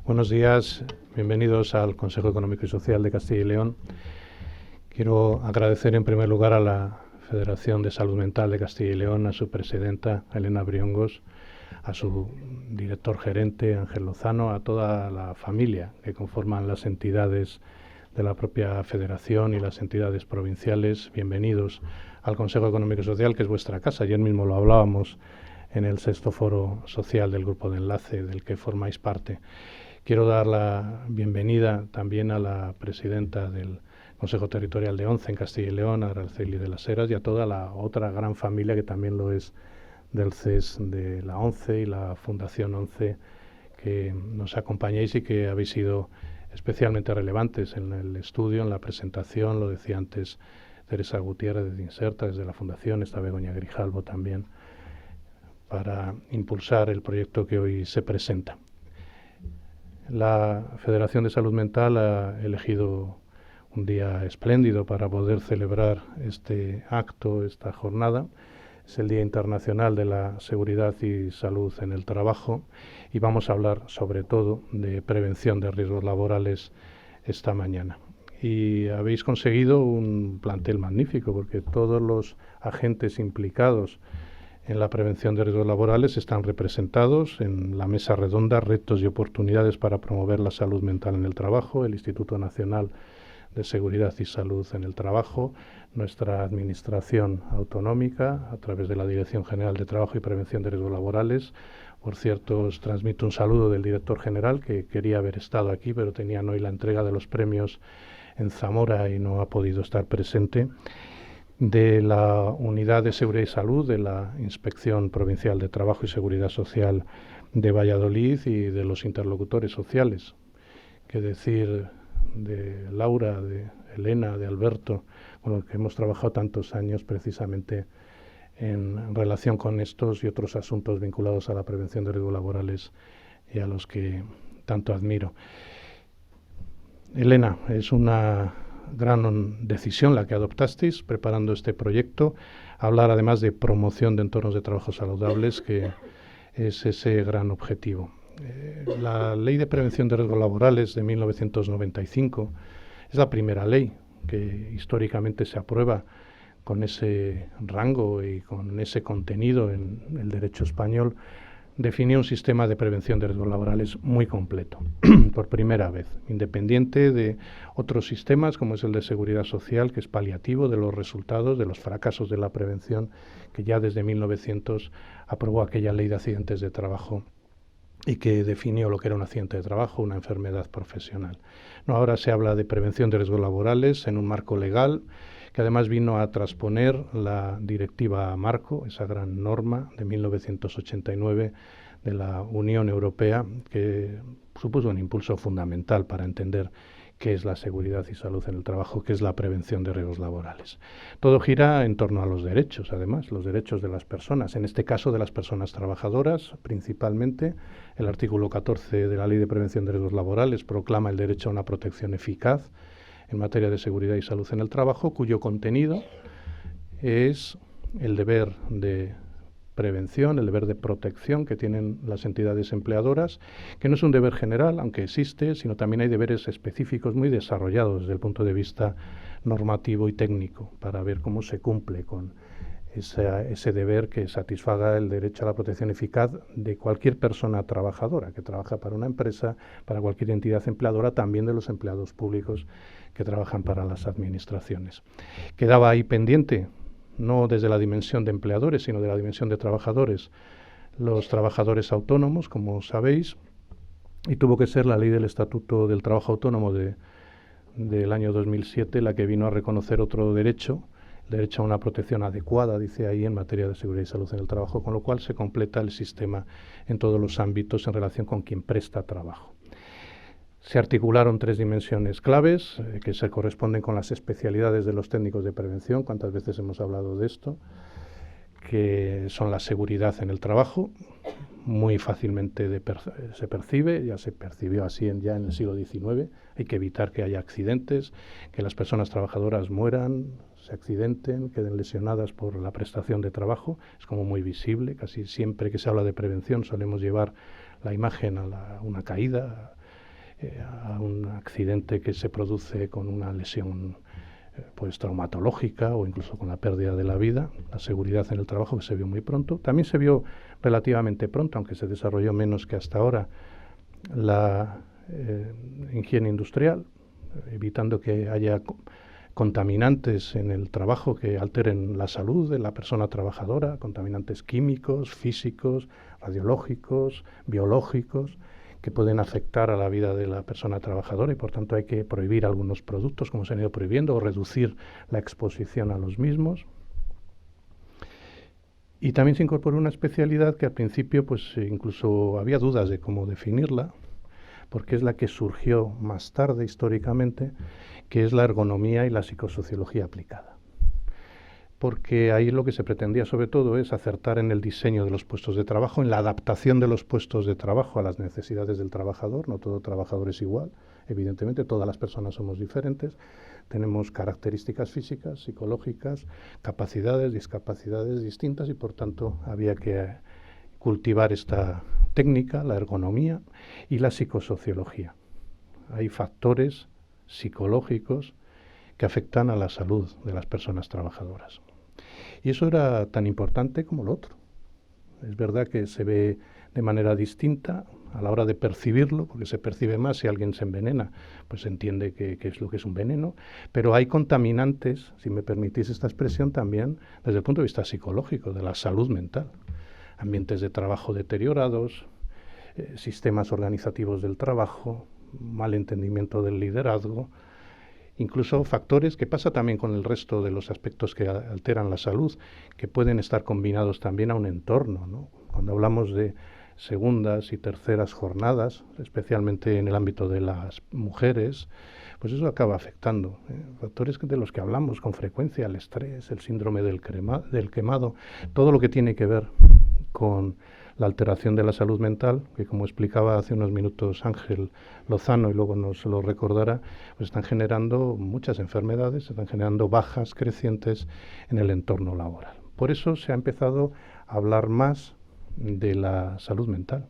Buenos días, bienvenidos al Consejo Económico y Social de Castilla y León. Quiero agradecer en primer lugar a la Federación de Salud Mental de Castilla y León, a su presidenta Elena Briongos, a su director gerente Ángel Lozano, a toda la familia que conforman las entidades de la propia Federación y las entidades provinciales. Bienvenidos al Consejo Económico y Social, que es vuestra casa. Ayer mismo lo hablábamos en el 6º Foro Social del Grupo de Enlace, del que formáis parte. Quiero dar la bienvenida también a la presidenta del Consejo Territorial de ONCE en Castilla y León, a Araceli de las Heras, y a toda la otra gran familia que también lo es del CES de la ONCE y la Fundación ONCE, que nos acompañáis y que habéis sido especialmente relevantes en el estudio, en la presentación. Lo decía antes Teresa Gutiérrez de Inserta, desde la Fundación, está Begoña Grijalvo también, para impulsar el proyecto que hoy se presenta. La Federación de Salud Mental ha elegido un día espléndido para poder celebrar este acto, esta jornada. Es el Día Internacional de la Seguridad y Salud en el Trabajo y vamos a hablar sobre todo de prevención de riesgos laborales esta mañana. Y habéis conseguido un plantel magnífico, porque todos los agentes implicados en la prevención de riesgos laborales están representados en la mesa redonda Retos y oportunidades para promover la salud mental en el trabajo, el Instituto Nacional de Seguridad y Salud en el Trabajo, nuestra Administración Autonómica, a través de la Dirección General de Trabajo y Prevención de Riesgos Laborales. Por cierto, os transmito un saludo del director general, que quería haber estado aquí, pero tenían hoy la entrega de los premios en Zamora y no ha podido estar presente. De la Unidad de Seguridad y Salud de la Inspección Provincial de Trabajo y Seguridad Social de Valladolid y de los interlocutores sociales. Qué decir de Laura, de Elena, de Alberto, con los que hemos trabajado tantos años precisamente en relación con estos y otros asuntos vinculados a la prevención de riesgos laborales y a los que tanto admiro. Elena, es una gran decisión la que adoptasteis preparando este proyecto, hablar además de promoción de entornos de trabajo saludables, que es ese gran objetivo. La Ley de Prevención de Riesgos Laborales de 1995 es la primera ley que históricamente se aprueba con ese rango y con ese contenido en el derecho español. Definió un sistema de prevención de riesgos laborales muy completo, por primera vez, independiente de otros sistemas como es el de seguridad social, que es paliativo de los resultados, de los fracasos de la prevención, que ya desde 1900 aprobó aquella ley de accidentes de trabajo y que definió lo que era un accidente de trabajo, una enfermedad profesional. No, ahora se habla de prevención de riesgos laborales en un marco legal, que además vino a transponer la Directiva Marco, esa gran norma de 1989 de la Unión Europea, que supuso un impulso fundamental para entender qué es la seguridad y salud en el trabajo, qué es la prevención de riesgos laborales. Todo gira en torno a los derechos, además, los derechos de las personas, en este caso de las personas trabajadoras, principalmente. El artículo 14 de la Ley de Prevención de Riesgos Laborales proclama el derecho a una protección eficaz en materia de seguridad y salud en el trabajo, cuyo contenido es el deber de prevención, el deber de protección que tienen las entidades empleadoras, que no es un deber general, aunque existe, sino también hay deberes específicos muy desarrollados desde el punto de vista normativo y técnico, para ver cómo se cumple con ese deber que satisfaga el derecho a la protección eficaz de cualquier persona trabajadora que trabaja para una empresa, para cualquier entidad empleadora, también de los empleados públicos que trabajan para las administraciones. Quedaba ahí pendiente, no desde la dimensión de empleadores, sino de la dimensión de trabajadores, los trabajadores autónomos, como sabéis, y tuvo que ser la Ley del Estatuto del Trabajo Autónomo del año 2007 la que vino a reconocer otro derecho, el derecho a una protección adecuada, dice ahí, en materia de seguridad y salud en el trabajo, con lo cual se completa el sistema en todos los ámbitos en relación con quien presta trabajo. Se articularon 3 dimensiones claves que se corresponden con las especialidades de los técnicos de prevención, cuántas veces hemos hablado de esto, que son la seguridad en el trabajo, muy fácilmente se percibe, ya se percibió así ya en el siglo XIX, hay que evitar que haya accidentes, que las personas trabajadoras mueran, se accidenten, queden lesionadas por la prestación de trabajo, es como muy visible, casi siempre que se habla de prevención solemos llevar la imagen a una caída, a un accidente que se produce con una lesión pues traumatológica o incluso con la pérdida de la vida, la seguridad en el trabajo, que se vio muy pronto. También se vio relativamente pronto, aunque se desarrolló menos que hasta ahora, la higiene industrial, evitando que haya contaminantes en el trabajo que alteren la salud de la persona trabajadora, contaminantes químicos, físicos, radiológicos, biológicos, que pueden afectar a la vida de la persona trabajadora y por tanto hay que prohibir algunos productos como se han ido prohibiendo o reducir la exposición a los mismos. Y también se incorporó una especialidad que al principio pues incluso había dudas de cómo definirla, porque es la que surgió más tarde históricamente, que es la ergonomía y la psicosociología aplicada. Porque ahí lo que se pretendía sobre todo es acertar en el diseño de los puestos de trabajo, en la adaptación de los puestos de trabajo a las necesidades del trabajador. No todo trabajador es igual, evidentemente todas las personas somos diferentes, tenemos características físicas, psicológicas, capacidades, discapacidades distintas y por tanto había que cultivar esta técnica, la ergonomía y la psicosociología. Hay factores psicológicos que afectan a la salud de las personas trabajadoras. Y eso era tan importante como lo otro. Es verdad que se ve de manera distinta a la hora de percibirlo, porque se percibe más si alguien se envenena, pues se entiende que es lo que es un veneno, pero hay contaminantes, si me permitís esta expresión, también desde el punto de vista psicológico, de la salud mental. Ambientes de trabajo deteriorados, sistemas organizativos del trabajo, mal entendimiento del liderazgo, incluso factores que pasa también con el resto de los aspectos que alteran la salud, que pueden estar combinados también a un entorno, ¿no? Cuando hablamos de segundas y terceras jornadas, especialmente en el ámbito de las mujeres, pues eso acaba afectando. Factores de los que hablamos con frecuencia, el estrés, el síndrome del quemado, todo lo que tiene que ver con la alteración de la salud mental, que como explicaba hace unos minutos Ángel Lozano y luego nos lo recordará, pues están generando muchas enfermedades, están generando bajas crecientes en el entorno laboral. Por eso se ha empezado a hablar más de la salud mental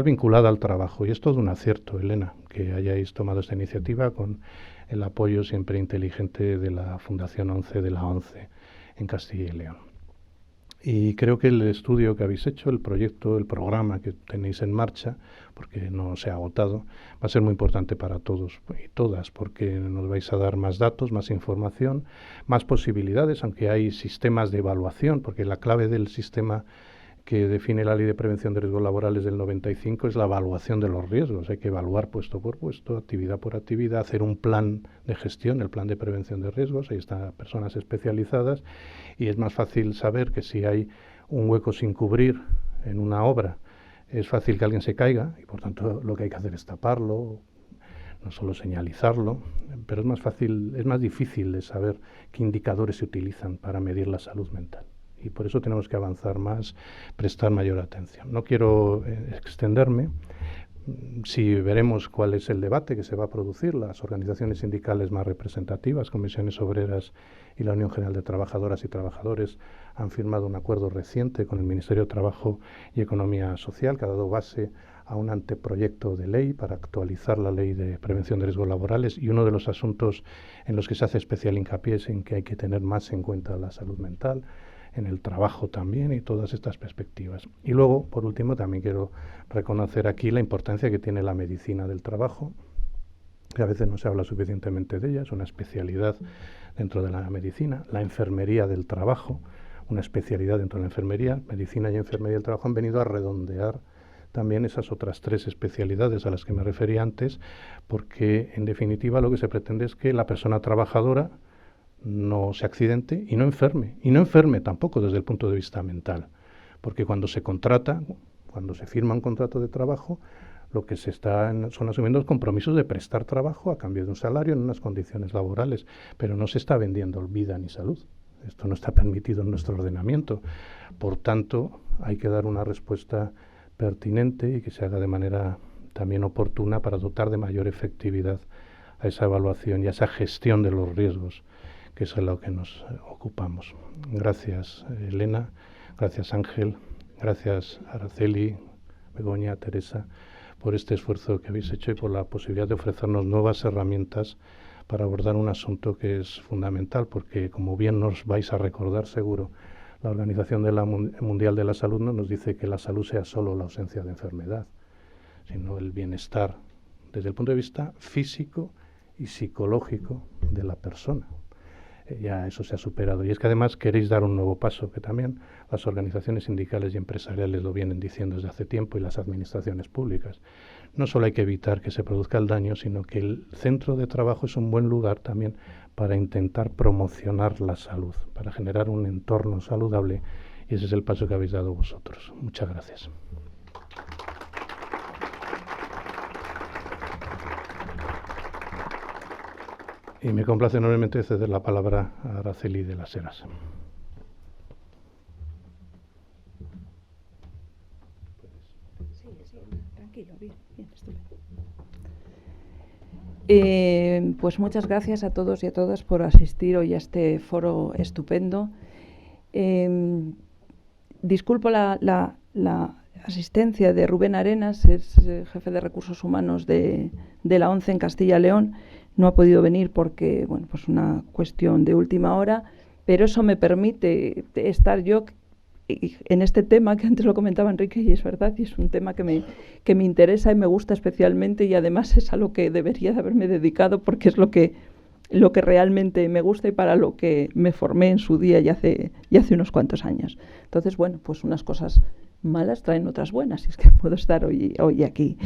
vinculada al trabajo. Y es todo un acierto, Elena, que hayáis tomado esta iniciativa con el apoyo siempre inteligente de la Fundación 11 de la ONCE en Castilla y León. Y creo que el estudio que habéis hecho, el proyecto, el programa que tenéis en marcha, porque no se ha agotado, va a ser muy importante para todos y todas, porque nos vais a dar más datos, más información, más posibilidades, aunque hay sistemas de evaluación, porque la clave del sistema que define la Ley de Prevención de Riesgos Laborales del 95 es la evaluación de los riesgos. Hay que evaluar puesto por puesto, actividad por actividad, hacer un plan de gestión, el plan de prevención de riesgos. Ahí están personas especializadas y es más fácil saber que si hay un hueco sin cubrir en una obra, es fácil que alguien se caiga y por tanto lo que hay que hacer es taparlo, no solo señalizarlo, pero es más fácil, es más difícil de saber qué indicadores se utilizan para medir la salud mental. Y por eso tenemos que avanzar más, prestar mayor atención. No quiero extenderme. Si veremos cuál es el debate que se va a producir, las organizaciones sindicales más representativas, Comisiones Obreras y la Unión General de Trabajadoras y Trabajadores han firmado un acuerdo reciente con el Ministerio de Trabajo y Economía Social que ha dado base a un anteproyecto de ley para actualizar la Ley de Prevención de Riesgos Laborales y uno de los asuntos en los que se hace especial hincapié es en que hay que tener más en cuenta la salud mental, en el trabajo también y todas estas perspectivas. Y luego, por último, también quiero reconocer aquí la importancia que tiene la medicina del trabajo, que a veces no se habla suficientemente de ella, es una especialidad dentro de la medicina, la enfermería del trabajo, una especialidad dentro de la enfermería, medicina y enfermería del trabajo han venido a redondear también esas otras tres especialidades a las que me refería antes, porque en definitiva lo que se pretende es que la persona trabajadora no se accidente y no enferme tampoco desde el punto de vista mental, porque cuando se contrata, cuando se firma un contrato de trabajo, lo que se son asumiendo los compromisos de prestar trabajo a cambio de un salario en unas condiciones laborales, pero no se está vendiendo vida ni salud. Esto no está permitido en nuestro ordenamiento. Por tanto, hay que dar una respuesta pertinente y que se haga de manera también oportuna para dotar de mayor efectividad a esa evaluación y a esa gestión de los riesgos, que es a lo que nos ocupamos. Gracias, Elena, gracias, Ángel, gracias, Araceli, Begoña, Teresa, por este esfuerzo que habéis hecho y por la posibilidad de ofrecernos nuevas herramientas para abordar un asunto que es fundamental, porque como bien nos vais a recordar seguro, la Organización Mundial de la Salud no nos dice que la salud sea solo la ausencia de enfermedad, sino el bienestar desde el punto de vista físico y psicológico de la persona. Ya eso se ha superado. Y es que además queréis dar un nuevo paso, que también las organizaciones sindicales y empresariales lo vienen diciendo desde hace tiempo, y las administraciones públicas. No solo hay que evitar que se produzca el daño, sino que el centro de trabajo es un buen lugar también para intentar promocionar la salud, para generar un entorno saludable, y ese es el paso que habéis dado vosotros. Muchas gracias. Y me complace enormemente ceder la palabra a Araceli de las Heras. Sí, tranquilo, bien, estupendo. Pues muchas gracias a todos y a todas por asistir hoy a este foro estupendo. Disculpo la asistencia de Rubén Arenas, es jefe de recursos humanos de la ONCE en Castilla y León. No ha podido venir porque, bueno, pues una cuestión de última hora, pero eso me permite estar yo en este tema que antes lo comentaba Enrique, y es verdad, y es un tema que me interesa y me gusta especialmente, y además es a lo que debería de haberme dedicado, porque es lo que realmente me gusta y para lo que me formé en su día y hace unos cuantos años. Entonces, bueno, pues unas cosas malas traen otras buenas, y es que puedo estar hoy aquí.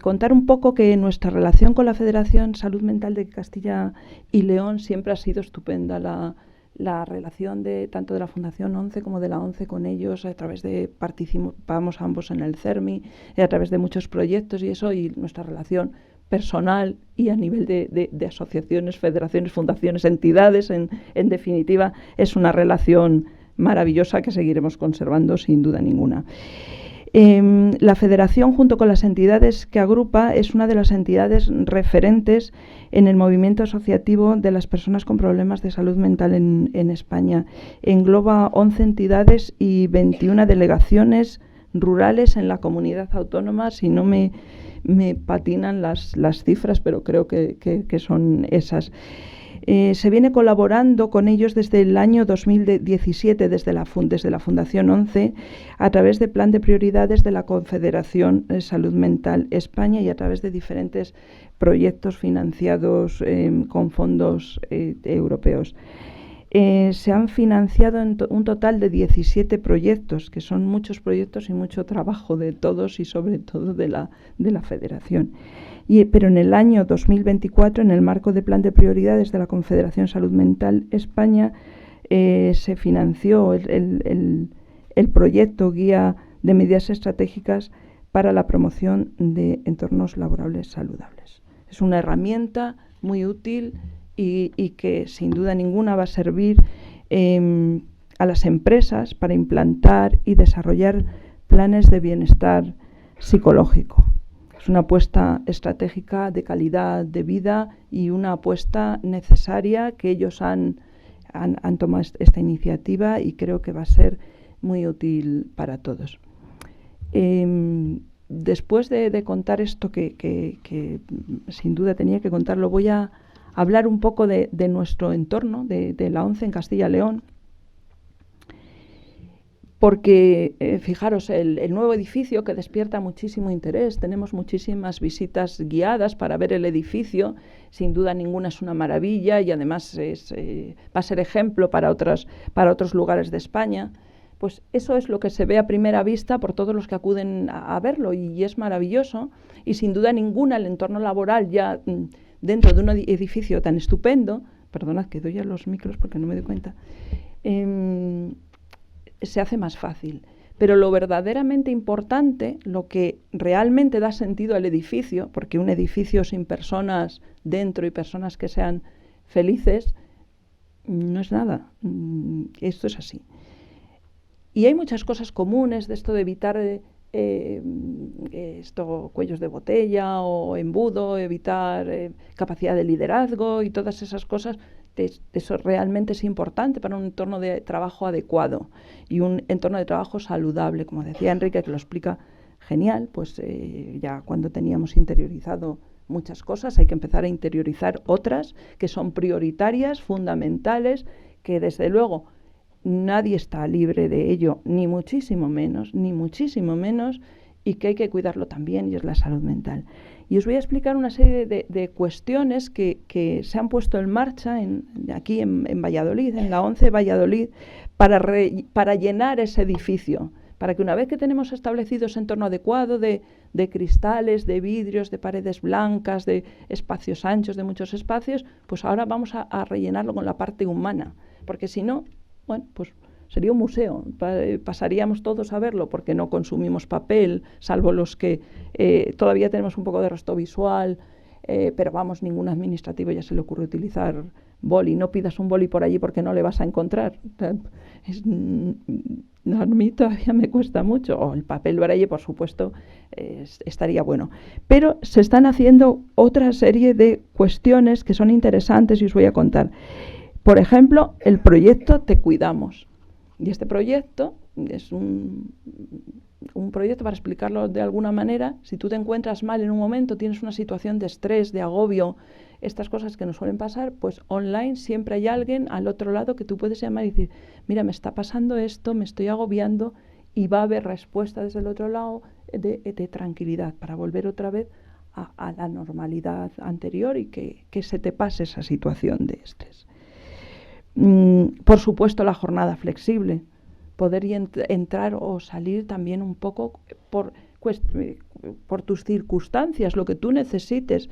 Contar un poco que nuestra relación con la Federación Salud Mental de Castilla y León siempre ha sido estupenda. La relación tanto de la Fundación ONCE como de la ONCE con ellos, a través de participamos ambos en el CERMI, a través de muchos proyectos y eso, y nuestra relación personal y a nivel de asociaciones, federaciones, fundaciones, entidades, en definitiva, es una relación maravillosa que seguiremos conservando sin duda ninguna. La Federación, junto con las entidades que agrupa, es una de las entidades referentes en el movimiento asociativo de las personas con problemas de salud mental en España. Engloba 11 entidades y 21 delegaciones rurales en la comunidad autónoma, si no me patinan las cifras, pero creo que son esas. Se viene colaborando con ellos desde el año 2017, desde la Fundación ONCE, a través del Plan de Prioridades de la Confederación Salud Mental España y a través de diferentes proyectos financiados con fondos europeos. Se han financiado un total de 17 proyectos, que son muchos proyectos y mucho trabajo de todos y sobre todo de la Federación. Pero en el año 2024, en el marco del Plan de Prioridades de la Confederación Salud Mental España, se financió el proyecto Guía de Medidas Estratégicas para la Promoción de Entornos Laborables Saludables. Es una herramienta muy útil y que sin duda ninguna va a servir a las empresas para implantar y desarrollar planes de bienestar psicológico. Es una apuesta estratégica de calidad de vida y una apuesta necesaria que ellos han tomado esta iniciativa, y creo que va a ser muy útil para todos. Después de contar esto que sin duda tenía que contarlo, voy a hablar un poco de nuestro entorno, de la ONCE en Castilla y León, porque fijaros, el nuevo edificio, que despierta muchísimo interés, tenemos muchísimas visitas guiadas para ver el edificio, sin duda ninguna es una maravilla, y además va a ser ejemplo para otros lugares de España. Pues eso es lo que se ve a primera vista por todos los que acuden a verlo, y es maravilloso, y sin duda ninguna el entorno laboral ya dentro de un edificio tan estupendo, perdonad que doy a los micros porque no me doy cuenta, se hace más fácil. Pero lo verdaderamente importante, lo que realmente da sentido al edificio, porque un edificio sin personas dentro y personas que sean felices, no es nada. Esto es así. Y hay muchas cosas comunes de esto de evitar cuellos de botella o embudo, evitar capacidad de liderazgo y todas esas cosas. Eso realmente es importante para un entorno de trabajo adecuado y un entorno de trabajo saludable, como decía Enrique, que lo explica genial, pues ya cuando teníamos interiorizado muchas cosas, hay que empezar a interiorizar otras que son prioritarias, fundamentales, que desde luego nadie está libre de ello, ni muchísimo menos, y que hay que cuidarlo también, y es la salud mental. Y os voy a explicar una serie de cuestiones que se han puesto en marcha aquí en Valladolid, en la ONCE Valladolid, para llenar ese edificio, para que una vez que tenemos establecido ese entorno adecuado de cristales, de vidrios, de paredes blancas, de espacios anchos, de muchos espacios, pues ahora vamos a rellenarlo con la parte humana, porque si no, bueno, pues sería un museo, pasaríamos todos a verlo porque no consumimos papel, salvo los que todavía tenemos un poco de resto visual, pero vamos, ningún administrativo ya se le ocurre utilizar boli. No pidas un boli por allí porque no le vas a encontrar. A mí todavía me cuesta mucho. O el papel braille, por supuesto, estaría bueno. Pero se están haciendo otra serie de cuestiones que son interesantes y os voy a contar. Por ejemplo, el proyecto Te Cuidamos. Y este proyecto es un proyecto, para explicarlo de alguna manera, si tú te encuentras mal en un momento, tienes una situación de estrés, de agobio, estas cosas que nos suelen pasar, pues online siempre hay alguien al otro lado que tú puedes llamar y decir, mira, me está pasando esto, me estoy agobiando, y va a haber respuesta desde el otro lado de tranquilidad para volver otra vez a la normalidad anterior y que se te pase esa situación de estrés. Por supuesto, la jornada flexible, poder entrar o salir también un poco por tus circunstancias, lo que tú necesites,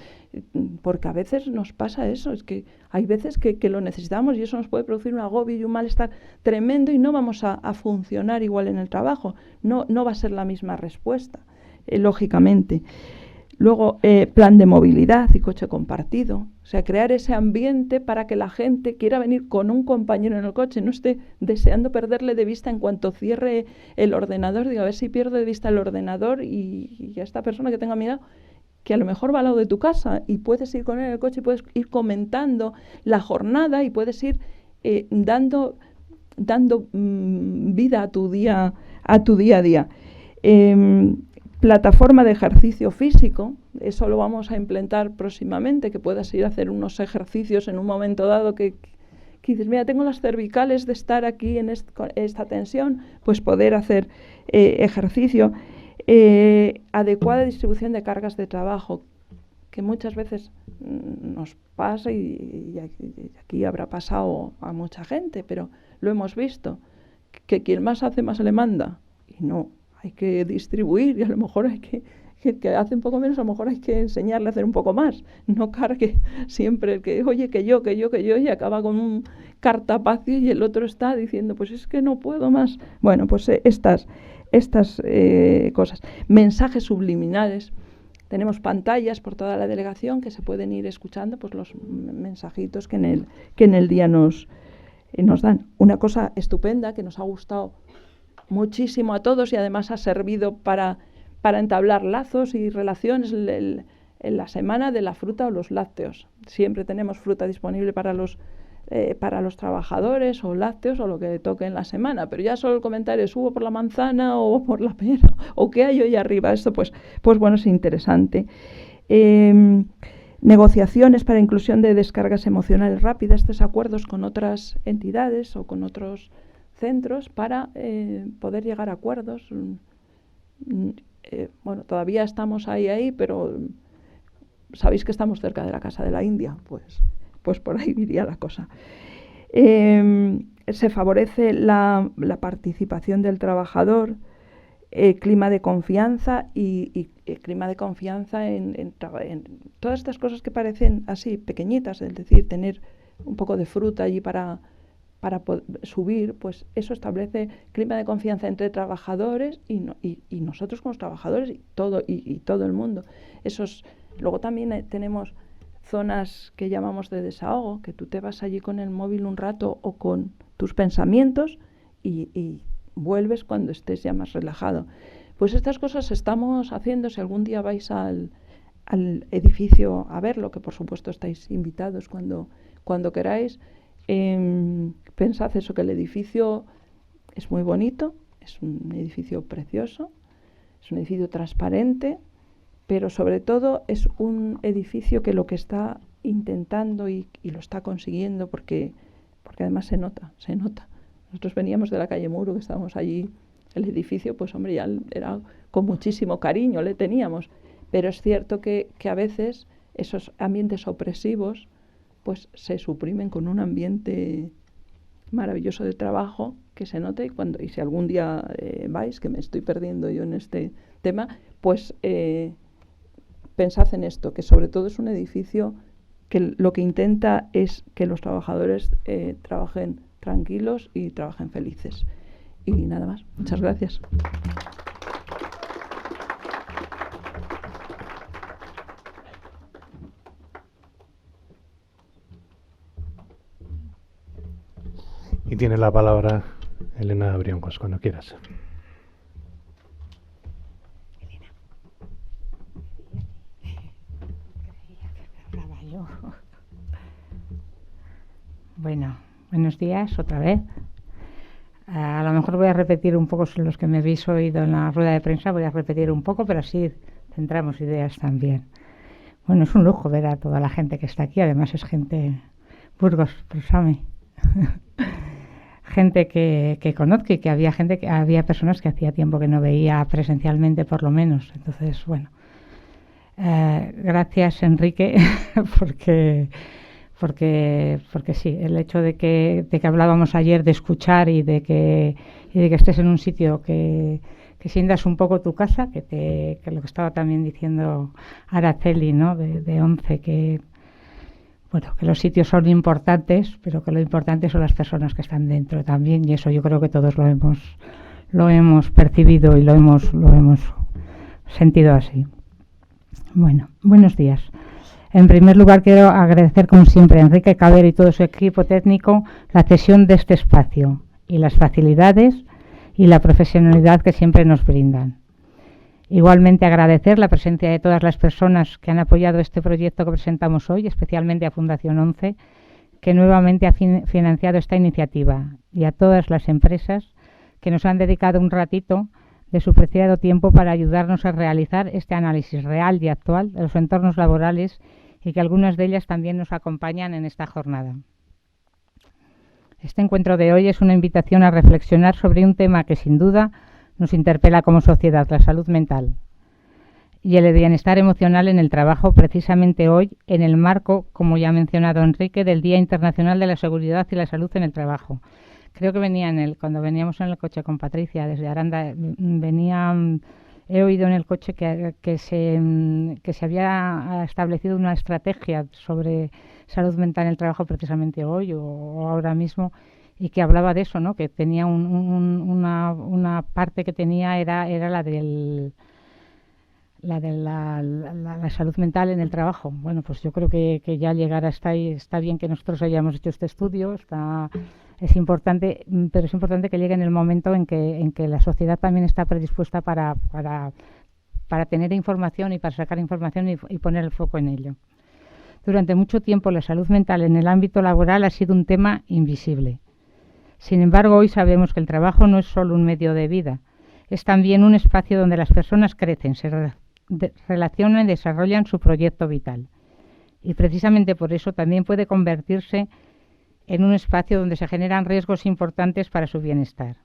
porque a veces nos pasa eso, es que hay veces que lo necesitamos y eso nos puede producir un agobio y un malestar tremendo y no vamos a funcionar igual en el trabajo, no va a ser la misma respuesta, lógicamente. Luego, plan de movilidad y coche compartido. O sea, crear ese ambiente para que la gente quiera venir con un compañero en el coche, no esté deseando perderle de vista en cuanto cierre el ordenador. Digo, a ver si pierdo de vista el ordenador y a esta persona que tengo a mi lado, que a lo mejor va al lado de tu casa y puedes ir con él en el coche y puedes ir comentando la jornada y puedes ir dando vida a tu día a día. Plataforma de ejercicio físico, eso lo vamos a implementar próximamente, que puedas ir a hacer unos ejercicios en un momento dado que dices, mira, tengo las cervicales de estar aquí en esta tensión, pues poder hacer ejercicio. Adecuada distribución de cargas de trabajo, que muchas veces nos pasa y aquí habrá pasado a mucha gente, pero lo hemos visto, que quien más hace más se le manda, y no. Hay que distribuir y a lo mejor hay que hace un poco menos, a lo mejor hay que enseñarle a hacer un poco más. No cargue siempre el que, oye, que yo, y acaba con un cartapacio y el otro está diciendo, pues es que no puedo más. Bueno, pues estas cosas. Mensajes subliminales. Tenemos pantallas por toda la delegación que se pueden ir escuchando, pues los mensajitos que en el día nos dan. Una cosa estupenda que nos ha gustado muchísimo a todos y además ha servido para entablar lazos y relaciones en la semana de la fruta o los lácteos. Siempre tenemos fruta disponible para los trabajadores o lácteos o lo que toque en la semana, pero ya solo el comentario subo por la manzana o por la pera o qué hay hoy arriba. Esto pues bueno, es interesante. Negociaciones para inclusión de descargas emocionales rápidas, estos acuerdos con otras entidades o con otros centros para poder llegar a acuerdos. Bueno, todavía estamos ahí, pero sabéis que estamos cerca de la Casa de la India, pues por ahí iría la cosa. Se favorece la participación del trabajador, clima de confianza y clima de confianza en todas estas cosas que parecen así pequeñitas, es decir, tener un poco de fruta allí para subir, pues eso establece clima de confianza entre trabajadores y nosotros como trabajadores y todo el mundo. Luego también tenemos zonas que llamamos de desahogo, que tú te vas allí con el móvil un rato o con tus pensamientos y vuelves cuando estés ya más relajado. Pues estas cosas estamos haciendo. Si algún día vais al edificio a verlo, que por supuesto estáis invitados cuando queráis, pensad eso, que el edificio es muy bonito, es un edificio precioso, Es un edificio transparente, pero sobre todo es un edificio que lo que está intentando y lo está consiguiendo, porque además se nota. Nosotros veníamos de la calle Muro, que estábamos allí, el edificio, pues hombre, ya era con muchísimo cariño, le teníamos, pero es cierto que a veces esos ambientes opresivos pues se suprimen con un ambiente maravilloso de trabajo que se note, y si algún día vais, que me estoy perdiendo yo en este tema, pues pensad en esto, que sobre todo es un edificio que lo que intenta es que los trabajadores trabajen tranquilos y trabajen felices. Y nada más. Muchas gracias. Y tiene la palabra Elena Briongos, cuando quieras. Bueno, buenos días otra vez. A lo mejor voy a repetir un poco los que me habéis oído en la rueda de prensa, voy a repetir un poco, pero así centramos ideas también. Bueno, es un lujo ver a toda la gente que está aquí, además es gente Burgos, Prosami. Gente que conozco y que había personas que hacía tiempo que no veía presencialmente, por lo menos. Entonces, bueno, gracias Enrique, porque sí, el hecho de que hablábamos ayer de escuchar y de que estés en un sitio que sientas un poco tu casa, que lo que estaba también diciendo Araceli, ¿no? de 11, que los sitios son importantes, pero que lo importante son las personas que están dentro también, y eso yo creo que todos lo hemos percibido y lo hemos sentido así. Bueno, buenos días. En primer lugar, quiero agradecer, como siempre, a Enrique Cabero y todo su equipo técnico la cesión de este espacio y las facilidades y la profesionalidad que siempre nos brindan. Igualmente, agradecer la presencia de todas las personas que han apoyado este proyecto que presentamos hoy, especialmente a Fundación 11, que nuevamente ha financiado esta iniciativa, y a todas las empresas que nos han dedicado un ratito de su preciado tiempo para ayudarnos a realizar este análisis real y actual de los entornos laborales, y que algunas de ellas también nos acompañan en esta jornada. Este encuentro de hoy es una invitación a reflexionar sobre un tema que sin duda nos interpela como sociedad, la salud mental y el bienestar emocional en el trabajo, precisamente hoy en el marco, como ya ha mencionado Enrique, del Día Internacional de la Seguridad y la Salud en el Trabajo. Creo que cuando veníamos en el coche con Patricia desde Aranda, he oído en el coche que se había establecido una estrategia sobre salud mental en el trabajo precisamente hoy o ahora mismo, y que hablaba de eso, ¿no? Que tenía una parte que tenía era la de la salud mental en el trabajo. Bueno, pues yo creo que ya llegar hasta ahí está bien, que nosotros hayamos hecho este estudio, es importante, pero es importante que llegue en el momento en que la sociedad también está predispuesta para tener información y para sacar información y poner el foco en ello. Durante mucho tiempo la salud mental en el ámbito laboral ha sido un tema invisible. Sin embargo, hoy sabemos que el trabajo no es solo un medio de vida, es también un espacio donde las personas crecen, se relacionan y desarrollan su proyecto vital. Y precisamente por eso también puede convertirse en un espacio donde se generan riesgos importantes para su bienestar.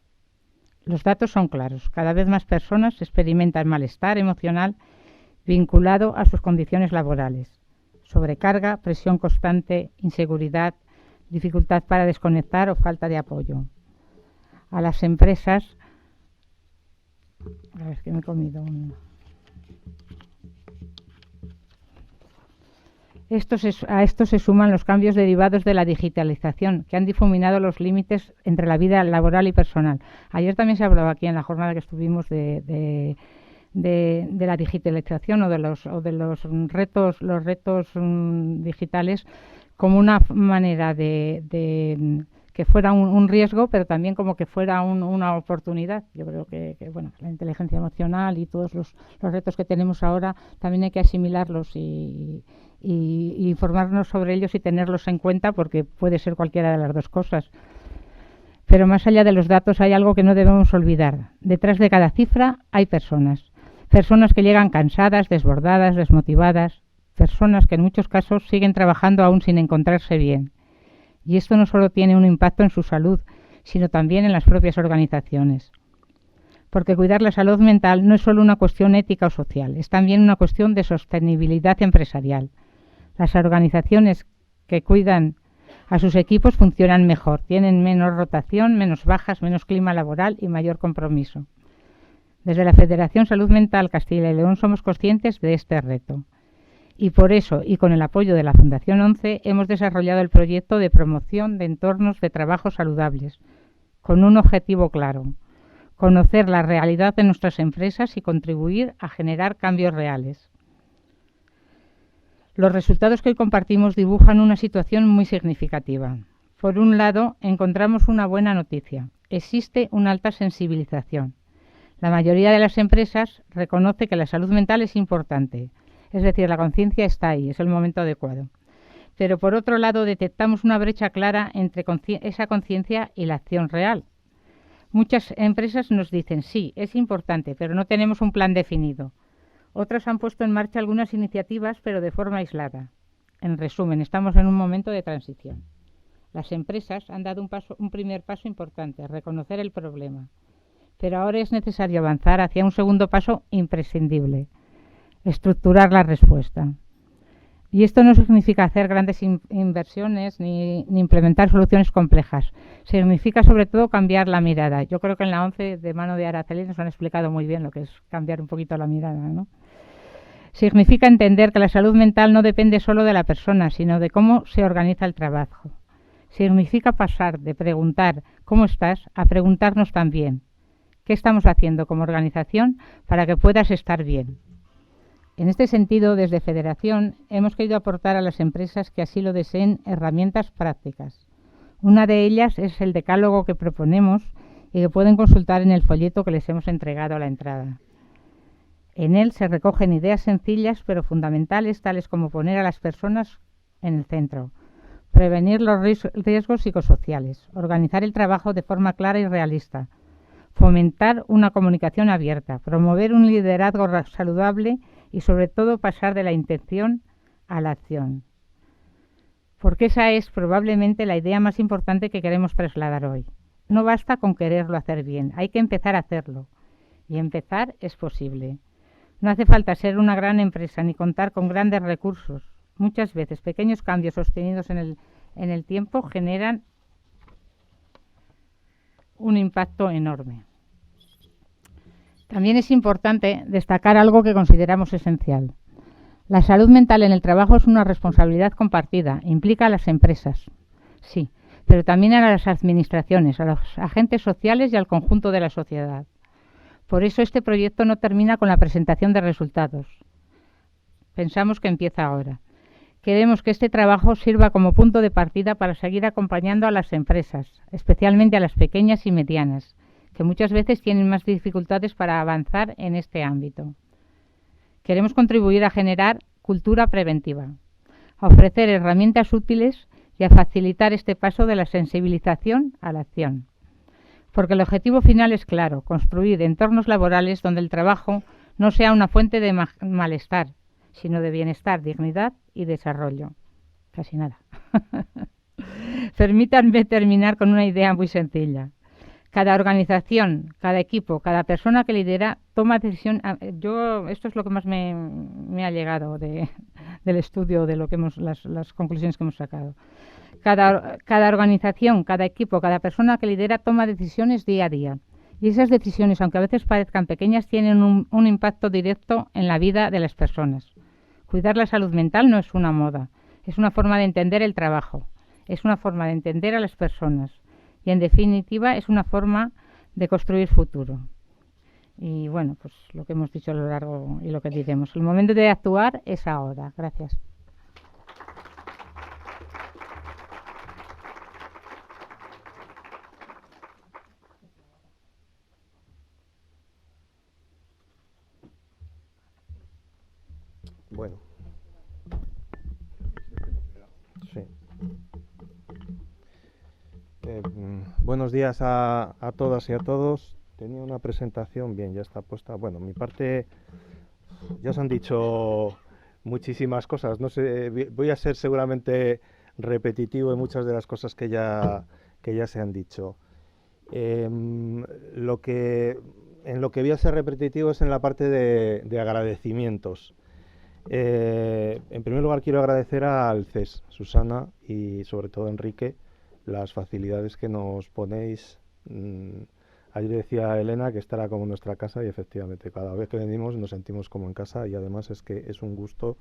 Los datos son claros. Cada vez más personas experimentan malestar emocional vinculado a sus condiciones laborales. Sobrecarga, presión constante, inseguridad, dificultad para desconectar o falta de apoyo. A las empresas... A ver, que me he comido un... A esto se suman los cambios derivados de la digitalización, que han difuminado los límites entre la vida laboral y personal. Ayer también se hablaba aquí en la jornada que estuvimos de la digitalización o de los retos digitales como una manera de que fuera un riesgo, pero también como que fuera una oportunidad. Yo creo que la inteligencia emocional y todos los retos que tenemos ahora también hay que asimilarlos y informarnos sobre ellos y tenerlos en cuenta, porque puede ser cualquiera de las dos cosas. Pero más allá de los datos hay algo que no debemos olvidar. Detrás de cada cifra hay personas. Personas que llegan cansadas, desbordadas, desmotivadas, personas que en muchos casos siguen trabajando aún sin encontrarse bien. Y esto no solo tiene un impacto en su salud, sino también en las propias organizaciones. Porque cuidar la salud mental no es solo una cuestión ética o social, es también una cuestión de sostenibilidad empresarial. Las organizaciones que cuidan a sus equipos funcionan mejor, tienen menos rotación, menos bajas, menos clima laboral y mayor compromiso. Desde la Federación Salud Mental Castilla y León somos conscientes de este reto. Y por eso, y con el apoyo de la Fundación 11, hemos desarrollado el proyecto de promoción de entornos de trabajo saludables, con un objetivo claro: conocer la realidad de nuestras empresas y contribuir a generar cambios reales. Los resultados que hoy compartimos dibujan una situación muy significativa. Por un lado, encontramos una buena noticia: existe una alta sensibilización. La mayoría de las empresas reconoce que la salud mental es importante, es decir, la conciencia está ahí, es el momento adecuado. Pero por otro lado, detectamos una brecha clara entre esa conciencia y la acción real. Muchas empresas nos dicen, sí, es importante, pero no tenemos un plan definido. Otras han puesto en marcha algunas iniciativas, pero de forma aislada. En resumen, estamos en un momento de transición. Las empresas han dado un primer paso importante, reconocer el problema. Pero ahora es necesario avanzar hacia un segundo paso imprescindible: estructurar la respuesta. Y esto no significa hacer grandes inversiones ni implementar soluciones complejas. Significa sobre todo cambiar la mirada. Yo creo que en la 11 de mano de Araceli nos han explicado muy bien lo que es cambiar un poquito la mirada, ¿no? Significa entender que la salud mental no depende solo de la persona, sino de cómo se organiza el trabajo. Significa pasar de preguntar ¿cómo estás? A preguntarnos también ¿qué estamos haciendo como organización para que puedas estar bien? En este sentido, desde Federación, hemos querido aportar a las empresas que así lo deseen herramientas prácticas. Una de ellas es el decálogo que proponemos y que pueden consultar en el folleto que les hemos entregado a la entrada. En él se recogen ideas sencillas pero fundamentales, tales como poner a las personas en el centro, prevenir los riesgos psicosociales, organizar el trabajo de forma clara y realista, fomentar una comunicación abierta, promover un liderazgo saludable y sobre todo pasar de la intención a la acción. Porque esa es probablemente la idea más importante que queremos trasladar hoy. No basta con quererlo hacer bien, hay que empezar a hacerlo. Y empezar es posible. No hace falta ser una gran empresa ni contar con grandes recursos. Muchas veces pequeños cambios sostenidos en el tiempo generan un impacto enorme. También es importante destacar algo que consideramos esencial. La salud mental en el trabajo es una responsabilidad compartida, implica a las empresas, sí, pero también a las administraciones, a los agentes sociales y al conjunto de la sociedad. Por eso este proyecto no termina con la presentación de resultados. Pensamos que empieza ahora. Queremos que este trabajo sirva como punto de partida para seguir acompañando a las empresas, especialmente a las pequeñas y medianas, que muchas veces tienen más dificultades para avanzar en este ámbito. Queremos contribuir a generar cultura preventiva, a ofrecer herramientas útiles y a facilitar este paso de la sensibilización a la acción. Porque el objetivo final es claro: construir entornos laborales donde el trabajo no sea una fuente de malestar, sino de bienestar, dignidad y desarrollo. Casi nada. Permítanme terminar con una idea muy sencilla. Cada organización, cada equipo, cada persona que lidera toma decisión. Esto es lo que más me ha llegado del estudio, de lo que las conclusiones que hemos sacado. Cada organización, cada equipo, cada persona que lidera toma decisiones día a día. Y esas decisiones, aunque a veces parezcan pequeñas, tienen un impacto directo en la vida de las personas. Cuidar la salud mental no es una moda, es una forma de entender el trabajo, es una forma de entender a las personas. Y en definitiva es una forma de construir futuro. Y bueno, pues lo que hemos dicho a lo largo y lo que diremos. El momento de actuar es ahora. Gracias. Bueno. Sí. Buenos días a todas y a todos. tenía una presentación, bien, ya está puesta. Bueno, mi parte, ya os han dicho muchísimas cosas. No sé, voy a ser seguramente repetitivo en muchas de las cosas que ya se han dicho. En lo que voy a ser repetitivo es en la parte de agradecimientos. En primer lugar, quiero agradecer al CES, Susana y sobre todo Enrique, las facilidades que nos ponéis. Ayer decía Elena que esta era como nuestra casa y efectivamente cada vez que venimos nos sentimos como en casa y además es que es un gusto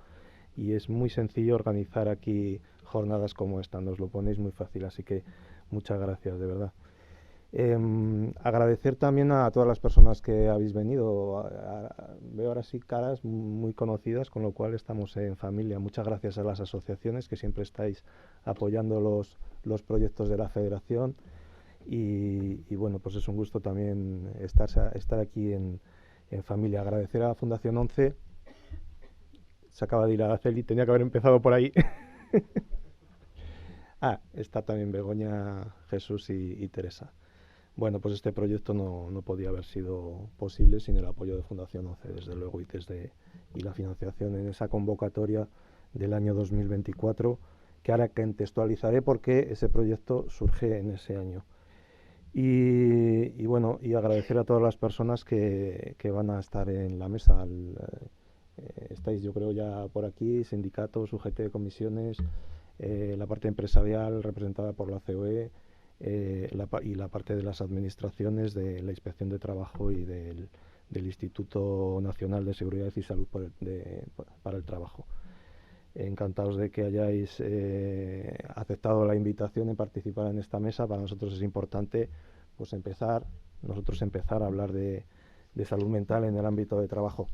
y es muy sencillo organizar aquí jornadas como esta, nos lo ponéis muy fácil, así que muchas gracias, de verdad. Agradecer también a todas las personas que habéis venido. Veo ahora sí caras muy conocidas, con lo cual estamos en familia. Muchas gracias a las asociaciones que siempre estáis apoyando los proyectos de la Federación. Y bueno, pues es un gusto también estar aquí en familia. Agradecer a la Fundación 11. Se acaba de ir Araceli, tenía que haber empezado por ahí. Está también Begoña, Jesús y Teresa. Bueno, pues este proyecto no podía haber sido posible sin el apoyo de Fundación 11, desde luego, y la financiación en esa convocatoria del año 2024, que ahora contextualizaré por qué ese proyecto surge en ese año. Y bueno, y agradecer a todas las personas que van a estar en la mesa. Estáis, yo creo, ya por aquí, sindicatos, UGT de comisiones, la parte empresarial representada por la COE, y la parte de las administraciones, de la Inspección de Trabajo y del Instituto Nacional de Seguridad y Salud para el Trabajo. Encantados de que hayáis aceptado la invitación en participar en esta mesa. Para nosotros es importante pues empezar a hablar de salud mental en el ámbito de trabajo.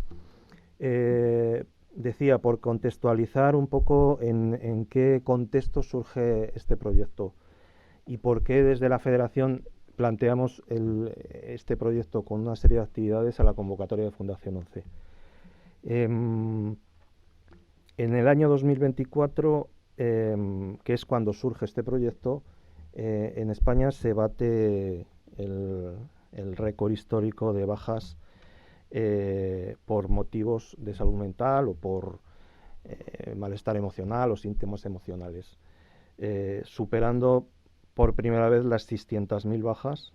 Decía, por contextualizar un poco en qué contexto surge este proyecto y por qué desde la Federación planteamos este proyecto con una serie de actividades a la convocatoria de Fundación 11. En el año 2024, que es cuando surge este proyecto, en España se bate el récord histórico de bajas por motivos de salud mental o por malestar emocional o síntomas emocionales, superando por primera vez las 600.000 bajas,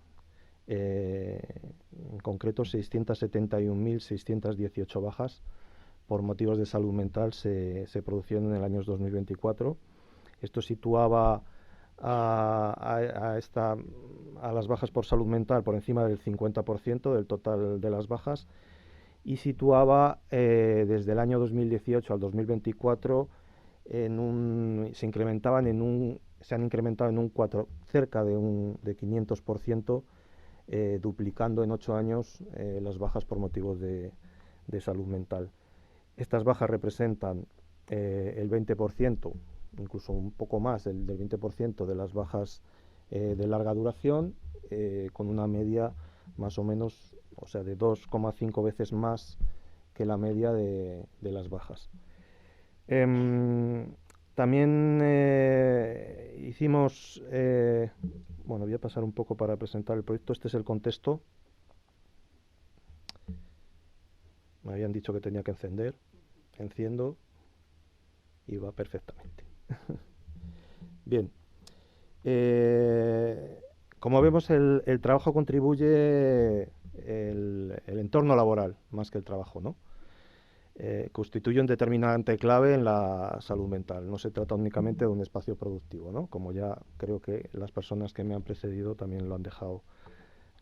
en concreto 671.618 bajas por motivos de salud mental se produjeron en el año 2024. Esto situaba a las bajas por salud mental por encima del 50% del total de las bajas y situaba desde el año 2018 al 2024 se han incrementado en cerca de 500%, duplicando en 8 años las bajas por motivos de salud mental. Estas bajas representan el 20%, incluso un poco más del 20% de las bajas de larga duración, con una media más o menos, o sea, de 2,5 veces más que la media de las bajas. También hicimos, bueno, voy a pasar un poco para presentar el proyecto. Este es el contexto. Me habían dicho que tenía que encender, enciendo y va perfectamente. Bien, como vemos el trabajo contribuye el entorno laboral más que el trabajo, ¿no? Constituye un determinante clave en la salud mental. No se trata únicamente de un espacio productivo, ¿no? Como ya creo que las personas que me han precedido también lo han dejado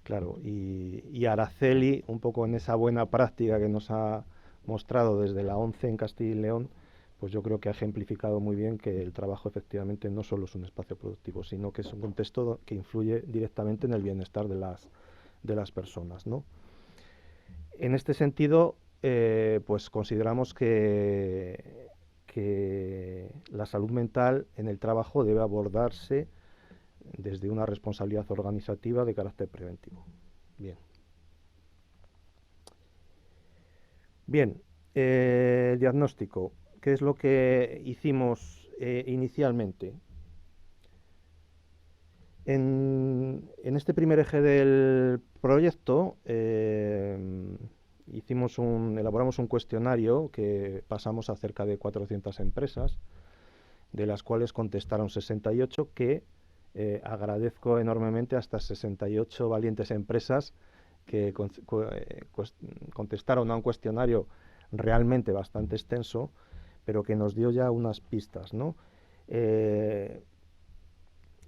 claro. Y Araceli, un poco en esa buena práctica que nos ha mostrado desde la ONCE en Castilla y León, pues yo creo que ha ejemplificado muy bien que el trabajo efectivamente no solo es un espacio productivo, sino que es un contexto que influye directamente en el bienestar de las personas, ¿no? En este sentido, pues consideramos que la salud mental en el trabajo debe abordarse desde una responsabilidad organizativa de carácter preventivo. Bien, el diagnóstico. ¿Qué es lo que hicimos inicialmente? En este primer eje del proyecto elaboramos un cuestionario que pasamos a cerca de 400 empresas, de las cuales contestaron 68, que agradezco enormemente a estas 68 valientes empresas que contestaron a un cuestionario realmente bastante extenso, pero que nos dio ya unas pistas, ¿no?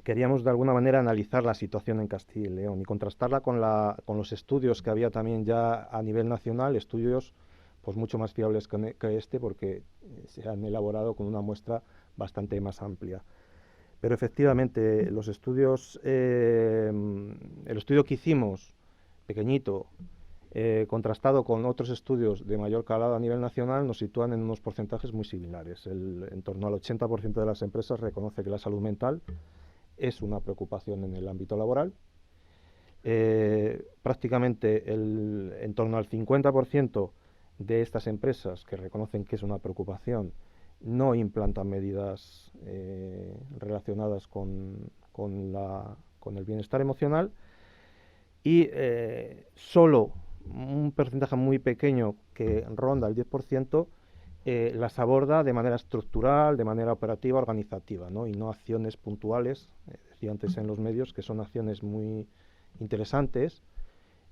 Queríamos de alguna manera analizar la situación en Castilla y León y contrastarla con los estudios que había también ya a nivel nacional, estudios pues mucho más fiables que este, porque se han elaborado con una muestra bastante más amplia. Pero efectivamente el estudio que hicimos, pequeñito, contrastado con otros estudios de mayor calado a nivel nacional, nos sitúan en unos porcentajes muy similares. En torno al 80% de las empresas reconoce que la salud mental es una preocupación en el ámbito laboral. Prácticamente en torno al 50% de estas empresas que reconocen que es una preocupación no implantan medidas relacionadas con el bienestar emocional, y solo un porcentaje muy pequeño, que ronda el 10%, las aborda de manera estructural, de manera operativa, organizativa, ¿no? Y no acciones puntuales, decía antes en los medios, que son acciones muy interesantes,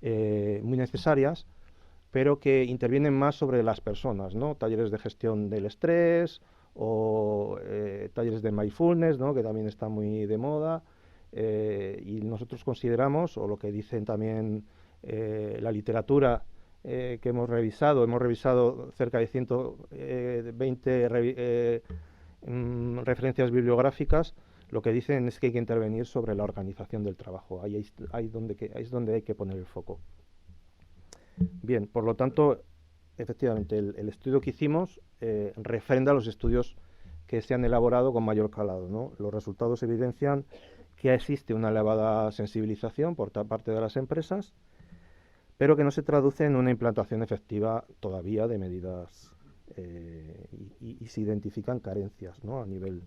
muy necesarias, pero que intervienen más sobre las personas, ¿no? Talleres de gestión del estrés o talleres de mindfulness, ¿no? Que también está muy de moda, y nosotros consideramos, o lo que dicen también la literatura que hemos revisado cerca de 120 referencias bibliográficas, lo que dicen es que hay que intervenir sobre la organización del trabajo. Ahí es donde hay que poner el foco. Bien, por lo tanto, efectivamente, el estudio que hicimos refrenda los estudios que se han elaborado con mayor calado, ¿no? Los resultados evidencian que existe una elevada sensibilización por parte de las empresas, pero que no se traduce en una implantación efectiva todavía de medidas, y se identifican carencias, ¿no? a nivel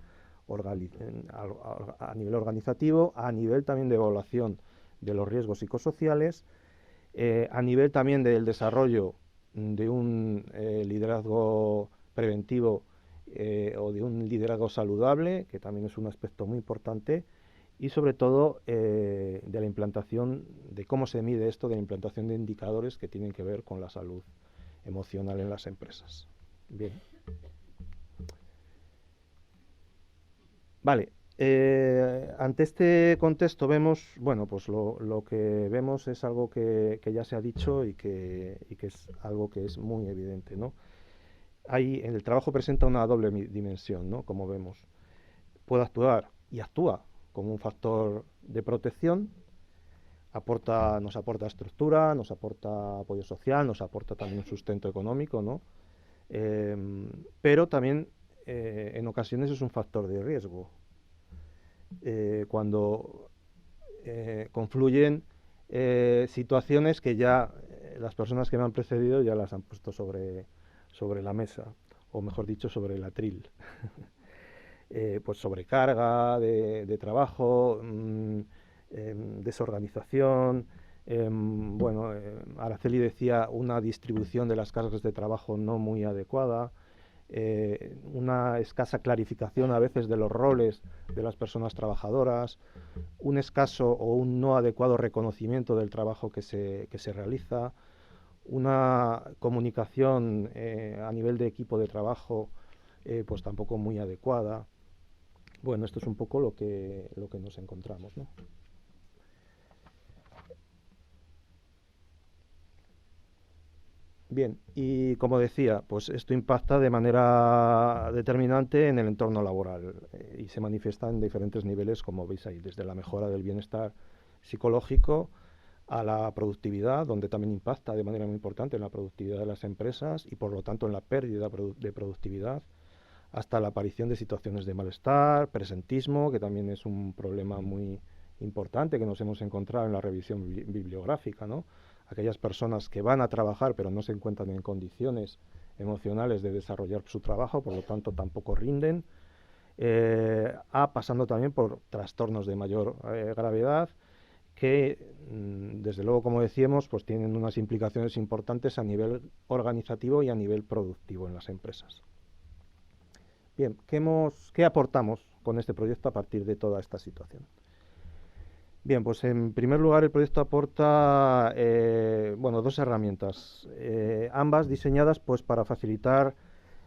organizativo, a nivel también de evaluación de los riesgos psicosociales, a nivel también del desarrollo de un liderazgo preventivo o de un liderazgo saludable, que también es un aspecto muy importante, y sobre todo de la implantación, de cómo se mide esto, de la implantación de indicadores que tienen que ver con la salud emocional en las empresas. Bien. Vale. Ante este contexto vemos, bueno, pues lo que vemos es algo que ya se ha dicho y que es algo que es muy evidente, ¿no? El trabajo presenta una doble dimensión, ¿no? Como vemos. Puede actuar y actúa como un factor de protección, nos aporta estructura, nos aporta apoyo social, nos aporta también un sustento económico, ¿no? Pero también en ocasiones es un factor de riesgo. Cuando confluyen situaciones que ya las personas que me han precedido ya las han puesto sobre la mesa, o mejor dicho, sobre el atril. Pues sobrecarga de trabajo, desorganización, bueno, Araceli decía una distribución de las cargas de trabajo no muy adecuada, una escasa clarificación a veces de los roles de las personas trabajadoras, un escaso o un no adecuado reconocimiento del trabajo que se realiza, una comunicación a nivel de equipo de trabajo pues tampoco muy adecuada. Bueno, esto es un poco lo que nos encontramos, ¿no? Bien, y como decía, pues esto impacta de manera determinante en el entorno laboral y se manifiesta en diferentes niveles, como veis ahí, desde la mejora del bienestar psicológico a la productividad, donde también impacta de manera muy importante en la productividad de las empresas y por lo tanto en la pérdida de productividad, hasta la aparición de situaciones de malestar, presentismo, que también es un problema muy importante que nos hemos encontrado en la revisión bibliográfica, ¿no? Aquellas personas que van a trabajar pero no se encuentran en condiciones emocionales de desarrollar su trabajo, por lo tanto tampoco rinden. a pasando también por trastornos de mayor gravedad, que desde luego, como decíamos, pues tienen unas implicaciones importantes a nivel organizativo y a nivel productivo en las empresas. Bien, ¿qué aportamos con este proyecto a partir de toda esta situación? Bien, pues en primer lugar el proyecto aporta bueno, dos herramientas, ambas diseñadas pues para facilitar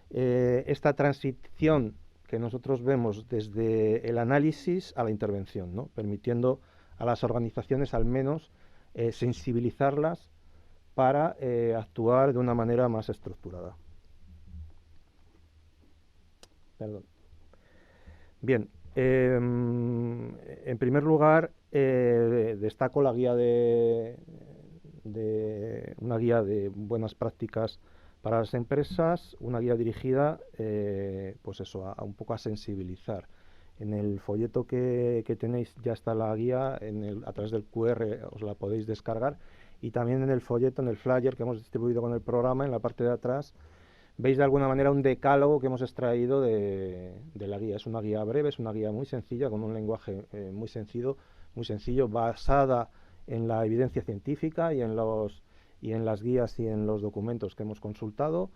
esta transición que nosotros vemos desde el análisis a la intervención, ¿no? Permitiendo a las organizaciones al menos sensibilizarlas para actuar de una manera más estructurada. Perdón. Bien, en primer lugar destaco la guía una guía de buenas prácticas para las empresas, una guía dirigida pues eso, a un poco a sensibilizar. En el folleto que tenéis ya está la guía, a través del QR os la podéis descargar, y también en el folleto, en el flyer que hemos distribuido con el programa, en la parte de atrás, veis de alguna manera un decálogo que hemos extraído de la guía. Es una guía breve, es una guía muy sencilla, con un lenguaje muy sencillo, basada en la evidencia científica y en las guías y en los documentos que hemos consultado,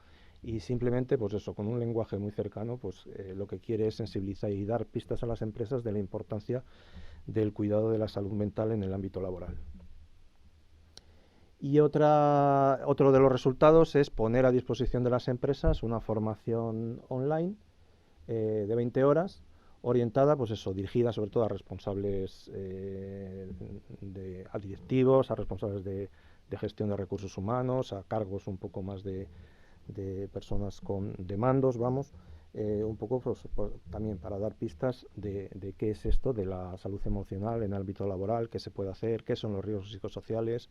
y simplemente, pues eso, con un lenguaje muy cercano, pues lo que quiere es sensibilizar y dar pistas a las empresas de la importancia del cuidado de la salud mental en el ámbito laboral. Y otro de los resultados es poner a disposición de las empresas una formación online de 20 horas, orientada, pues eso, dirigida sobre todo a responsables a directivos, a responsables de gestión de recursos humanos, a cargos un poco más de personas con demandos, vamos, un poco pues, también para dar pistas de qué es esto de la salud emocional en el ámbito laboral, qué se puede hacer, qué son los riesgos psicosociales,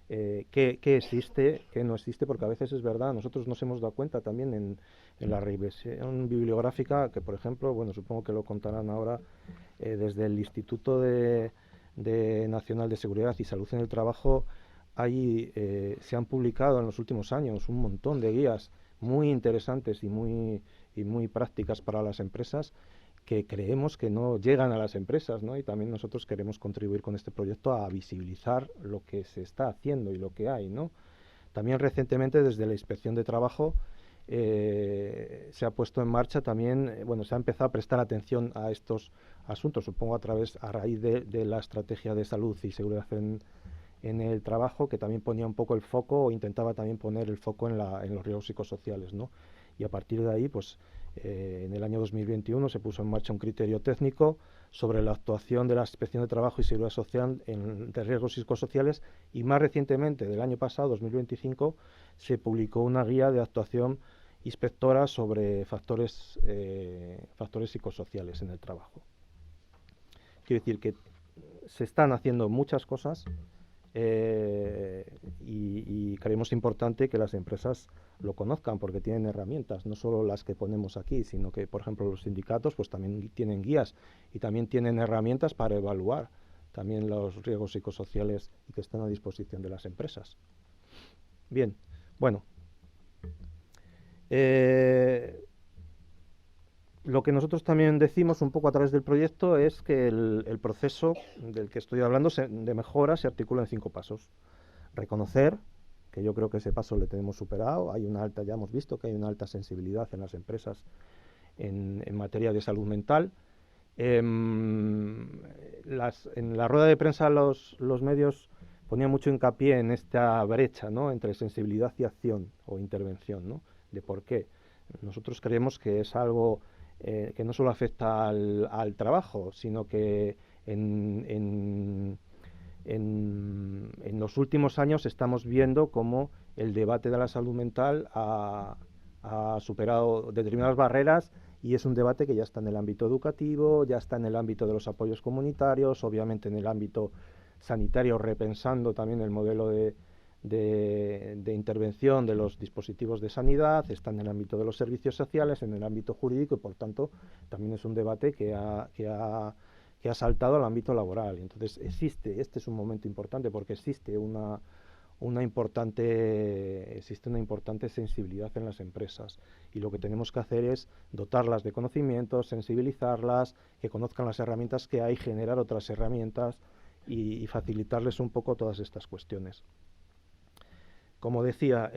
qué existe, qué no existe, porque a veces es verdad, nosotros nos hemos dado cuenta también en la revisión bibliográfica, que por ejemplo, bueno, supongo que lo contarán ahora, desde el Instituto Nacional de Seguridad y Salud en el Trabajo, ahí se han publicado en los últimos años un montón de guías muy interesantes y muy prácticas para las empresas, que creemos que no llegan a las empresas, ¿no? Y también nosotros queremos contribuir con este proyecto a visibilizar lo que se está haciendo y lo que hay, ¿no? También recientemente, desde la Inspección de Trabajo, se ha puesto en marcha también, bueno, se ha empezado a prestar atención a estos asuntos, supongo a raíz de la estrategia de salud y seguridad en el trabajo, que también ponía un poco el foco, o intentaba también poner el foco en los riesgos psicosociales, ¿no? Y a partir de ahí, pues, en el año 2021 se puso en marcha un criterio técnico sobre la actuación de la Inspección de Trabajo y Seguridad Social de riesgos psicosociales, y más recientemente, del año pasado, 2025, se publicó una guía de actuación inspectora sobre factores psicosociales en el trabajo. Quiero decir que se están haciendo muchas cosas, y creemos importante que las empresas lo conozcan, porque tienen herramientas, no solo las que ponemos aquí, sino que, por ejemplo, los sindicatos pues también tienen guías y también tienen herramientas para evaluar también los riesgos psicosociales, y que están a disposición de las empresas. Bien, bueno, lo que nosotros también decimos un poco a través del proyecto es que el proceso del que estoy hablando de mejora se articula en 5 pasos. Reconocer, que yo creo que ese paso le tenemos superado, ya hemos visto que hay una alta sensibilidad en las empresas en materia de salud mental. En la rueda de prensa los medios ponían mucho hincapié en esta brecha, ¿no?, entre sensibilidad y acción o intervención, ¿no?, de por qué. Nosotros creemos que es algo que no solo afecta al trabajo, sino que en los últimos años estamos viendo cómo el debate de la salud mental ha superado determinadas barreras, y es un debate que ya está en el ámbito educativo, ya está en el ámbito de los apoyos comunitarios, obviamente en el ámbito sanitario, repensando también el modelo de intervención de los dispositivos de sanidad, está en el ámbito de los servicios sociales, en el ámbito jurídico, y por tanto también es un debate que ha saltado al ámbito laboral. Entonces este es un momento importante, porque existe existe una importante sensibilidad en las empresas, y lo que tenemos que hacer es dotarlas de conocimientos, sensibilizarlas, que conozcan las herramientas que hay, generar otras herramientas y facilitarles un poco todas estas cuestiones. Como decía,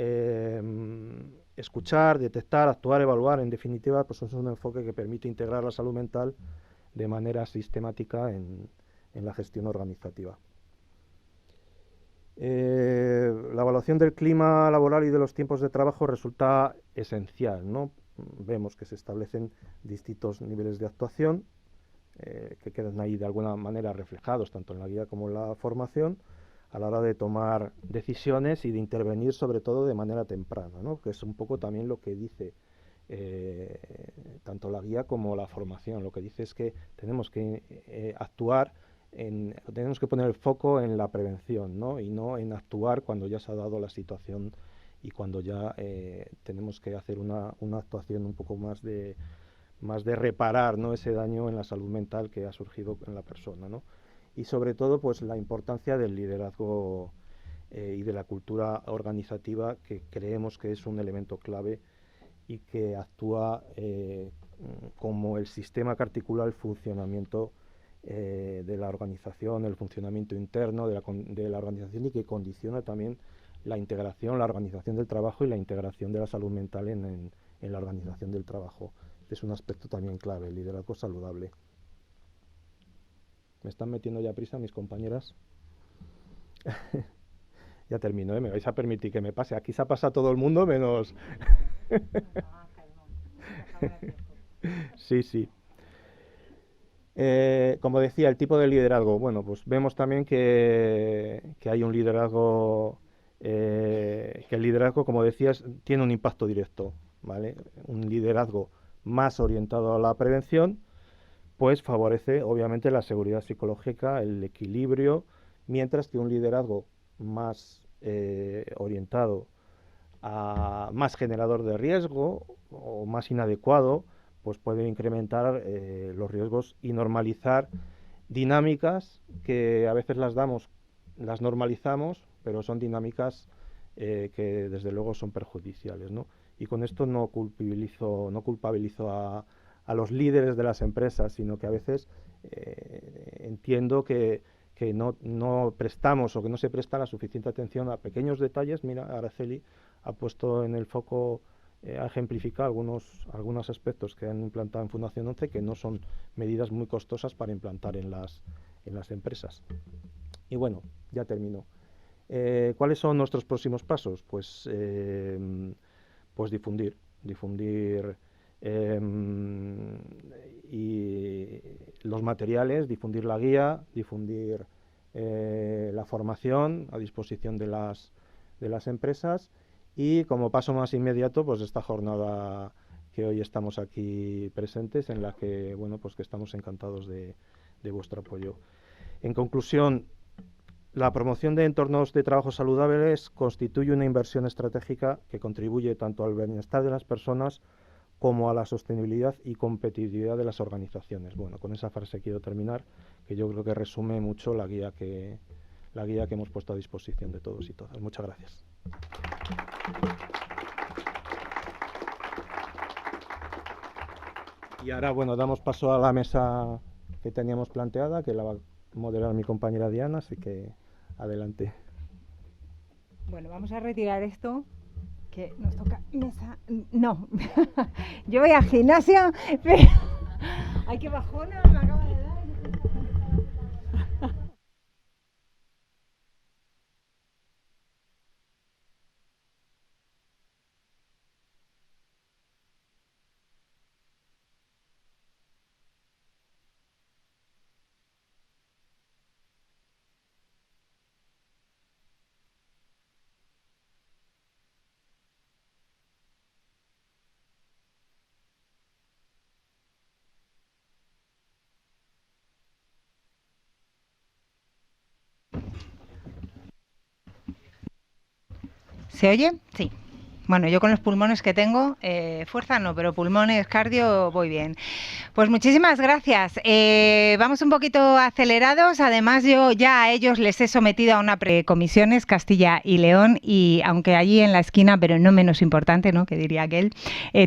escuchar, detectar, actuar, evaluar, en definitiva, pues es un enfoque que permite integrar la salud mental de manera sistemática en la gestión organizativa. La evaluación del clima laboral y de los tiempos de trabajo resulta esencial, ¿no? Vemos que se establecen distintos niveles de actuación que quedan ahí de alguna manera reflejados tanto en la guía como en la formación a la hora de tomar decisiones y de intervenir sobre todo de manera temprana, ¿no? Que es un poco también lo que dice tanto la guía como la formación. Lo que dice es que tenemos que actuar, tenemos que poner el foco en la prevención, ¿no? Y no en actuar cuando ya se ha dado la situación y cuando ya tenemos que hacer una actuación un poco más de reparar, ¿no?, ese daño en la salud mental que ha surgido en la persona, ¿no? Y sobre todo, pues la importancia del liderazgo y de la cultura organizativa, que creemos que es un elemento clave y que actúa como el sistema que articula el funcionamiento de la organización, el funcionamiento interno de la organización, y que condiciona también la integración, la organización del trabajo y la integración de la salud mental en la organización del trabajo. Es un aspecto también clave, el liderazgo saludable. ¿Me están metiendo ya prisa mis compañeras? Ya termino, ¿eh? Me vais a permitir que me pase. Aquí se ha pasado todo el mundo menos... Sí, sí. Como decía, el tipo de liderazgo. Bueno, pues vemos también que hay un liderazgo, que el liderazgo, como decías, tiene un impacto directo, ¿vale? Un liderazgo más orientado a la prevención, pues favorece obviamente la seguridad psicológica, el equilibrio, mientras que un liderazgo más orientado a más generador de riesgo o más inadecuado, pues puede incrementar los riesgos y normalizar dinámicas que a veces las normalizamos, pero son dinámicas que desde luego son perjudiciales, ¿no? Y con esto no culpabilizo a los líderes de las empresas, sino que a veces entiendo que no prestamos o que no se presta la suficiente atención a pequeños detalles. Mira, Araceli ha puesto en el foco, ha ejemplificado algunos aspectos que han implantado en Fundación 11, que no son medidas muy costosas para implantar en las empresas. Y bueno, ya termino. ¿Cuáles son nuestros próximos pasos? Pues difundir y los materiales, difundir la guía, difundir la formación a disposición de las empresas, y como paso más inmediato, pues esta jornada que hoy estamos aquí presentes, en la que, bueno, pues que estamos encantados de vuestro apoyo. En conclusión, la promoción de entornos de trabajo saludables constituye una inversión estratégica que contribuye tanto al bienestar de las personas como a la sostenibilidad y competitividad de las organizaciones. Bueno, con esa frase quiero terminar, que yo creo que resume mucho la guía que hemos puesto a disposición de todos y todas. Muchas gracias. Y ahora, bueno, damos paso a la mesa que teníamos planteada, que la va a moderar mi compañera Diana, así que adelante. Bueno, vamos a retirar esto, que nos toca mesa. No, yo voy al gimnasio, pero... ¡Ay, qué bajona me acaba de dar! ¿Se oye? Sí. Bueno, yo con los pulmones que tengo, fuerza no, pero pulmones, cardio, voy bien. Pues muchísimas gracias. Vamos un poquito acelerados. Además, yo ya a ellos les he sometido a una comisiones, Castilla y León, y aunque allí en la esquina, pero no menos importante, ¿no?, que diría aquel,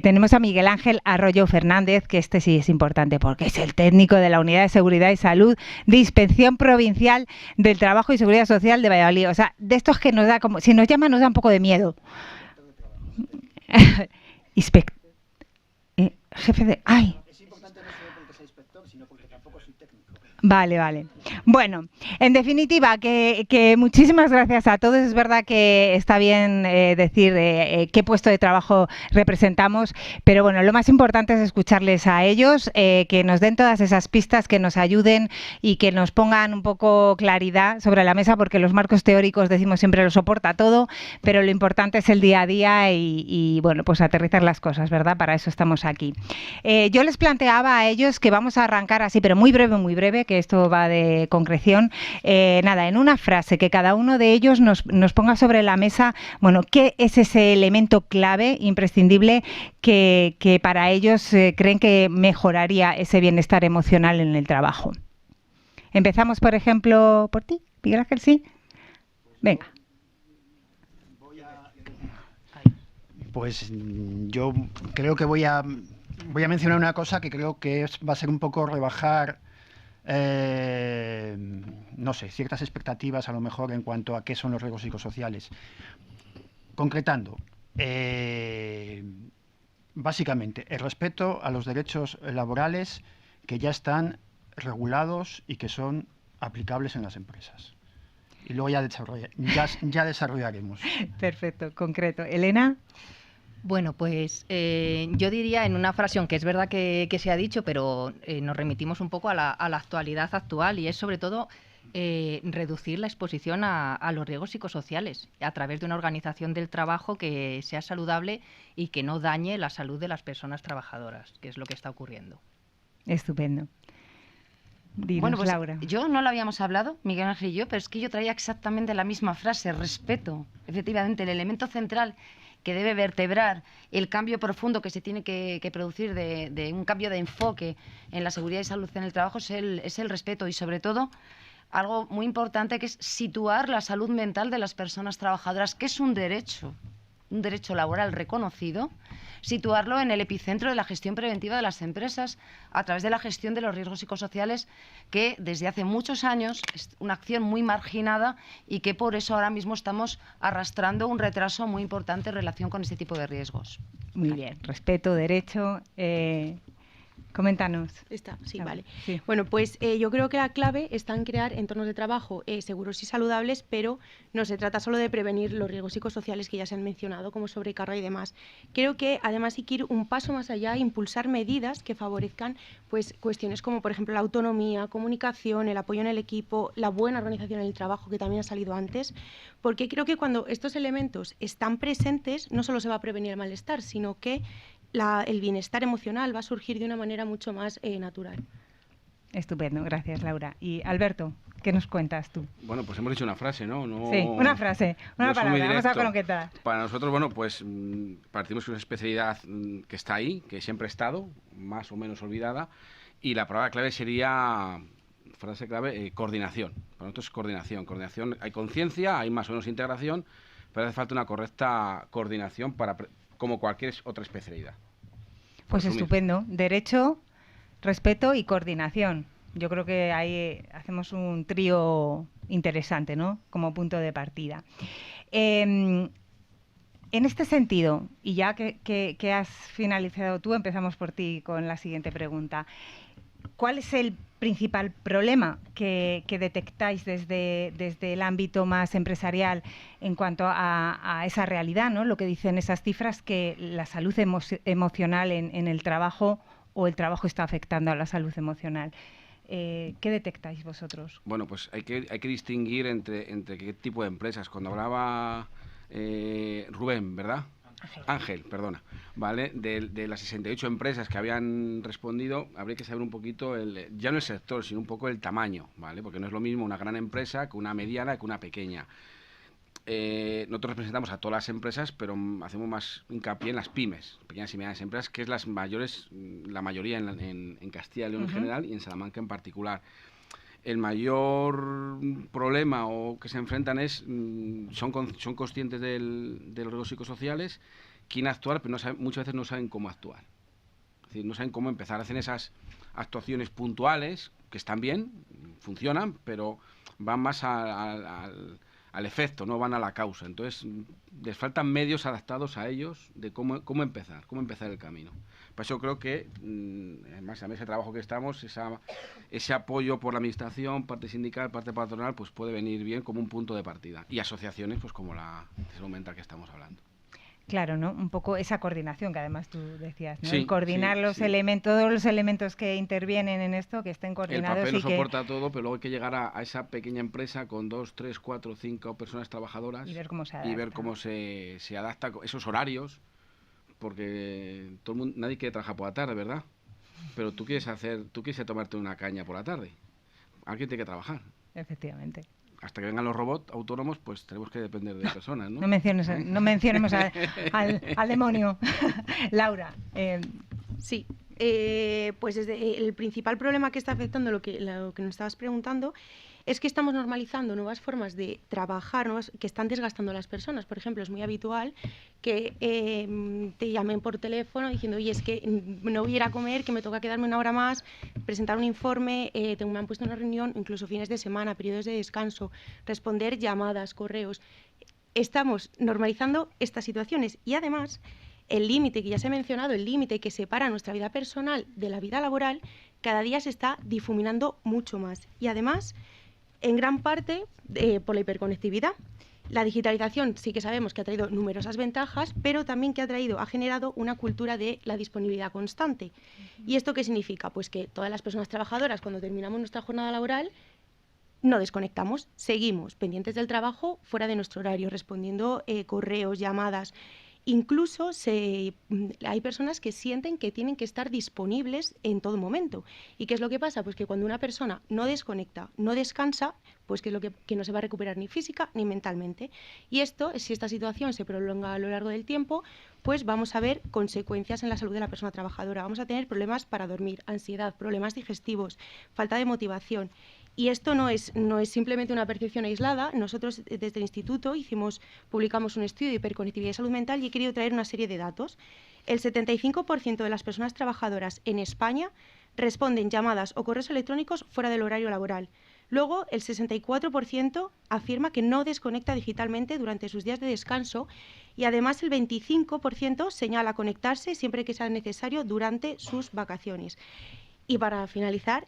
tenemos a Miguel Ángel Arroyo Fernández, que este sí es importante porque es el técnico de la Unidad de Seguridad y Salud de Inspección Provincial del Trabajo y Seguridad Social de Valladolid. O sea, de estos que nos da como, si nos llaman nos da un poco de miedo. Jefe de... ¡Ay! Es importante no solo porque sea inspector, sino porque tampoco soy técnico. Vale. Bueno, en definitiva, que muchísimas gracias a todos. Es verdad que está bien decir qué puesto de trabajo representamos, pero bueno, lo más importante es escucharles a ellos, que nos den todas esas pistas, que nos ayuden y que nos pongan un poco claridad sobre la mesa, porque los marcos teóricos, decimos siempre, lo soporta todo, pero lo importante es el día a día y bueno, pues aterrizar las cosas, ¿verdad? Para eso estamos aquí. Yo les planteaba a ellos que vamos a arrancar así, pero muy breve, que esto va de concreción. Nada, en una frase, que cada uno de ellos nos ponga sobre la mesa, bueno, qué es ese elemento clave, imprescindible, que para ellos creen que mejoraría ese bienestar emocional en el trabajo. Empezamos, por ejemplo, por ti, Miguel Ángel, ¿sí? Venga. Pues yo creo que voy a mencionar una cosa que creo que va a ser un poco rebajar, no sé, ciertas expectativas a lo mejor en cuanto a qué son los riesgos psicosociales. Concretando, básicamente el respeto a los derechos laborales que ya están regulados y que son aplicables en las empresas. Y luego ya desarrollaremos. Perfecto, concreto. Elena. Bueno, pues yo diría en una frase, aunque es verdad que se ha dicho, pero nos remitimos un poco a la actualidad actual, y es sobre todo reducir la exposición a los riesgos psicosociales a través de una organización del trabajo que sea saludable y que no dañe la salud de las personas trabajadoras, que es lo que está ocurriendo. Estupendo. Dinos, bueno, pues Laura. Yo no lo habíamos hablado, Miguel Ángel y yo, pero es que yo traía exactamente la misma frase, respeto. Efectivamente, el elemento central que debe vertebrar el cambio profundo que se tiene que producir de un cambio de enfoque en la seguridad y salud en el trabajo es el respeto, y sobre todo algo muy importante, que es situar la salud mental de las personas trabajadoras, que es un derecho laboral reconocido, situarlo en el epicentro de la gestión preventiva de las empresas a través de la gestión de los riesgos psicosociales, que desde hace muchos años es una acción muy marginada y que por eso ahora mismo estamos arrastrando un retraso muy importante en relación con este tipo de riesgos. Muy bien, respeto, derecho. Coméntanos. Sí, vale. Sí. Bueno, pues yo creo que la clave está en crear entornos de trabajo seguros y saludables, pero no se trata solo de prevenir los riesgos psicosociales que ya se han mencionado, como sobrecarga y demás. Creo que además hay que ir un paso más allá, impulsar medidas que favorezcan pues cuestiones como, por ejemplo, la autonomía, comunicación, el apoyo en el equipo, la buena organización en el trabajo, que también ha salido antes, porque creo que cuando estos elementos están presentes, no solo se va a prevenir el malestar, sino que el bienestar emocional va a surgir de una manera mucho más natural. Estupendo, gracias, Laura. Y Alberto, ¿qué nos cuentas tú? Bueno, pues hemos dicho una frase, ¿no? Sí, una frase, una palabra, vamos a ver con qué tal. Para nosotros, bueno, pues partimos de una especialidad que está ahí, que siempre ha estado, más o menos olvidada, y la palabra clave sería, frase clave, coordinación. Para nosotros es coordinación. Coordinación, hay conciencia, hay más o menos integración, pero hace falta una correcta coordinación como cualquier otra especialidad. Pues estupendo. Derecho, respeto y coordinación. Yo creo que ahí hacemos un trío interesante, ¿no?, como punto de partida. En este sentido, y ya que has finalizado tú, empezamos por ti con la siguiente pregunta. ¿Cuál es el principal problema que detectáis desde el ámbito más empresarial en cuanto a esa realidad, ¿no? Lo que dicen esas cifras, que la salud emocional en el trabajo, o el trabajo está afectando a la salud emocional. ¿Qué detectáis vosotros? Bueno, pues hay que distinguir entre qué tipo de empresas. Cuando hablaba Rubén, ¿verdad? Ángel, perdona. ¿Vale? De las 68 empresas que habían respondido, habría que saber un poquito, ya no el sector, sino un poco el tamaño, ¿vale? Porque no es lo mismo una gran empresa que una mediana, que una pequeña. nosotros representamos a todas las empresas, pero hacemos más hincapié en las pymes, pequeñas y medianas empresas, que es la mayoría en Castilla y León en general y en Salamanca en particular. El mayor problema o que se enfrentan es, son conscientes de los riesgos psicosociales, quieren actuar, pero muchas veces no saben cómo actuar. Es decir, no saben cómo empezar. Hacen esas actuaciones puntuales, que están bien, funcionan, pero van más al efecto, no van a la causa. Entonces, les faltan medios adaptados a ellos de cómo empezar el camino. Por eso creo que, además, en ese trabajo que estamos, ese apoyo por la administración, parte sindical, parte patronal, pues puede venir bien como un punto de partida. Y asociaciones, pues como la salud mental que estamos hablando. Claro, ¿no? Un poco esa coordinación que además tú decías, ¿no? Sí, el coordinar todos los elementos que intervienen en esto, que estén coordinados. El papel lo soporta todo, pero luego hay que llegar a esa pequeña empresa con 2, 3, 4, 5 personas trabajadoras y ver cómo se adapta esos horarios, porque nadie quiere trabajar por la tarde, ¿verdad? Pero tú quieres tomarte una caña por la tarde. Alguien tiene que trabajar. Efectivamente. Hasta que vengan los robots autónomos, pues tenemos que depender de personas, ¿no? No mencionemos al demonio. Laura. Sí, pues desde el principal problema que está afectando lo que nos estabas preguntando es que estamos normalizando nuevas formas de trabajar que están desgastando a las personas. Por ejemplo, es muy habitual que te llamen por teléfono diciendo, oye, es que no voy a ir a comer, que me toca quedarme una hora más, presentar un informe, me han puesto una reunión, incluso fines de semana, periodos de descanso, responder llamadas, correos. Estamos normalizando estas situaciones y además el límite que ya se ha mencionado, el límite que separa nuestra vida personal de la vida laboral, cada día se está difuminando mucho más. Y además, en gran parte por la hiperconectividad. La digitalización sí que sabemos que ha traído numerosas ventajas, pero también que ha generado una cultura de la disponibilidad constante. ¿Y esto qué significa? Pues que todas las personas trabajadoras, cuando terminamos nuestra jornada laboral, no desconectamos, seguimos pendientes del trabajo fuera de nuestro horario, respondiendo correos, llamadas. Incluso hay personas que sienten que tienen que estar disponibles en todo momento. ¿Y qué es lo que pasa? Pues que cuando una persona no desconecta, no descansa, pues que es lo que no se va a recuperar ni física ni mentalmente. Y si esta situación se prolonga a lo largo del tiempo, pues vamos a ver consecuencias en la salud de la persona trabajadora. Vamos a tener problemas para dormir, ansiedad, problemas digestivos, falta de motivación. Y esto no es simplemente una percepción aislada. Nosotros desde el Instituto publicamos un estudio de hiperconectividad y salud mental y he querido traer una serie de datos. El 75% de las personas trabajadoras en España responden llamadas o correos electrónicos fuera del horario laboral. Luego, el 64% afirma que no desconecta digitalmente durante sus días de descanso y además el 25% señala conectarse siempre que sea necesario durante sus vacaciones. Y para finalizar,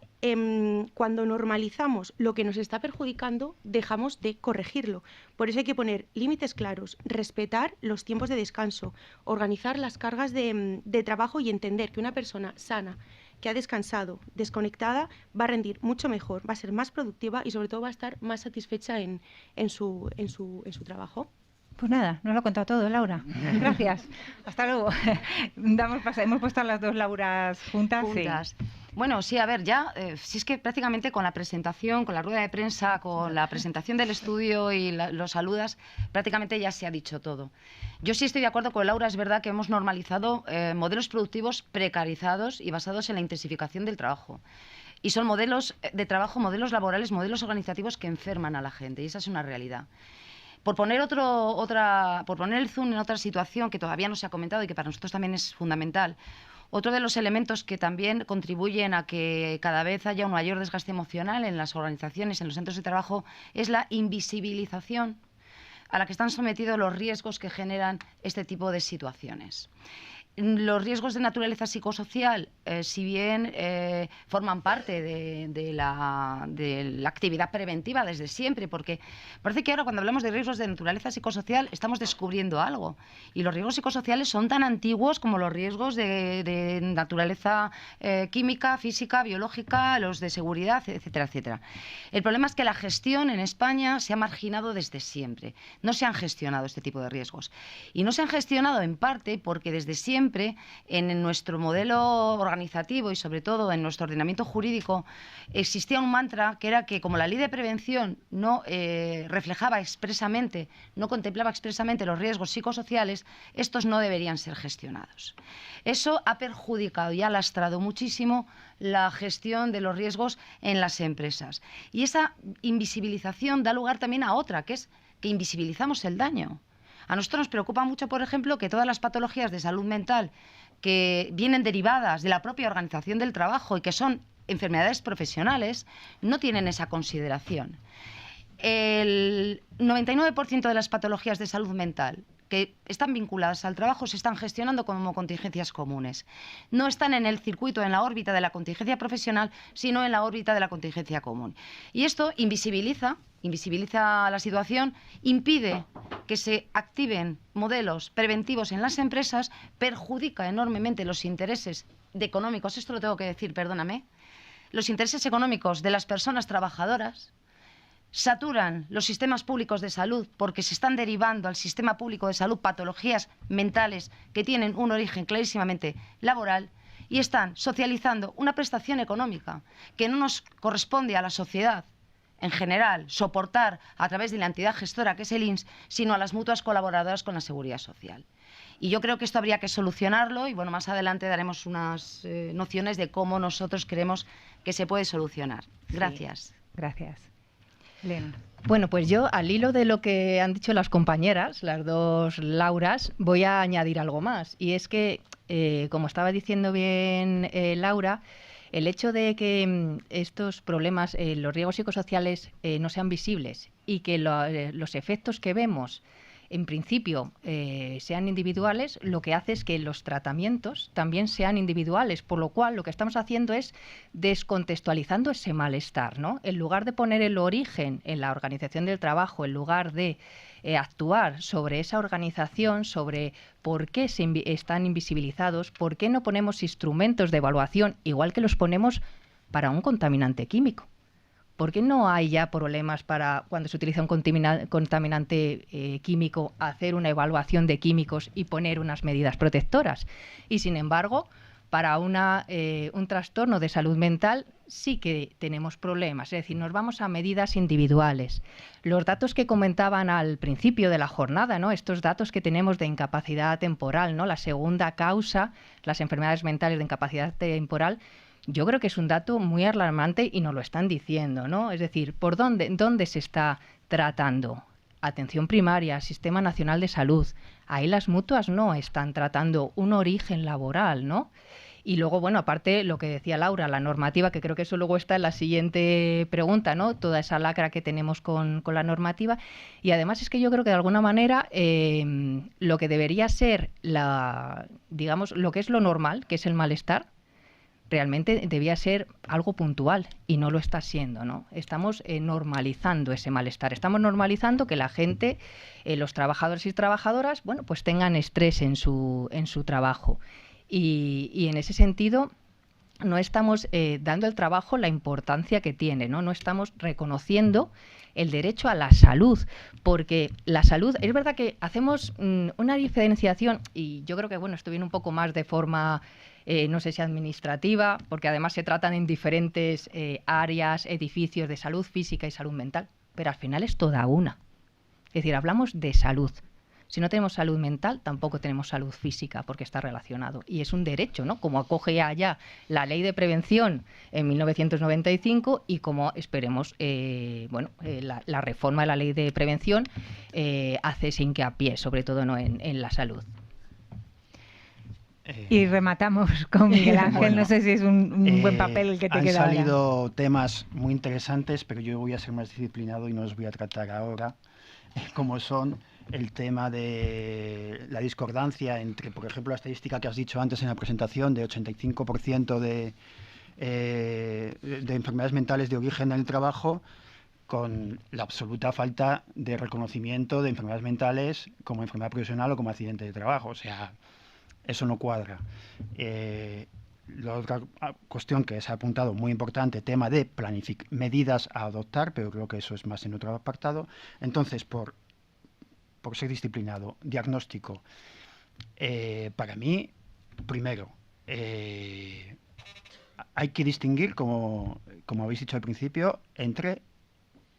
cuando normalizamos lo que nos está perjudicando, dejamos de corregirlo. Por eso hay que poner límites claros, respetar los tiempos de descanso, organizar las cargas de trabajo y entender que una persona sana, que ha descansado, desconectada, va a rendir mucho mejor, va a ser más productiva y sobre todo va a estar más satisfecha en su trabajo. Pues nada, nos lo ha contado todo, Laura. Gracias. Hasta luego. Hemos puesto a las dos Lauras juntas. Sí. Bueno, sí, a ver, si es que prácticamente con la presentación, con la rueda de prensa, con la presentación del estudio y los saludas, prácticamente ya se ha dicho todo. Yo sí estoy de acuerdo con Laura, es verdad que hemos normalizado modelos productivos precarizados y basados en la intensificación del trabajo. Y son modelos de trabajo, modelos laborales, modelos organizativos que enferman a la gente, y esa es una realidad. Por poner el zoom en otra situación que todavía no se ha comentado y que para nosotros también es fundamental, otro de los elementos que también contribuyen a que cada vez haya un mayor desgaste emocional en las organizaciones, en los centros de trabajo, es la invisibilización a la que están sometidos los riesgos que generan este tipo de situaciones. Los riesgos de naturaleza psicosocial, si bien forman parte de la actividad preventiva desde siempre, porque parece que ahora cuando hablamos de riesgos de naturaleza psicosocial estamos descubriendo algo. Y los riesgos psicosociales son tan antiguos como los riesgos de naturaleza química, física, biológica, los de seguridad, etcétera, etcétera. El problema es que la gestión en España se ha marginado desde siempre. No se han gestionado este tipo de riesgos. Y no se han gestionado en parte porque desde siempre siempre en nuestro modelo organizativo y sobre todo en nuestro ordenamiento jurídico existía un mantra que era que como la ley de prevención no reflejaba expresamente, no contemplaba expresamente los riesgos psicosociales, estos no deberían ser gestionados. Eso ha perjudicado y ha lastrado muchísimo la gestión de los riesgos en las empresas. Y esa invisibilización da lugar también a otra, que es que invisibilizamos el daño. A nosotros nos preocupa mucho, por ejemplo, que todas las patologías de salud mental que vienen derivadas de la propia organización del trabajo y que son enfermedades profesionales no tienen esa consideración. El 99% de las patologías de salud mental que están vinculadas al trabajo se están gestionando como contingencias comunes. No están en el circuito, en la órbita de la contingencia profesional, sino en la órbita de la contingencia común. Y esto invisibiliza la situación, impide que se activen modelos preventivos en las empresas, perjudica enormemente los intereses económicos, esto lo tengo que decir, perdóname, los intereses económicos de las personas trabajadoras, saturan los sistemas públicos de salud porque se están derivando al sistema público de salud patologías mentales que tienen un origen clarísimamente laboral y están socializando una prestación económica que no nos corresponde a la sociedad en general soportar a través de la entidad gestora que es el INS, sino a las mutuas colaboradoras con la Seguridad Social. Y yo creo que esto habría que solucionarlo y bueno, más adelante daremos unas nociones de cómo nosotros creemos que se puede solucionar. Gracias. Sí, gracias. Elena. Bueno, pues yo, al hilo de lo que han dicho las compañeras, las dos Lauras, voy a añadir algo más. Y es que, como estaba diciendo bien Laura, el hecho de que estos problemas, los riesgos psicosociales, no sean visibles y que los efectos que vemos en principio sean individuales, lo que hace es que los tratamientos también sean individuales, por lo cual lo que estamos haciendo es descontextualizando ese malestar, ¿no? En lugar de poner el origen en la organización del trabajo, en lugar de actuar sobre esa organización, sobre por qué están invisibilizados, por qué no ponemos instrumentos de evaluación, igual que los ponemos para un contaminante químico. ¿Por qué no hay ya problemas para, cuando se utiliza un contaminante químico, hacer una evaluación de químicos y poner unas medidas protectoras? Y, sin embargo, para un trastorno de salud mental sí que tenemos problemas. Es decir, nos vamos a medidas individuales. Los datos que comentaban al principio de la jornada, ¿no? Estos datos que tenemos de incapacidad temporal, ¿no? La segunda causa, las enfermedades mentales de incapacidad temporal, yo creo que es un dato muy alarmante y nos lo están diciendo, ¿no? Es decir, ¿por dónde se está tratando? Atención primaria, Sistema Nacional de Salud. Ahí las mutuas no están tratando un origen laboral, ¿no? Y luego, bueno, aparte lo que decía Laura, la normativa, que creo que eso luego está en la siguiente pregunta, ¿no? Toda esa lacra que tenemos con la normativa. Y además es que yo creo que de alguna manera lo que debería ser digamos, lo que es lo normal, que es el malestar, realmente debía ser algo puntual y no lo está siendo, ¿no? Estamos normalizando ese malestar, estamos normalizando que la gente, los trabajadores y trabajadoras, bueno, pues tengan estrés en su trabajo. Y en ese sentido no estamos dando al trabajo la importancia que tiene, ¿no? No estamos reconociendo el derecho a la salud, porque la salud, es verdad que hacemos una diferenciación, y yo creo que, bueno, esto viene un poco más de forma no sé si administrativa, porque además se tratan en diferentes áreas, edificios de salud física y salud mental, pero al final es toda una. Es decir, hablamos de salud. Si no tenemos salud mental, tampoco tenemos salud física, porque está relacionado. Y es un derecho, ¿no? Como acoge ya la Ley de Prevención en 1995 y como esperemos, la reforma de la Ley de Prevención hace ese hincapié, sobre todo, ¿no? en la salud. Y rematamos con Miguel Ángel, bueno, no sé si es un buen papel el que te queda. Han salido temas muy interesantes, pero yo voy a ser más disciplinado y no los voy a tratar ahora, como son el tema de la discordancia entre, por ejemplo, la estadística que has dicho antes en la presentación, de 85% de enfermedades mentales de origen en el trabajo, con la absoluta falta de reconocimiento de enfermedades mentales como enfermedad profesional o como accidente de trabajo. O sea, eso no cuadra. La otra cuestión que se ha apuntado, muy importante, tema de medidas a adoptar, pero creo que eso es más en otro apartado. Entonces, por ser disciplinado, diagnóstico, para mí Primero, hay que distinguir, como habéis dicho al principio, entre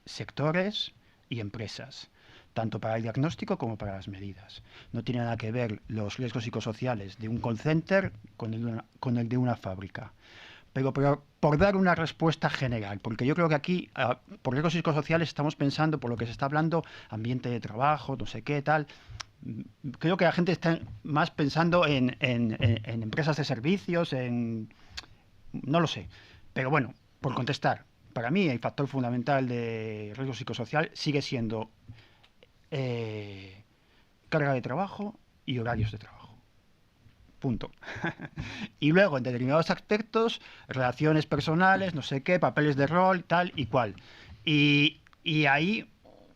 sectores y empresas, tanto para el diagnóstico como para las medidas. No tiene nada que ver los riesgos psicosociales de un call center con el de una fábrica. Pero por dar una respuesta general, porque yo creo que aquí, por riesgos psicosociales, estamos pensando, por lo que se está hablando, ambiente de trabajo, no sé qué, tal. Creo que la gente está más pensando en empresas de servicios, no lo sé. Pero bueno, por contestar, para mí el factor fundamental de riesgo psicosocial sigue siendo carga de trabajo y horarios de trabajo. Punto. Y luego, en determinados aspectos, relaciones personales, no sé qué, papeles de rol, tal y cual. Y ahí,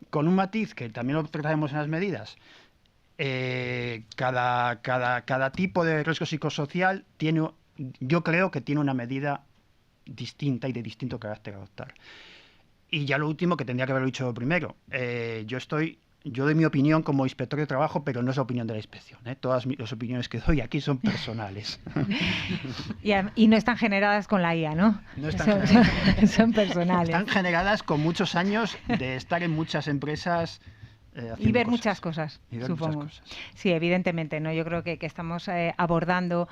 con un matiz que también lo trataremos en las medidas, cada tipo de riesgo psicosocial yo creo que tiene una medida distinta y de distinto carácter a adoptar. Y ya lo último, que tendría que haberlo dicho primero, yo doy mi opinión como inspector de trabajo, pero no es la opinión de la inspección, ¿eh? Todas las opiniones que doy aquí son personales. Y no están generadas con la IA, ¿no? No están generadas. Son personales. Están generadas con muchos años de estar en muchas empresas y ver muchas cosas, supongo. Sí, evidentemente, ¿no? Yo creo que estamos abordando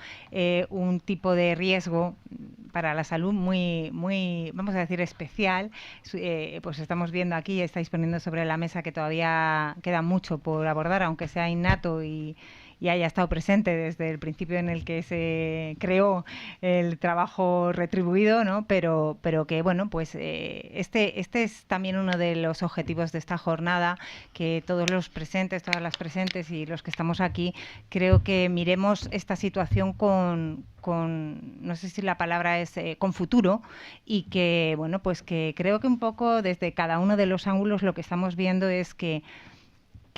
un tipo de riesgo para la salud muy, vamos a decir, especial. Pues estamos viendo aquí, estáis poniendo sobre la mesa que todavía queda mucho por abordar, aunque sea innato y haya estado presente desde el principio en el que se creó el trabajo retribuido, ¿no? Pero que, bueno, pues este es también uno de los objetivos de esta jornada, que todos los presentes, todas las presentes y los que estamos aquí, creo que miremos esta situación con no sé si la palabra es con futuro, y que, bueno, pues que creo que un poco desde cada uno de los ángulos lo que estamos viendo es que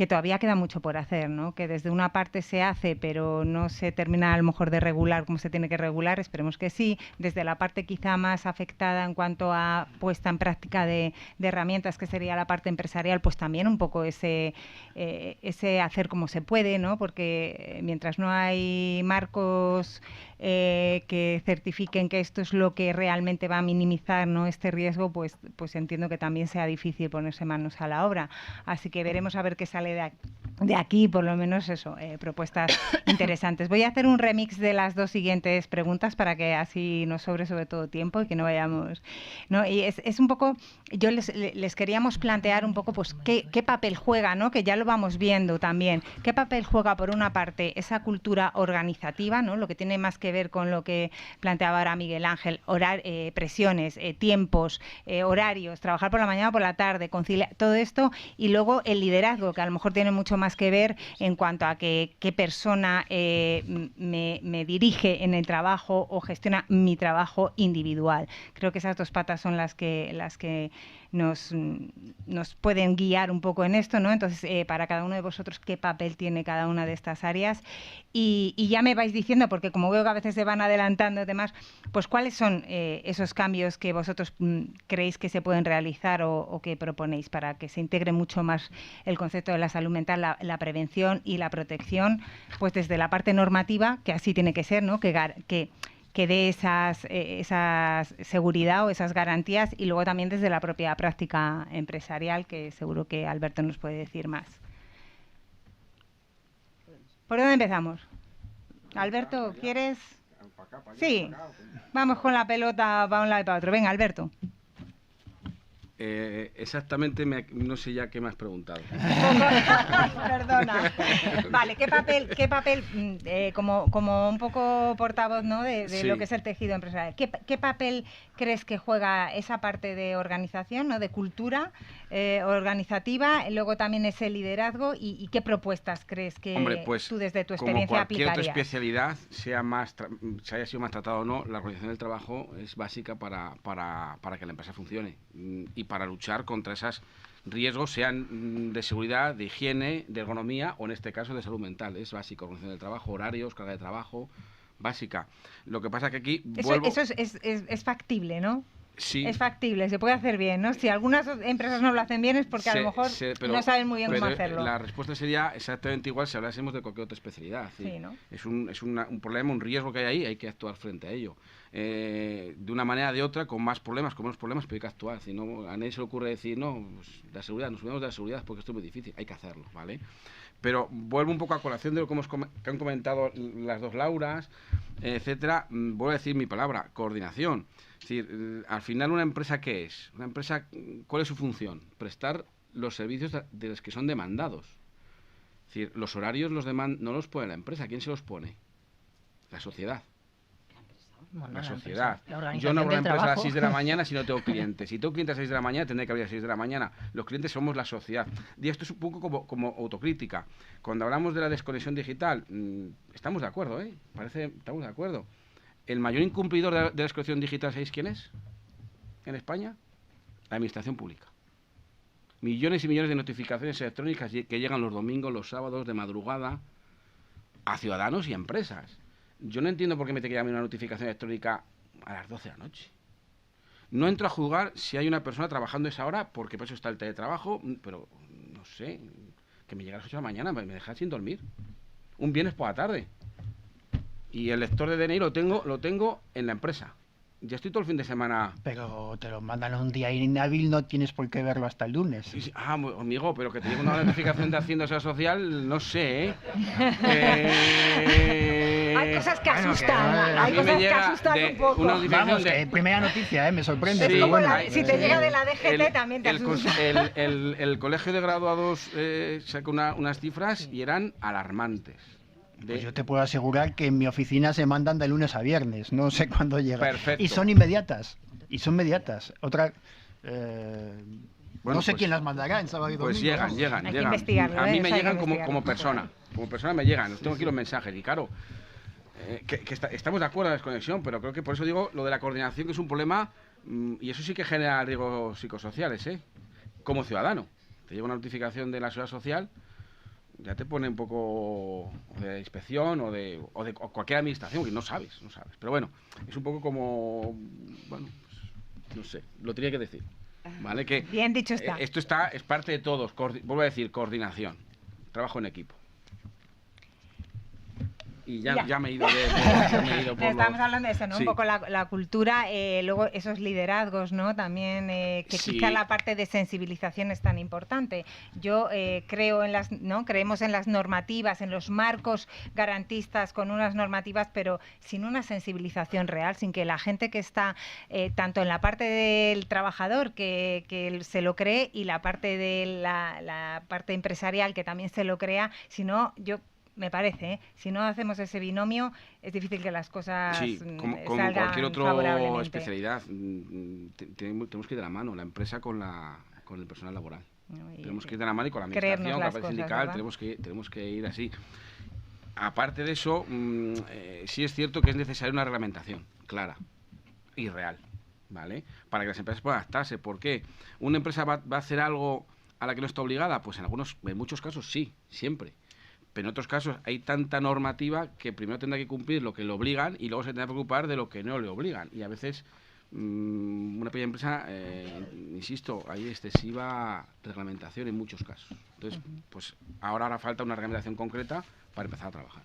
todavía queda mucho por hacer, ¿no? Que desde una parte se hace, pero no se termina a lo mejor de regular como se tiene que regular, esperemos que sí. Desde la parte quizá más afectada en cuanto a puesta en práctica de herramientas, que sería la parte empresarial, pues también un poco ese hacer como se puede, ¿no? Porque mientras no hay marcos que certifiquen que esto es lo que realmente va a minimizar, ¿no?, este riesgo, pues entiendo que también sea difícil ponerse manos a la obra. Así que veremos a ver qué sale de aquí, por lo menos eso, propuestas interesantes. Voy a hacer un remix de las dos siguientes preguntas para que así nos sobre todo tiempo y que no vayamos, ¿no? Y es un poco, yo les queríamos plantear un poco pues qué papel juega, ¿no?, que ya lo vamos viendo también, qué papel juega por una parte esa cultura organizativa, ¿no?, lo que tiene más que ver con lo que planteaba ahora Miguel Ángel, presiones, tiempos, horarios, trabajar por la mañana o por la tarde, conciliar todo esto, y luego el liderazgo, que a lo mejor tiene mucho más que ver en cuanto a qué persona me dirige en el trabajo o gestiona mi trabajo individual. Creo que esas dos patas son las que nos pueden guiar un poco en esto, ¿no? Entonces, para cada uno de vosotros, ¿qué papel tiene cada una de estas áreas? Y ya me vais diciendo, porque como veo que a veces se van adelantando y demás, pues ¿cuáles son esos cambios que vosotros creéis que se pueden realizar o que proponéis para que se integre mucho más el concepto de la salud mental, la prevención y la protección, pues desde la parte normativa, que así tiene que ser, ¿no?, que dé esas seguridad o esas garantías, y luego también desde la propia práctica empresarial, que seguro que Alberto nos puede decir más. ¿Por dónde empezamos? Alberto, ¿quieres? Sí, vamos con la pelota para un lado y para otro. Venga, Alberto. Exactamente, no sé ya qué me has preguntado. Perdona. Vale, ¿qué papel como un poco portavoz, ¿no?, de Sí. lo que es el tejido empresarial? ¿Qué papel crees que juega esa parte de organización, ¿no?, de cultura organizativa, luego también ese liderazgo, y qué propuestas crees que tú desde tu experiencia aplicarías? Como cualquier otra especialidad, se haya sido más tratado o no, la organización del trabajo es básica para que la empresa funcione y para luchar contra esos riesgos, sean de seguridad, de higiene, de ergonomía o en este caso de salud mental. Es básico, organización del trabajo, horarios, carga de trabajo, básica. Lo que pasa que aquí Eso es factible, ¿no? Sí. Es factible, se puede hacer bien, ¿no? Si algunas empresas no lo hacen bien es porque a lo mejor no saben muy bien cómo hacerlo. La respuesta sería exactamente igual si hablásemos de cualquier otra especialidad. Sí, ¿no? Es un problema, un riesgo que hay ahí, hay que actuar frente a ello. De una manera o de otra, con más problemas, con menos problemas, pero hay que actuar. Si no, a nadie se le ocurre decir, no, pues, la seguridad, nos subimos de la seguridad porque esto es muy difícil, hay que hacerlo, ¿vale? Pero vuelvo un poco a colación de lo que han comentado las dos Lauras, etcétera. Voy a decir mi palabra, coordinación. Es decir, al final, ¿una empresa qué es? Una empresa, ¿cuál es su función? Prestar los servicios de los que son demandados. Es decir, los horarios no los pone la empresa. ¿Quién se los pone? La sociedad. Bueno, la sociedad. Empresa, yo no abro la empresa a las 6 de la trabajo. mañana si no tengo clientes. Si tengo clientes a las 6 de la mañana, tendré que abrir a las 6 de la mañana. Los clientes somos la sociedad. Y esto es un poco como autocrítica. Cuando hablamos de la desconexión digital, estamos de acuerdo, ¿eh? Estamos de acuerdo. El mayor incumplidor de la desconexión digital, ¿sabéis quién es? En España, la administración pública. Millones y millones de notificaciones electrónicas que llegan los domingos, los sábados, de madrugada, a ciudadanos y a empresas. Yo no entiendo por qué me tiene que llamar una notificación electrónica a las 12 de la noche. No entro a juzgar si hay una persona trabajando esa hora, porque por eso está el teletrabajo, pero no sé, que me llega a las 8 de la mañana, me deja sin dormir. Un viernes por la tarde. Y el lector de DNI lo tengo en la empresa. Ya estoy todo el fin de semana. Pero te lo mandan un día inhábil, no tienes por qué verlo hasta el lunes. Sí, amigo, pero que te llegue una notificación de Hacienda Social, no sé, Hay cosas que asustan, hay cosas que asustan un poco. Vamos, primera noticia, me sorprende. Sí, pero bueno. Si te llega de la DGT también te asusta. El colegio de graduados sacó unas cifras y eran alarmantes. Pues yo te puedo asegurar que en mi oficina se mandan de lunes a viernes, no sé cuándo llega. Perfecto. Y son inmediatas. Otra... Bueno, no sé pues, quién las mandará en sábado y domingo. Pues llegan. Hay que investigarlo, A mí me hay que llegan como investigarlo. persona. Como persona me llegan. Tengo aquí los mensajes. Y claro, estamos de acuerdo en la desconexión, pero creo que por eso digo lo de la coordinación, que es un problema, y eso sí que genera riesgos psicosociales, ¿eh? Como ciudadano. Te llega una notificación de la seguridad social, ya te pone un poco de inspección o de cualquier administración, que no sabes. Pero bueno, es un poco como, bueno, pues, no sé, lo tenía que decir. ¿Vale? Que bien dicho está. Esto es parte de todos. Vuelvo a decir, coordinación, trabajo en equipo. Y ya me he ido por Estamos hablando de eso, ¿no? Sí. Un poco la cultura, luego esos liderazgos, ¿no? También que Sí. quizá la parte de sensibilización es tan importante. Yo creemos en las normativas, en los marcos garantistas con unas normativas, pero sin una sensibilización real, sin que la gente que está tanto en la parte del trabajador que se lo cree y la parte de la parte empresarial que también se lo crea, sino me parece, si no hacemos ese binomio, es difícil que las cosas Sí, como salgan cualquier otra favorablemente. especialidad, tenemos que ir de la mano, la empresa con el personal laboral. Tenemos que ir de la mano y con la administración, con la parte sindical, tenemos que ir así. Aparte de eso, sí es cierto que es necesaria una reglamentación clara y real, ¿vale? Para que las empresas puedan adaptarse. ¿Por qué? ¿Una empresa va a hacer algo a la que no está obligada? Pues en muchos casos sí, siempre. Pero en otros casos hay tanta normativa que primero tendrá que cumplir lo que le obligan y luego se tendrá que preocupar de lo que no le obligan. Y a veces una pequeña empresa, insisto, hay excesiva reglamentación en muchos casos. Entonces, pues ahora hará falta una reglamentación concreta para empezar a trabajar.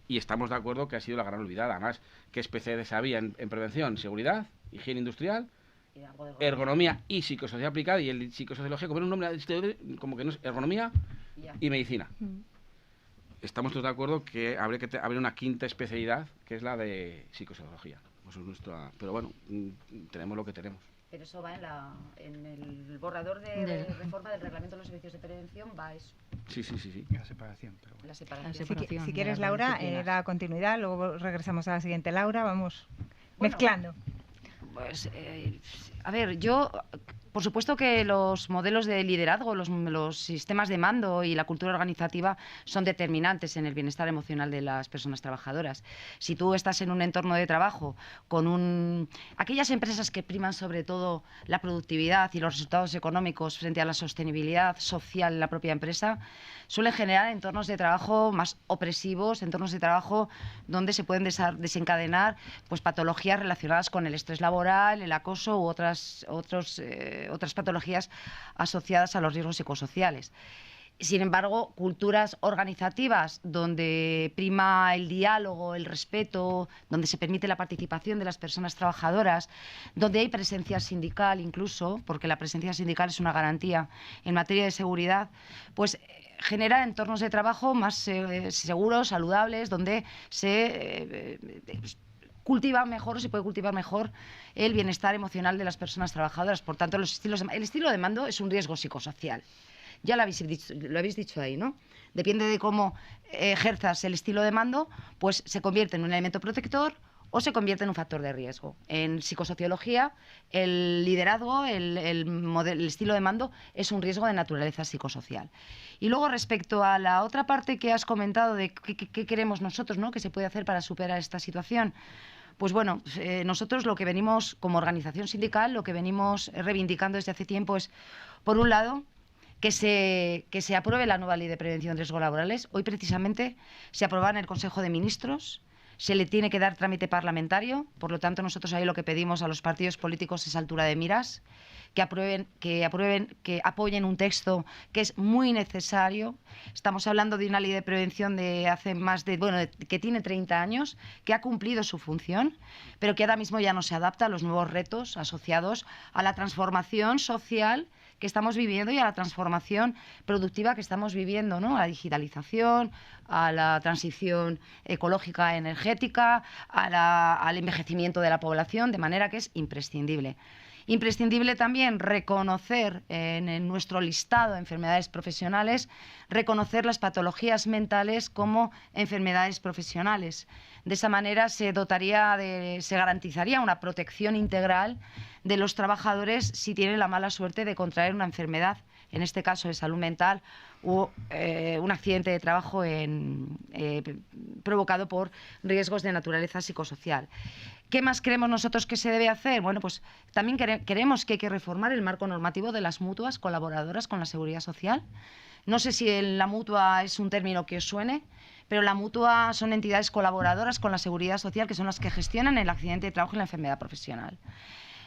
Y estamos de acuerdo que ha sido la gran olvidada. Además, ¿qué especialidades había en prevención? Seguridad, higiene industrial, ergonomía y psicosociología aplicada. Y el psicosociología, como era un nombre como que no es ergonomía y medicina. Estamos todos de acuerdo que habría que haber una quinta especialidad, que es la de psicosociología. Eso es nuestra, pero bueno, tenemos lo que tenemos. Pero eso va en el borrador de reforma del reglamento de los servicios de prevención, va eso. Sí. La separación. Pero bueno. La separación. Si quieres, Laura, da continuidad, luego regresamos a la siguiente Laura, vamos mezclando. Pues, a ver, yo Por supuesto que los modelos de liderazgo, los sistemas de mando y la cultura organizativa son determinantes en el bienestar emocional de las personas trabajadoras. Si tú estás en un entorno de trabajo con aquellas empresas que priman sobre todo la productividad y los resultados económicos frente a la sostenibilidad social en la propia empresa, suelen generar entornos de trabajo más opresivos, entornos de trabajo donde se pueden desencadenar pues, patologías relacionadas con el estrés laboral, el acoso u otras patologías asociadas a los riesgos psicosociales. Sin embargo, culturas organizativas donde prima el diálogo, el respeto, donde se permite la participación de las personas trabajadoras, donde hay presencia sindical incluso, porque la presencia sindical es una garantía en materia de seguridad, pues genera entornos de trabajo más seguros, saludables, donde se cultiva mejor o se puede cultivar mejor el bienestar emocional de las personas trabajadoras. Por tanto, el estilo de mando es un riesgo psicosocial. Ya lo habéis dicho ahí, ¿no? Depende de cómo ejerzas el estilo de mando, pues se convierte en un elemento protector o se convierte en un factor de riesgo. En psicosociología, el liderazgo, el estilo de mando es un riesgo de naturaleza psicosocial. Y luego, respecto a la otra parte que has comentado de qué queremos nosotros, ¿no?, que se puede hacer para superar esta situación, pues bueno, nosotros lo que venimos, como organización sindical, lo que venimos reivindicando desde hace tiempo es, por un lado, que se apruebe la nueva Ley de Prevención de Riesgos Laborales. Hoy, precisamente, se aprobaba en el Consejo de Ministros. Se le tiene que dar trámite parlamentario, por lo tanto nosotros ahí lo que pedimos a los partidos políticos es altura de miras, que apoyen un texto que es muy necesario. Estamos hablando de una ley de prevención de hace que tiene 30 años, que ha cumplido su función, pero que ahora mismo ya no se adapta a los nuevos retos asociados a la transformación social que estamos viviendo y a la transformación productiva que estamos viviendo, ¿no? A la digitalización, a la transición ecológica energética, al envejecimiento de la población, de manera que es imprescindible. Imprescindible también reconocer en nuestro listado de enfermedades profesionales, reconocer las patologías mentales como enfermedades profesionales. De esa manera se garantizaría una protección integral de los trabajadores si tienen la mala suerte de contraer una enfermedad, en este caso de salud mental, o un accidente de trabajo provocado por riesgos de naturaleza psicosocial. ¿Qué más creemos nosotros que se debe hacer? Bueno, pues también creemos que hay que reformar el marco normativo de las mutuas colaboradoras con la Seguridad Social. No sé si la mutua es un término que os suene, pero la mutua son entidades colaboradoras con la Seguridad Social que son las que gestionan el accidente de trabajo y la enfermedad profesional.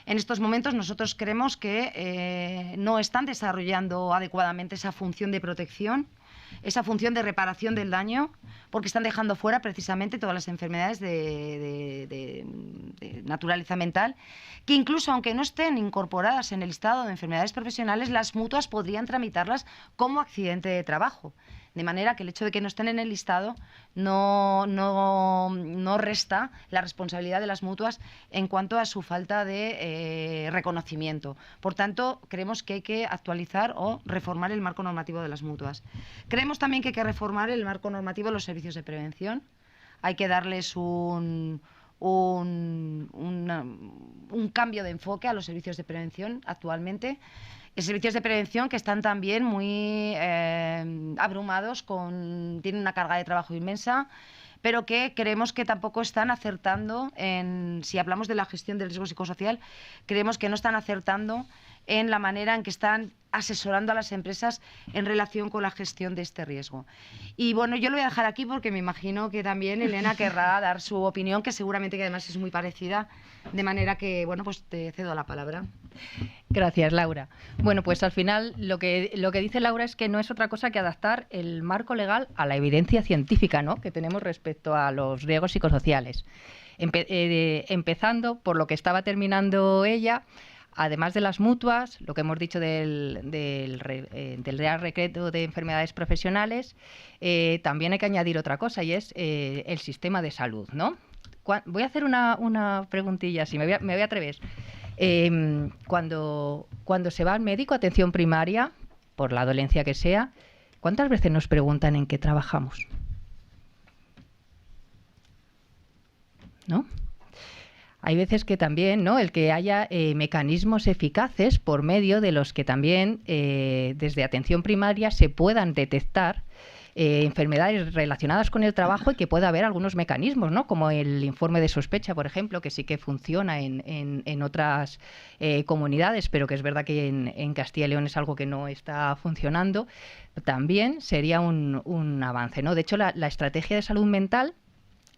En estos momentos nosotros creemos que no están desarrollando adecuadamente esa función de protección, esa función de reparación del daño, porque están dejando fuera precisamente todas las enfermedades de naturaleza mental, que incluso aunque no estén incorporadas en el listado de enfermedades profesionales, las mutuas podrían tramitarlas como accidente de trabajo. De manera que el hecho de que no estén en el listado no resta la responsabilidad de las mutuas en cuanto a su falta de reconocimiento. Por tanto, creemos que hay que actualizar o reformar el marco normativo de las mutuas. Creemos también que hay que reformar el marco normativo de los servicios de prevención. Hay que darles un cambio de enfoque a los servicios de prevención actualmente. Servicios de prevención que están también muy abrumados, tienen una carga de trabajo inmensa, pero que creemos que tampoco están acertando si hablamos de la gestión del riesgo psicosocial, creemos que no están acertando en la manera en que están asesorando a las empresas en relación con la gestión de este riesgo. Y bueno, yo lo voy a dejar aquí porque me imagino que también Elena querrá dar su opinión, que seguramente que además es muy parecida, de manera que, bueno, pues te cedo la palabra. Gracias, Laura. Bueno, pues al final lo que dice Laura es que no es otra cosa que adaptar el marco legal a la evidencia científica, ¿no?, que tenemos respecto a los riesgos psicosociales. Empezando por lo que estaba terminando ella. Además de las mutuas, lo que hemos dicho del Real Decreto de Enfermedades Profesionales, también hay que añadir otra cosa, y es el sistema de salud, ¿no? Voy a hacer una preguntilla, si me voy a atrever. Cuando se va al médico, atención primaria, por la dolencia que sea, ¿cuántas veces nos preguntan en qué trabajamos? ¿No? hay veces que también, ¿no?, el que haya mecanismos eficaces por medio de los que también desde atención primaria se puedan detectar enfermedades relacionadas con el trabajo y que pueda haber algunos mecanismos, ¿no?, como el informe de sospecha, por ejemplo, que sí que funciona en otras comunidades, pero que es verdad que en Castilla y León es algo que no está funcionando. También sería un avance, ¿no? De hecho, la estrategia de salud mental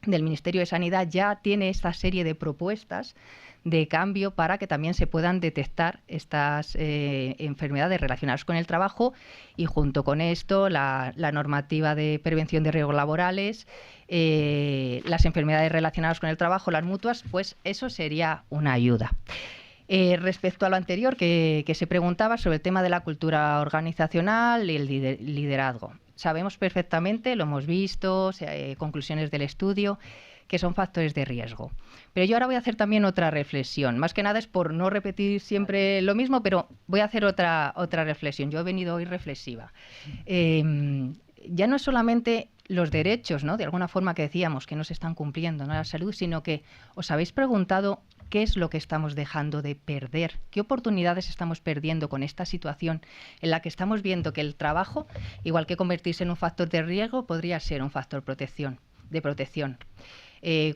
del Ministerio de Sanidad ya tiene esta serie de propuestas de cambio para que también se puedan detectar estas enfermedades relacionadas con el trabajo, y junto con esto la normativa de prevención de riesgos laborales, las enfermedades relacionadas con el trabajo, las mutuas, pues eso sería una ayuda. Respecto a lo anterior que se preguntaba sobre el tema de la cultura organizacional y el liderazgo, sabemos perfectamente, lo hemos visto, conclusiones del estudio, que son factores de riesgo. Pero yo ahora voy a hacer también otra reflexión. Más que nada es por no repetir siempre lo mismo, pero voy a hacer otra reflexión. Yo he venido hoy reflexiva. Ya no es solamente los derechos, ¿no?, de alguna forma que decíamos que no se están cumpliendo, ¿no?, la salud, sino que os habéis preguntado qué es lo que estamos dejando de perder, qué oportunidades estamos perdiendo con esta situación en la que estamos viendo que el trabajo, igual que convertirse en un factor de riesgo, podría ser un factor de protección.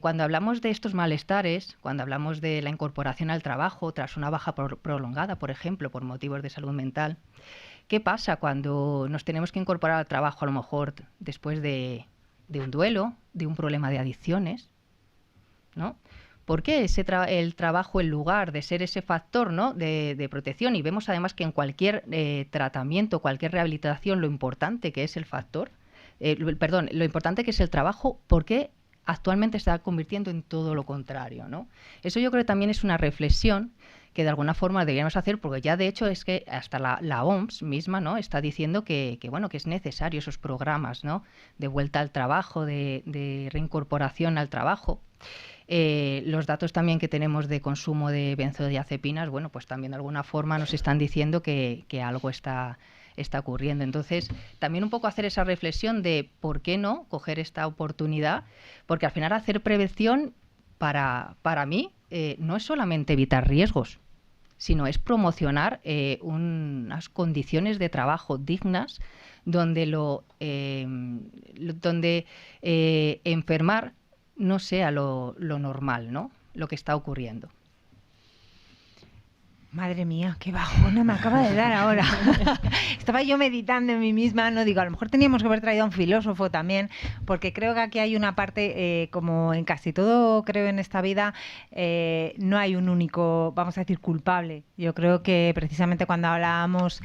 Cuando hablamos de estos malestares, cuando hablamos de la incorporación al trabajo tras una baja prolongada, por ejemplo, por motivos de salud mental, ¿qué pasa cuando nos tenemos que incorporar al trabajo a lo mejor después de un duelo, de un problema de adicciones, ¿no? ¿Por qué el trabajo, en lugar de ser ese factor, ¿no?, de protección? Y vemos además que en cualquier tratamiento, cualquier rehabilitación, lo importante que es el factor, lo importante que es el trabajo, ¿por qué actualmente se está convirtiendo en todo lo contrario, ¿no? Eso yo creo que también es una reflexión que de alguna forma deberíamos hacer, porque ya de hecho es que hasta la OMS misma, ¿no?, está diciendo que es necesario esos programas, ¿no?, de vuelta al trabajo, de reincorporación al trabajo. Los datos también que tenemos de consumo de benzodiazepinas, bueno, pues también de alguna forma nos están diciendo que algo está ocurriendo. Entonces, también un poco hacer esa reflexión de por qué no coger esta oportunidad, porque al final hacer prevención para mí no es solamente evitar riesgos, sino es promocionar unas condiciones de trabajo dignas donde enfermar no sea lo normal, ¿no?, lo que está ocurriendo. Madre mía, qué bajona me acaba de dar ahora. Estaba yo meditando en mí misma, no digo, a lo mejor teníamos que haber traído a un filósofo también, porque creo que aquí hay una parte, como en casi todo creo en esta vida, no hay un único, vamos a decir, culpable. Yo creo que precisamente cuando hablábamos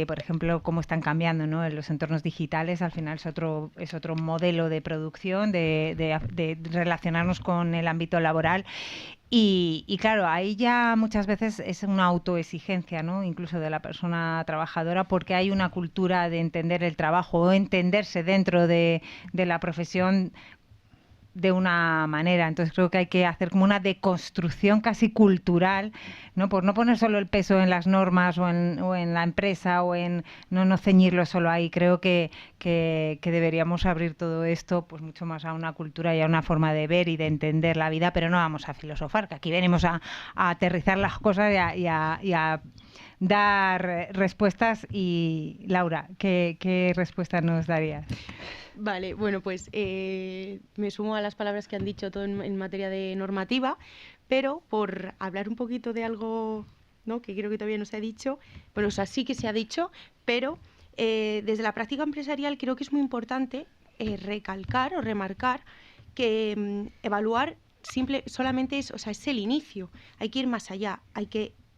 por ejemplo, cómo están cambiando, ¿no?, en los entornos digitales, al final es otro modelo de producción, de relacionarnos con el ámbito laboral. Y claro, ahí ya muchas veces es una autoexigencia, ¿no?, incluso de la persona trabajadora, porque hay una cultura de entender el trabajo o entenderse dentro de la profesión de una manera. Entonces creo que hay que hacer como una deconstrucción casi cultural, ¿no?, por no poner solo el peso en las normas o en la empresa o en no ceñirlo solo ahí. Creo que deberíamos abrir todo esto pues mucho más a una cultura y a una forma de ver y de entender la vida, pero no vamos a filosofar, que aquí venimos a aterrizar las cosas y a dar respuestas. Y Laura, ¿qué respuesta nos darías? Vale, bueno, pues me sumo a las palabras que han dicho todo en materia de normativa, pero por hablar un poquito de algo, ¿no?, que creo que todavía no se ha dicho, bueno, o sea, sí que se ha dicho, pero desde la práctica empresarial creo que es muy importante recalcar o remarcar que evaluar solamente es el inicio, hay que ir más allá,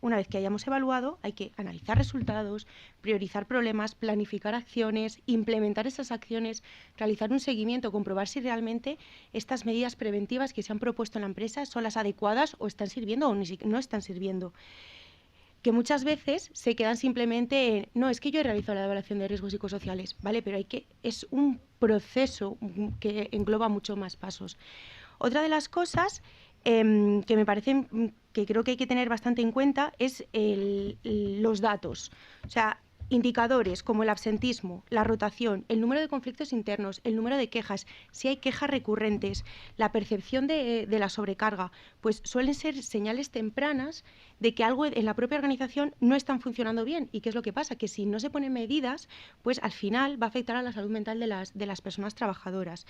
una vez que hayamos evaluado, hay que analizar resultados, priorizar problemas, planificar acciones, implementar esas acciones, realizar un seguimiento, comprobar si realmente estas medidas preventivas que se han propuesto en la empresa son las adecuadas o están sirviendo o no están sirviendo. Que muchas veces se quedan simplemente en, no, es que yo he realizado la evaluación de riesgos psicosociales, ¿vale? Pero es un proceso que engloba mucho más pasos. Otra de las cosas que me parecen que creo que hay que tener bastante en cuenta es los datos. O sea, Indicadores como el absentismo, la rotación, el número de conflictos internos, el número de quejas, si hay quejas recurrentes, la percepción de la sobrecarga, pues suelen ser señales tempranas de que algo en la propia organización no está funcionando bien. ¿Y qué es lo que pasa? Que si no se ponen medidas, pues al final va a afectar a la salud mental de las personas trabajadoras.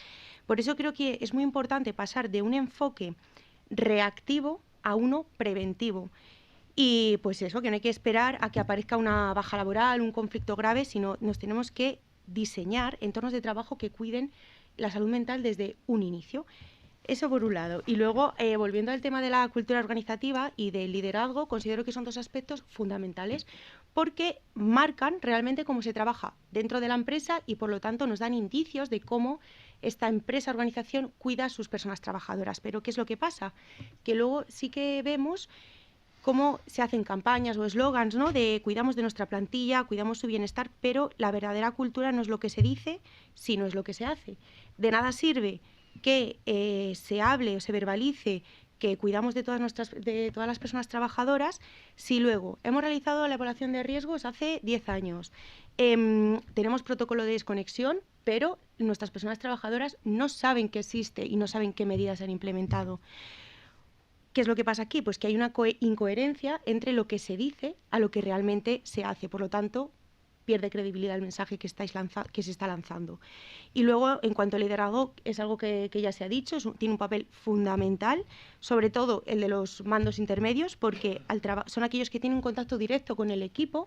Por eso creo que es muy importante pasar de un enfoque reactivo a uno preventivo. Y pues eso, que no hay que esperar a que aparezca una baja laboral, un conflicto grave, sino nos tenemos que diseñar entornos de trabajo que cuiden la salud mental desde un inicio. Eso por un lado. Y luego, volviendo al tema de la cultura organizativa y del liderazgo, considero que son dos aspectos fundamentales porque marcan realmente cómo se trabaja dentro de la empresa y por lo tanto nos dan indicios de cómo esta empresa, organización, cuida a sus personas trabajadoras. Pero ¿qué es lo que pasa? Que luego sí que vemos cómo se hacen campañas o eslogans, ¿no? De cuidamos de nuestra plantilla, cuidamos su bienestar, pero la verdadera cultura no es lo que se dice, sino es lo que se hace. De nada sirve que se hable o se verbalice que cuidamos de todas las personas trabajadoras si luego hemos realizado la evaluación de riesgos hace 10 años, tenemos protocolo de desconexión, pero nuestras personas trabajadoras no saben que existe y no saben qué medidas se han implementado. ¿Qué es lo que pasa aquí? Pues que hay una incoherencia entre lo que se dice a lo que realmente se hace. Por lo tanto, pierde credibilidad el mensaje que se está lanzando. Y luego, en cuanto al liderazgo, es algo que ya se ha dicho, tiene un papel fundamental, sobre todo el de los mandos intermedios, porque son aquellos que tienen un contacto directo con el equipo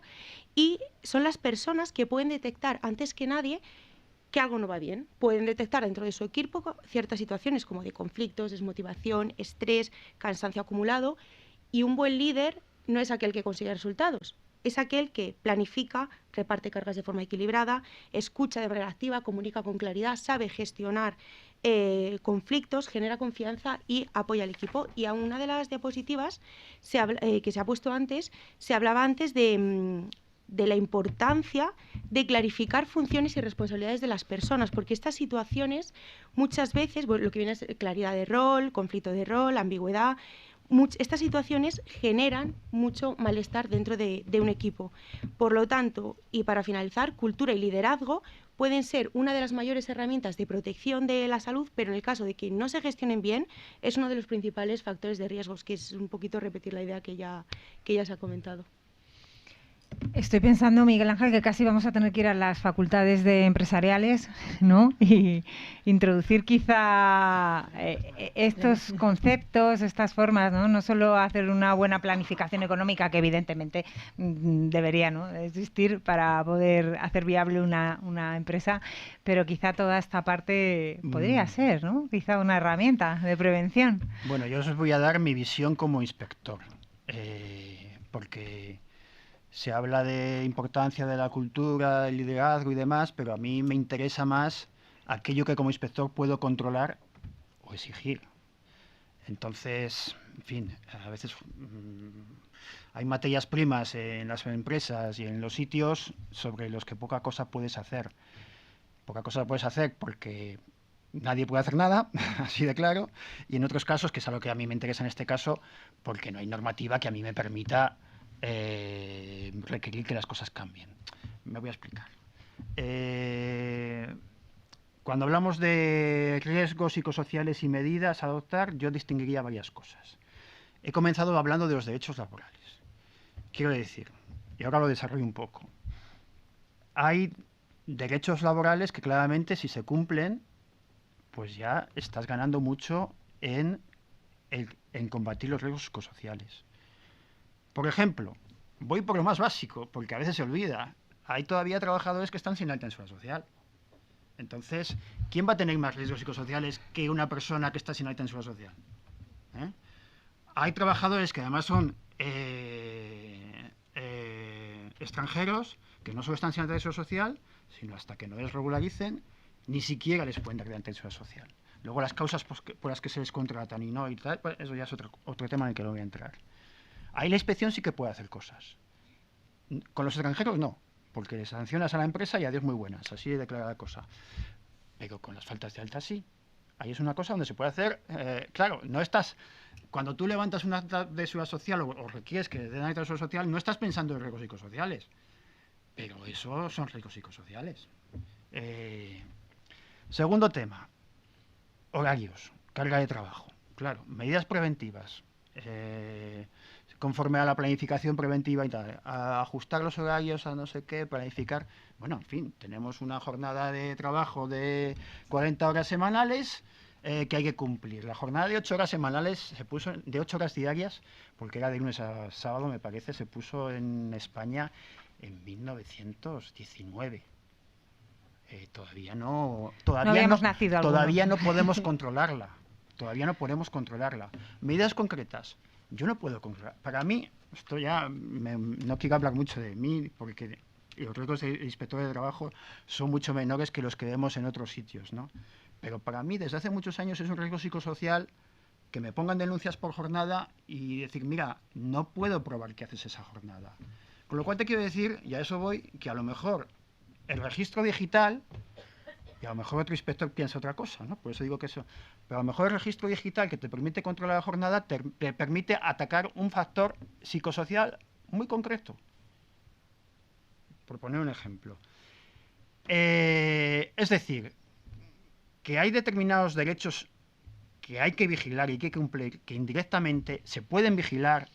y son las personas que pueden detectar antes que nadie que algo no va bien. Pueden detectar dentro de su equipo ciertas situaciones como de conflictos, desmotivación, estrés, cansancio acumulado, y un buen líder no es aquel que consigue resultados, es aquel que planifica, reparte cargas de forma equilibrada, escucha de manera activa, comunica con claridad, sabe gestionar conflictos, genera confianza y apoya al equipo. Y a una de las diapositivas que se ha puesto antes, se hablaba antes de la importancia de clarificar funciones y responsabilidades de las personas, porque estas situaciones muchas veces, bueno, lo que viene es claridad de rol, conflicto de rol, ambigüedad, estas situaciones generan mucho malestar dentro de un equipo. Por lo tanto, y para finalizar, cultura y liderazgo pueden ser una de las mayores herramientas de protección de la salud, pero en el caso de que no se gestionen bien, es uno de los principales factores de riesgos, que es un poquito repetir la idea que ya se ha comentado. Estoy pensando, Miguel Ángel, que casi vamos a tener que ir a las facultades de empresariales, ¿no? Y introducir quizá estos conceptos, estas formas, ¿no? No solo hacer una buena planificación económica, que evidentemente debería, ¿no?, existir para poder hacer viable una empresa, pero quizá toda esta parte podría ser, ¿no?, quizá una herramienta de prevención. Bueno, yo os voy a dar mi visión como inspector, porque se habla de importancia de la cultura, el liderazgo y demás, pero a mí me interesa más aquello que como inspector puedo controlar o exigir. Entonces, en fin, a veces hay materias primas en las empresas y en los sitios sobre los que poca cosa puedes hacer. Poca cosa puedes hacer porque nadie puede hacer nada, así de claro, y en otros casos, que es algo que a mí me interesa en este caso, porque no hay normativa que a mí me permita requerir que las cosas cambien. Me voy a explicar. Cuando hablamos de riesgos psicosociales y medidas a adoptar, yo distinguiría varias cosas. He comenzado hablando de los derechos laborales. Quiero decir, y ahora lo desarrollo un poco, hay derechos laborales que claramente, si se cumplen, pues ya estás ganando mucho en combatir los riesgos psicosociales. Por ejemplo, voy por lo más básico, porque a veces se olvida. Hay todavía trabajadores que están sin alta en seguridad social. Entonces, ¿quién va a tener más riesgos psicosociales que una persona que está sin alta en seguridad social? Hay trabajadores que además son extranjeros, que no solo están sin alta en seguridad social, sino hasta que no les regularicen, ni siquiera les pueden dar de alta en seguridad social. Luego las causas por las que se les contratan y no y tal, pues eso ya es otro tema en el que no voy a entrar. Ahí la inspección sí que puede hacer cosas. Con los extranjeros no, porque sancionas a la empresa y adiós muy buenas, así de clara la cosa. Pero con las faltas de alta sí. Ahí es una cosa donde se puede hacer, claro, no estás, cuando tú levantas una acta de seguridad social o requieres que den acta de seguridad social, no estás pensando en riesgos psicosociales. pero eso son riesgos psicosociales. Segundo tema, horarios, carga de trabajo. Claro, medidas preventivas. Conforme a la planificación preventiva y tal, a ajustar los horarios a no sé qué, planificar. Bueno, en fin, tenemos una jornada de trabajo de 40 horas semanales que hay que cumplir. La jornada de 8 horas semanales se puso, de 8 horas diarias, porque era de lunes a sábado, me parece, se puso en España en 1919. Todavía no habíamos nacido todavía no podemos controlarla. Todavía no podemos controlarla. Medidas concretas. Yo no puedo controlar. Para mí, esto ya no quiero hablar mucho de mí, porque los riesgos de inspector de trabajo son mucho menores que los que vemos en otros sitios, ¿no? Pero para mí, desde hace muchos años, es un riesgo psicosocial que me pongan denuncias por jornada y decir, mira, no puedo probar que haces esa jornada. Con lo cual te quiero decir, y a eso voy, que a lo mejor el registro digital, y a lo mejor otro inspector piensa otra cosa, ¿no? Por eso digo que eso. Pero a lo mejor el registro digital que te permite controlar la jornada te permite atacar un factor psicosocial muy concreto. Por poner un ejemplo. Es decir, que hay determinados derechos que hay que vigilar y que hay que cumplir, que indirectamente se pueden vigilar,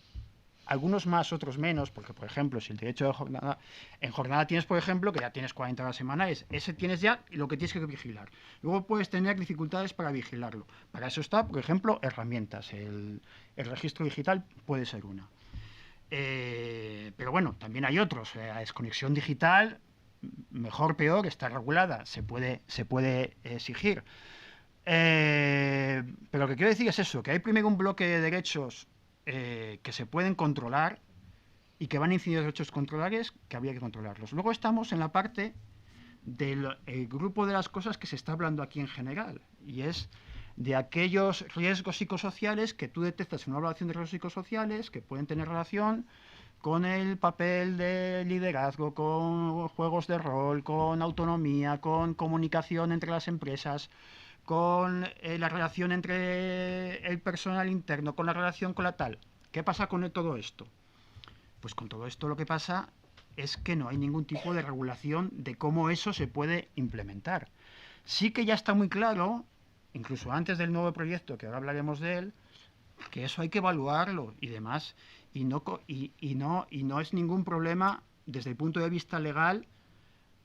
algunos más, otros menos, porque, por ejemplo, si el derecho de jornada, en jornada tienes, por ejemplo, que ya tienes 40 horas semanales, ese tienes ya lo que tienes que vigilar. Luego puedes tener dificultades para vigilarlo. Para eso está, por ejemplo, herramientas. El registro digital puede ser una. Pero bueno, también hay otros. La desconexión digital, mejor, peor, está regulada, se puede exigir. Pero lo que quiero decir es eso, que hay primero un bloque de derechos que se pueden controlar y que van a incidir en derechos controlables que habría que controlarlos. Luego estamos en la parte del grupo de las cosas que se está hablando aquí en general, y es de aquellos riesgos psicosociales que tú detectas en una evaluación de riesgos psicosociales que pueden tener relación con el papel de liderazgo, con juegos de rol, con autonomía, con comunicación entre las empresas, con la relación entre el personal interno, con la relación con la tal. ¿Qué pasa con todo esto? Pues con todo esto lo que pasa es que no hay ningún tipo de regulación de cómo eso se puede implementar. Sí que ya está muy claro, incluso antes del nuevo proyecto, que ahora hablaremos de él, que eso hay que evaluarlo y demás, y no es ningún problema desde el punto de vista legal,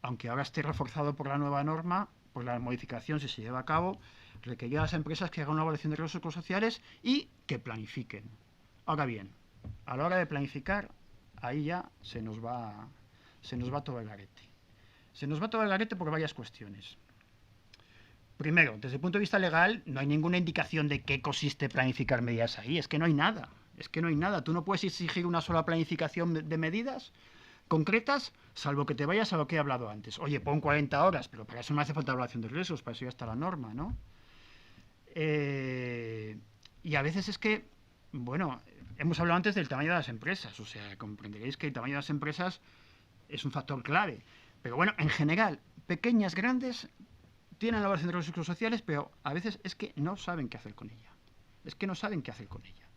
aunque ahora esté reforzado por la nueva norma, por la modificación, si se lleva a cabo, requerir a las empresas que hagan una evaluación de riesgos psicosociales y que planifiquen. Ahora bien, a la hora de planificar, ahí ya se nos va todo el garete. Se nos va todo el garete por varias cuestiones. Primero, desde el punto de vista legal, no hay ninguna indicación de qué consiste planificar medidas ahí. Es que no hay nada. Es que no hay nada. Tú no puedes exigir una sola planificación de medidas concretas, salvo que te vayas a lo que he hablado antes. Oye, pon 40 horas, pero para eso no hace falta evaluación de riesgos, para eso ya está la norma, ¿no? Y a veces es que, bueno, hemos hablado antes del tamaño de las empresas, o sea, comprenderéis que el tamaño de las empresas es un factor clave. Pero bueno, en general, pequeñas, grandes, tienen la evaluación de riesgos psicosociales, pero a veces es que no saben qué hacer con ella. Es que no saben qué hacer con ella.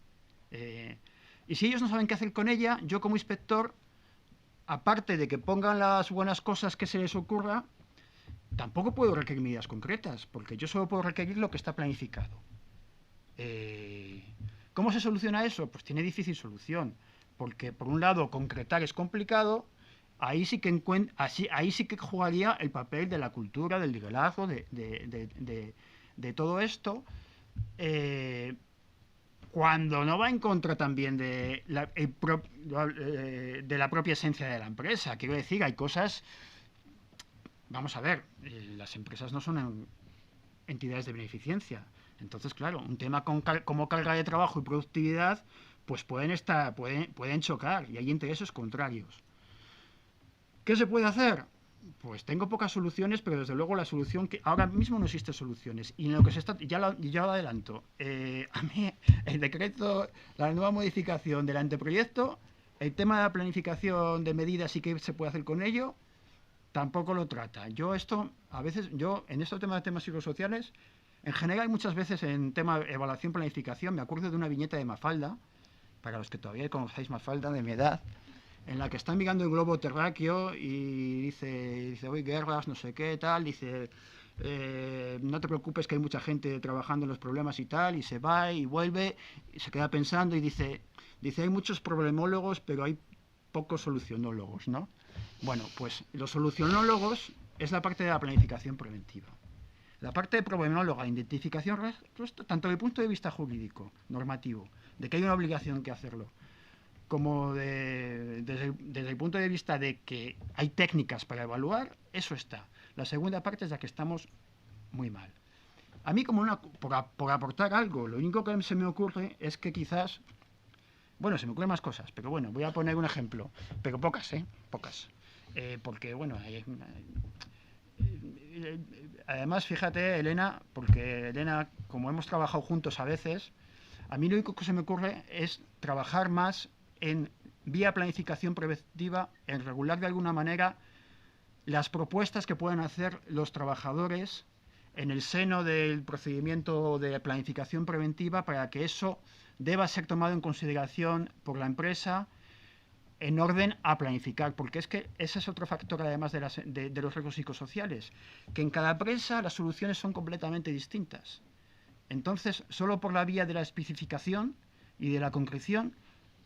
Y si ellos no saben qué hacer con ella, yo como inspector, aparte de que pongan las buenas cosas que se les ocurra, tampoco puedo requerir medidas concretas, porque yo solo puedo requerir lo que está planificado. ¿Cómo se soluciona eso? Pues tiene difícil solución, porque por un lado concretar es complicado, ahí sí que jugaría el papel de la cultura, del liderazgo, de todo esto, cuando no va en contra también de la propia esencia de la empresa. Quiero decir, hay cosas... Vamos a ver, las empresas no son entidades de beneficencia. Entonces, claro, un tema como carga de trabajo y productividad, pues pueden chocar, y hay intereses contrarios. ¿Qué se puede hacer? Pues tengo pocas soluciones, pero desde luego la solución que ahora mismo no existe soluciones. Y en lo que se está, ya lo adelanto, a mí el decreto, la nueva modificación del anteproyecto, el tema de la planificación de medidas y qué se puede hacer con ello, tampoco lo trata. En estos temas psicosociales, en general muchas veces en tema de evaluación, planificación, me acuerdo de una viñeta de Mafalda, para los que todavía conocéis Mafalda de mi edad, en la que están mirando el globo terráqueo y dice, hoy guerras, no sé qué, tal, dice, no te preocupes que hay mucha gente trabajando en los problemas y tal, y se va y vuelve, y se queda pensando y dice, hay muchos problemólogos, pero hay pocos solucionólogos, ¿no? Bueno, pues los solucionólogos es la parte de la planificación preventiva. La parte de problemóloga, identificación, tanto desde el punto de vista jurídico, normativo, de que hay una obligación que hacerlo, como desde el punto de vista de que hay técnicas para evaluar, eso está. La segunda parte es la que estamos muy mal. A mí, por aportar algo, lo único que se me ocurre es que quizás, bueno, se me ocurren más cosas, pero bueno, voy a poner un ejemplo, pero pocas, pocas. Porque, bueno, además, fíjate, Elena, porque Elena, como hemos trabajado juntos a veces, a mí lo único que se me ocurre es trabajar más en vía planificación preventiva, en regular de alguna manera las propuestas que pueden hacer los trabajadores en el seno del procedimiento de planificación preventiva para que eso deba ser tomado en consideración por la empresa en orden a planificar, porque es que ese es otro factor además de los riesgos psicosociales, que en cada empresa las soluciones son completamente distintas. Entonces, solo por la vía de la especificación y de la concreción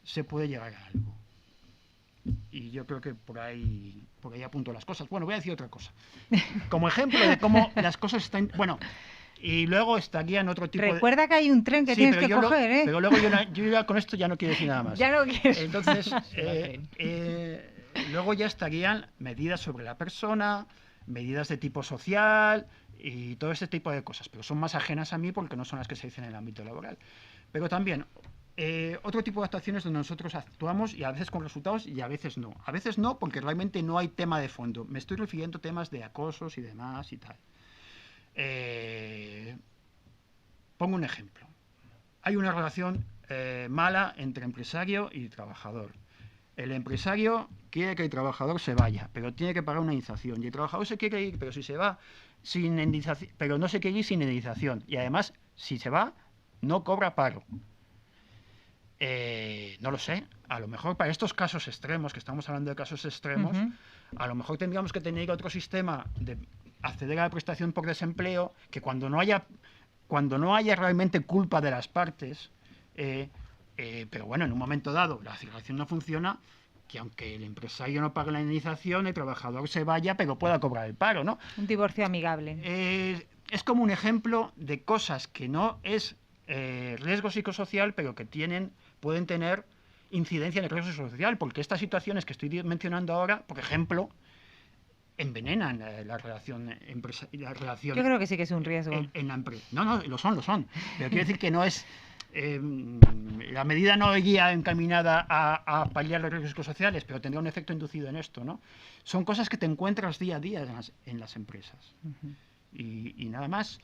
se puede llegar a algo. Y yo creo que por ahí apunto las cosas. Bueno, voy a decir otra cosa. Como ejemplo de cómo las cosas están... Bueno, y luego estarían otro tipo Recuerda que hay un tren que tienes que coger, ¿eh? Pero luego yo ya con esto ya no quiero decir nada más. Ya no quieres. Entonces, luego ya estarían medidas sobre la persona, medidas de tipo social y todo ese tipo de cosas, pero son más ajenas a mí porque no son las que se dicen en el ámbito laboral. Pero también otro tipo de actuaciones donde nosotros actuamos y a veces con resultados y a veces no. A veces no porque realmente no hay tema de fondo. Me estoy refiriendo a temas de acosos y demás y tal. Pongo un ejemplo. Hay una relación mala entre empresario y trabajador. El empresario quiere que el trabajador se vaya, pero tiene que pagar una indemnización. Y el trabajador se quiere ir, pero si se va sin indemnización, pero no se quiere ir sin indemnización. Y además, si se va, no cobra paro. No lo sé. A lo mejor para estos casos extremos, que estamos hablando de casos extremos, a lo mejor tendríamos que tener otro sistema de acceder a la prestación por desempleo, que cuando no haya realmente culpa de las partes, pero bueno, en un momento dado la circulación no funciona, que aunque el empresario no pague la indemnización, el trabajador se vaya, pero pueda cobrar el paro, ¿no? Un divorcio amigable. Es como un ejemplo de cosas que no es riesgo psicosocial, pero que pueden tener incidencia en el riesgo psicosocial, porque estas situaciones que estoy mencionando ahora, por ejemplo, envenenan la relación Yo creo que sí que es un riesgo. En la empresa. No, lo son. Pero quiero decir que no es... la medida no iría encaminada a paliar los riesgos psicosociales, pero tendría un efecto inducido en esto, ¿no? Son cosas que te encuentras día a día en las empresas. Y nada más.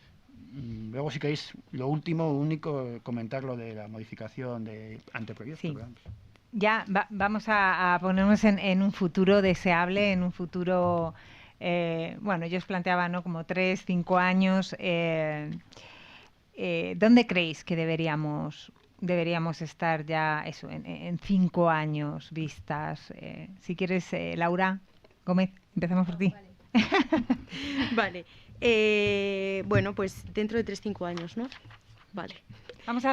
Luego, si queréis, único, comentar lo de la modificación de anteproyecto. Sí. Ya vamos a ponernos en un futuro deseable, en un futuro, bueno, yo os planteaba, ¿no?, como 3, 5 años. ¿Dónde creéis que deberíamos estar ya eso en 5 años vistas? Si quieres, Laura Gómez, empezamos por ti. Vale. Bueno, pues dentro de 3-5 años, ¿no? Vale. Vamos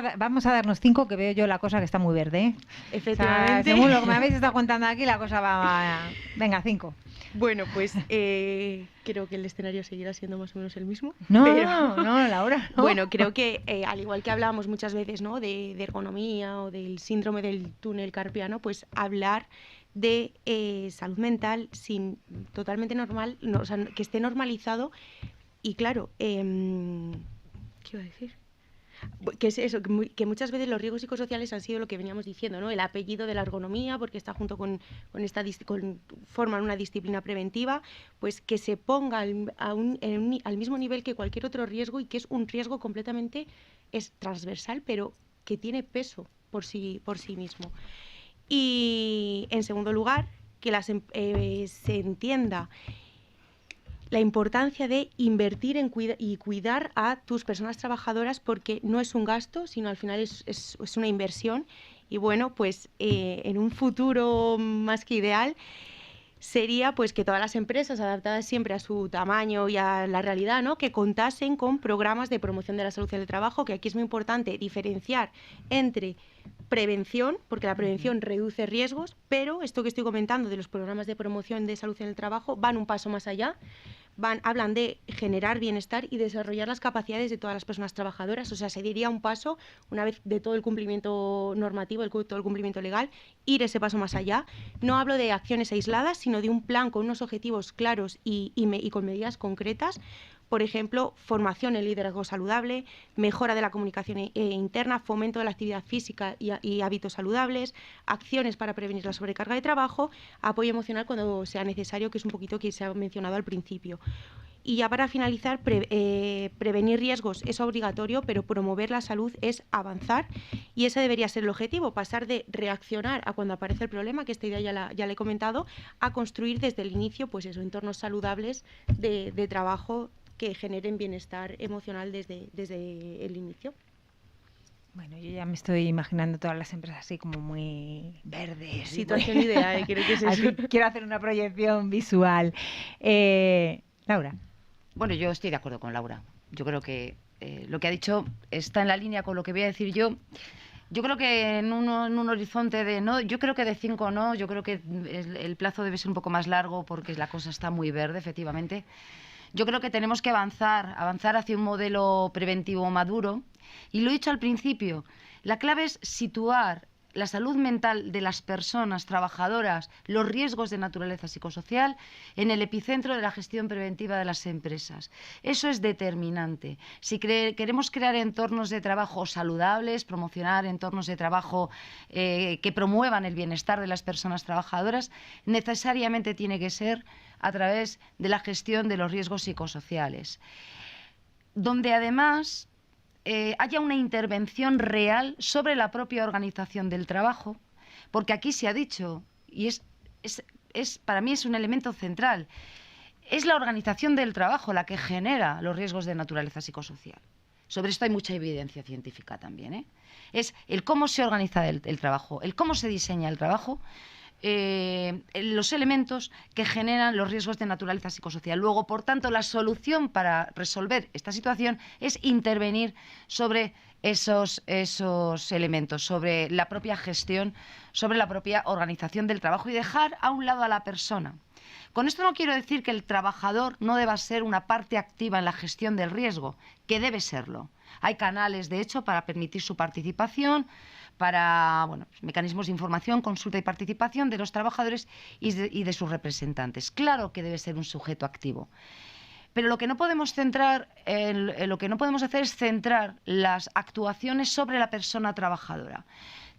a darnos 5, que veo yo la cosa que está muy verde, ¿eh? Efectivamente. O sea, según lo que me habéis estado contando aquí, la cosa va... Venga, 5. Bueno, pues creo que el escenario seguirá siendo más o menos el mismo. No, Laura. No. Bueno, creo que al igual que hablábamos muchas veces, ¿no?, de ergonomía o del síndrome del túnel carpiano, pues hablar de salud mental totalmente normal, o sea, que esté normalizado. Y claro, ¿qué iba a decir? Que es eso, que muchas veces los riesgos psicosociales han sido lo que veníamos diciendo, ¿no? El apellido de la ergonomía, porque está junto forman una disciplina preventiva, pues que se ponga al mismo nivel que cualquier otro riesgo, y que es un riesgo completamente transversal, pero que tiene peso por sí mismo. Y en segundo lugar, que se entienda la importancia de invertir y cuidar a tus personas trabajadoras, porque no es un gasto, sino al final es una inversión, Y bueno, pues en un futuro más que ideal sería pues que todas las empresas, adaptadas siempre a su tamaño y a la realidad, ¿no?, que contasen con programas de promoción de la salud en el trabajo, que aquí es muy importante diferenciar entre prevención, porque la prevención reduce riesgos, pero esto que estoy comentando de los programas de promoción de salud en el trabajo van un paso más allá. Hablan de generar bienestar y desarrollar las capacidades de todas las personas trabajadoras. O sea, se diría un paso, una vez de todo el cumplimiento normativo, todo el cumplimiento legal, ir ese paso más allá. No hablo de acciones aisladas, sino de un plan con unos objetivos claros y con medidas concretas. Por ejemplo, formación en liderazgo saludable, mejora de la comunicación interna, fomento de la actividad física y hábitos saludables, acciones para prevenir la sobrecarga de trabajo, apoyo emocional cuando sea necesario, que es un poquito que se ha mencionado al principio. Y ya para finalizar, prevenir riesgos es obligatorio, pero promover la salud es avanzar, y ese debería ser el objetivo, pasar de reaccionar a cuando aparece el problema, que esta idea ya la he comentado, a construir desde el inicio pues eso, entornos saludables de trabajo que generen bienestar emocional desde el inicio. Bueno, yo ya me estoy imaginando todas las empresas así como muy verdes. Situación ideal, creo que es eso. Quiero hacer una proyección visual. Laura. Bueno, yo estoy de acuerdo con Laura. Yo creo que lo que ha dicho está en la línea con lo que voy a decir yo. Yo creo que en un horizonte de no, yo creo que de 5 no, yo creo que el plazo debe ser un poco más largo porque la cosa está muy verde, efectivamente. Yo creo que tenemos que avanzar hacia un modelo preventivo maduro. Y lo he dicho al principio, la clave es situar la salud mental de las personas trabajadoras, los riesgos de naturaleza psicosocial, en el epicentro de la gestión preventiva de las empresas. Eso es determinante. Si queremos crear entornos de trabajo saludables, promocionar entornos de trabajo que promuevan el bienestar de las personas trabajadoras, necesariamente tiene que ser a través de la gestión de los riesgos psicosociales, donde además haya una intervención real sobre la propia organización del trabajo, porque aquí se ha dicho, y para mí es un elemento central, es la organización del trabajo la que genera los riesgos de naturaleza psicosocial. Sobre esto hay mucha evidencia científica también, ¿eh? Es el cómo se organiza el trabajo, el cómo se diseña el trabajo, los elementos que generan los riesgos de naturaleza psicosocial. Luego, por tanto, la solución para resolver esta situación es intervenir sobre esos elementos, sobre la propia gestión, sobre la propia organización del trabajo y dejar a un lado a la persona. Con esto no quiero decir que el trabajador no deba ser una parte activa en la gestión del riesgo, que debe serlo. Hay canales, de hecho, para permitir su participación, para mecanismos de información, consulta y participación de los trabajadores y de sus representantes. Claro que debe ser un sujeto activo. Pero lo que no podemos hacer es centrar las actuaciones sobre la persona trabajadora.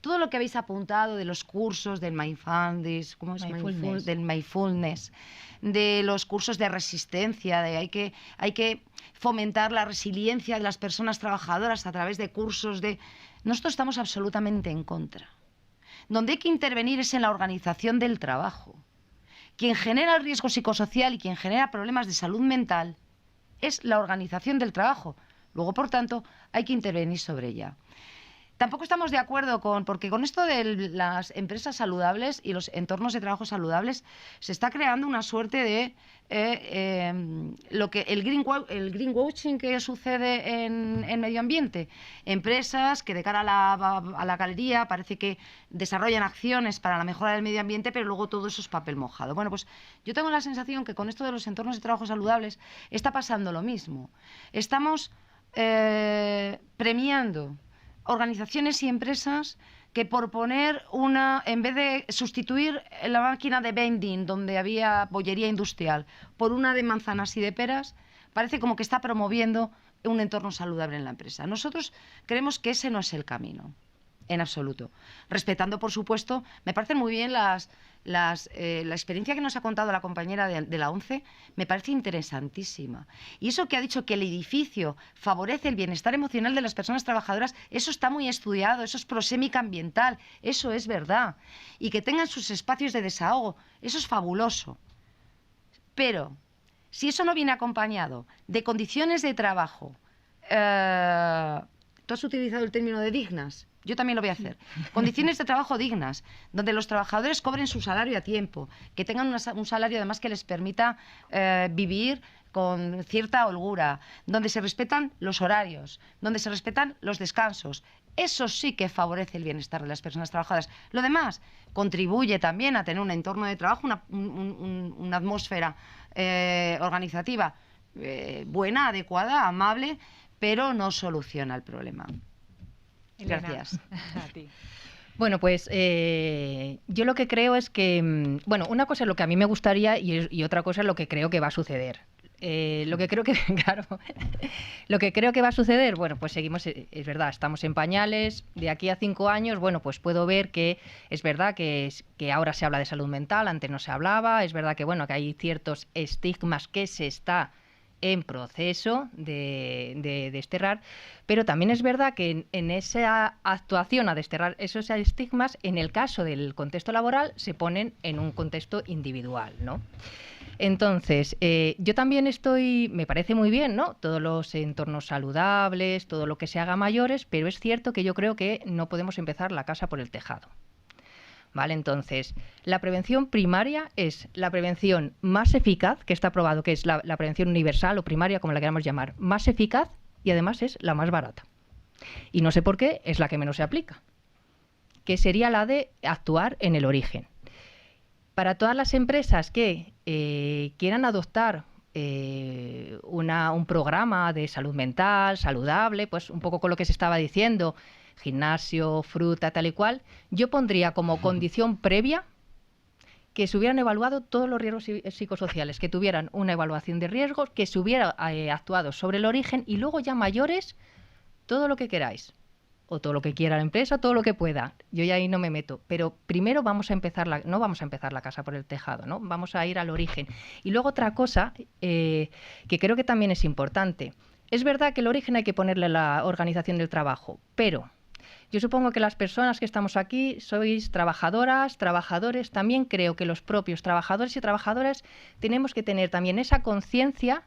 Todo lo que habéis apuntado de los cursos del mindfulness, del mindfulness, de los cursos de resistencia, hay que fomentar la resiliencia de las personas trabajadoras a través de cursos de... Nosotros estamos absolutamente en contra. Donde hay que intervenir es en la organización del trabajo. Quien genera el riesgo psicosocial y quien genera problemas de salud mental es la organización del trabajo. Luego, por tanto, hay que intervenir sobre ella. Tampoco estamos de acuerdo porque con esto de las empresas saludables y los entornos de trabajo saludables se está creando una suerte de lo que el greenwashing que sucede en medio ambiente. Empresas que de cara a la galería parece que desarrollan acciones para la mejora del medio ambiente, pero luego todo eso es papel mojado. Bueno, pues yo tengo la sensación que con esto de los entornos de trabajo saludables está pasando lo mismo. Estamos premiando organizaciones y empresas que por poner en vez de sustituir la máquina de vending donde había bollería industrial por una de manzanas y de peras, parece como que está promoviendo un entorno saludable en la empresa. Nosotros creemos que ese no es el camino, en absoluto. Respetando, por supuesto, me parecen muy bien la experiencia que nos ha contado la compañera de la ONCE, me parece interesantísima. Y eso que ha dicho que el edificio favorece el bienestar emocional de las personas trabajadoras, eso está muy estudiado, eso es prosémica ambiental, eso es verdad. Y que tengan sus espacios de desahogo, eso es fabuloso. Pero si eso no viene acompañado de condiciones de trabajo, tú has utilizado el término de dignas. Yo también lo voy a hacer. Condiciones de trabajo dignas, donde los trabajadores cobren su salario a tiempo, que tengan un salario además que les permita vivir con cierta holgura, donde se respetan los horarios, donde se respetan los descansos. Eso sí que favorece el bienestar de las personas trabajadoras. Lo demás contribuye también a tener un entorno de trabajo, una atmósfera organizativa buena, adecuada, amable, pero no soluciona el problema. Elena, gracias. A ti. Bueno, pues yo lo que creo es que, bueno, una cosa es lo que a mí me gustaría y otra cosa es lo que creo que va a suceder. Lo que creo que, claro, lo que creo que va a suceder, bueno, pues seguimos, es verdad, estamos en pañales. De aquí a 5 años, bueno, pues puedo ver que es verdad que ahora se habla de salud mental, antes no se hablaba. Es verdad que, bueno, que hay ciertos estigmas que se está en proceso de desterrar, pero también es verdad que en esa actuación a desterrar esos estigmas, en el caso del contexto laboral, se ponen en un contexto individual, ¿no? Entonces, yo también me parece muy bien, ¿no? Todos los entornos saludables, todo lo que se haga mayores, pero es cierto que yo creo que no podemos empezar la casa por el tejado. ¿Vale? Entonces, la prevención primaria es la prevención más eficaz, que está probado que es la prevención universal o primaria, como la queramos llamar, más eficaz y además es la más barata. Y no sé por qué es la que menos se aplica, que sería la de actuar en el origen. Para todas las empresas que quieran adoptar un programa de salud mental, saludable, pues un poco con lo que se estaba diciendo, gimnasio, fruta, tal y cual, yo pondría como condición previa que se hubieran evaluado todos los riesgos psicosociales, que tuvieran una evaluación de riesgos, que se hubiera actuado sobre el origen y luego ya mayores, todo lo que queráis, o todo lo que quiera la empresa, todo lo que pueda. Yo ya ahí no me meto, pero primero vamos a empezar no vamos a empezar la casa por el tejado, ¿no? Vamos a ir al origen. Y luego otra cosa que creo que también es importante. Es verdad que el origen hay que ponerle la organización del trabajo, pero yo supongo que las personas que estamos aquí sois trabajadoras, trabajadores. También creo que los propios trabajadores y trabajadoras tenemos que tener también esa conciencia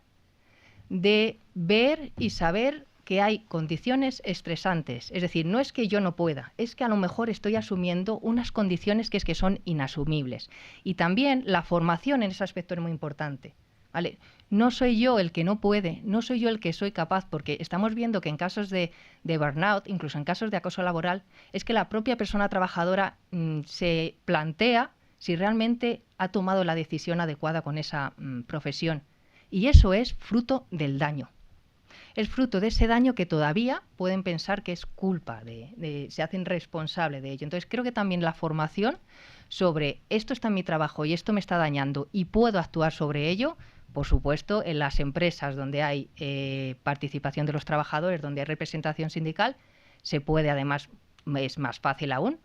de ver y saber que hay condiciones estresantes. Es decir, no es que yo no pueda, es que a lo mejor estoy asumiendo unas condiciones que son inasumibles. Y también la formación en ese aspecto es muy importante. ¿Vale? No soy yo el que no puede, no soy yo el que soy capaz, porque estamos viendo que en casos de burnout, incluso en casos de acoso laboral, es que la propia persona trabajadora se plantea si realmente ha tomado la decisión adecuada con esa profesión. Y eso es fruto del daño. Es fruto de ese daño que todavía pueden pensar que es culpa, se hacen responsables de ello. Entonces creo que también la formación sobre esto está en mi trabajo y esto me está dañando y puedo actuar sobre ello. Por supuesto, en las empresas donde hay participación de los trabajadores, donde hay representación sindical, se puede, además, es más fácil aún,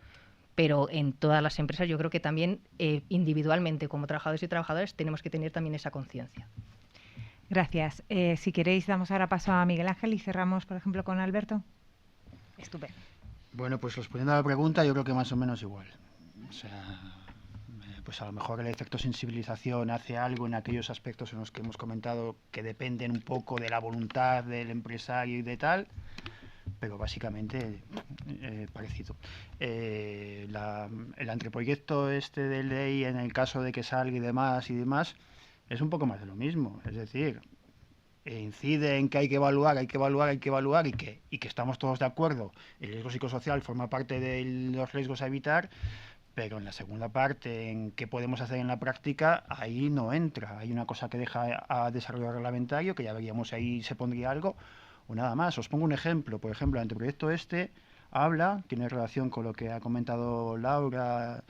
pero en todas las empresas yo creo que también individualmente, como trabajadores y trabajadoras, tenemos que tener también esa conciencia. Gracias. Si queréis, damos ahora paso a Miguel Ángel y cerramos, por ejemplo, con Alberto. Estupendo. Bueno, pues respondiendo a la pregunta, yo creo que más o menos igual. O sea, pues a lo mejor el efecto sensibilización hace algo en aquellos aspectos en los que hemos comentado que dependen un poco de la voluntad del empresario y de tal, pero básicamente parecido. El anteproyecto de ley, en el caso de que salga y demás, es un poco más de lo mismo. Es decir, incide en que hay que evaluar y que estamos todos de acuerdo. El riesgo psicosocial forma parte de los riesgos a evitar, pero en la segunda parte, en qué podemos hacer en la práctica, ahí no entra. Hay una cosa que deja a desarrollo reglamentario, que ya veríamos ahí se pondría algo, o nada más. Os pongo un ejemplo. Por ejemplo, el anteproyecto tiene relación con lo que ha comentado Laura,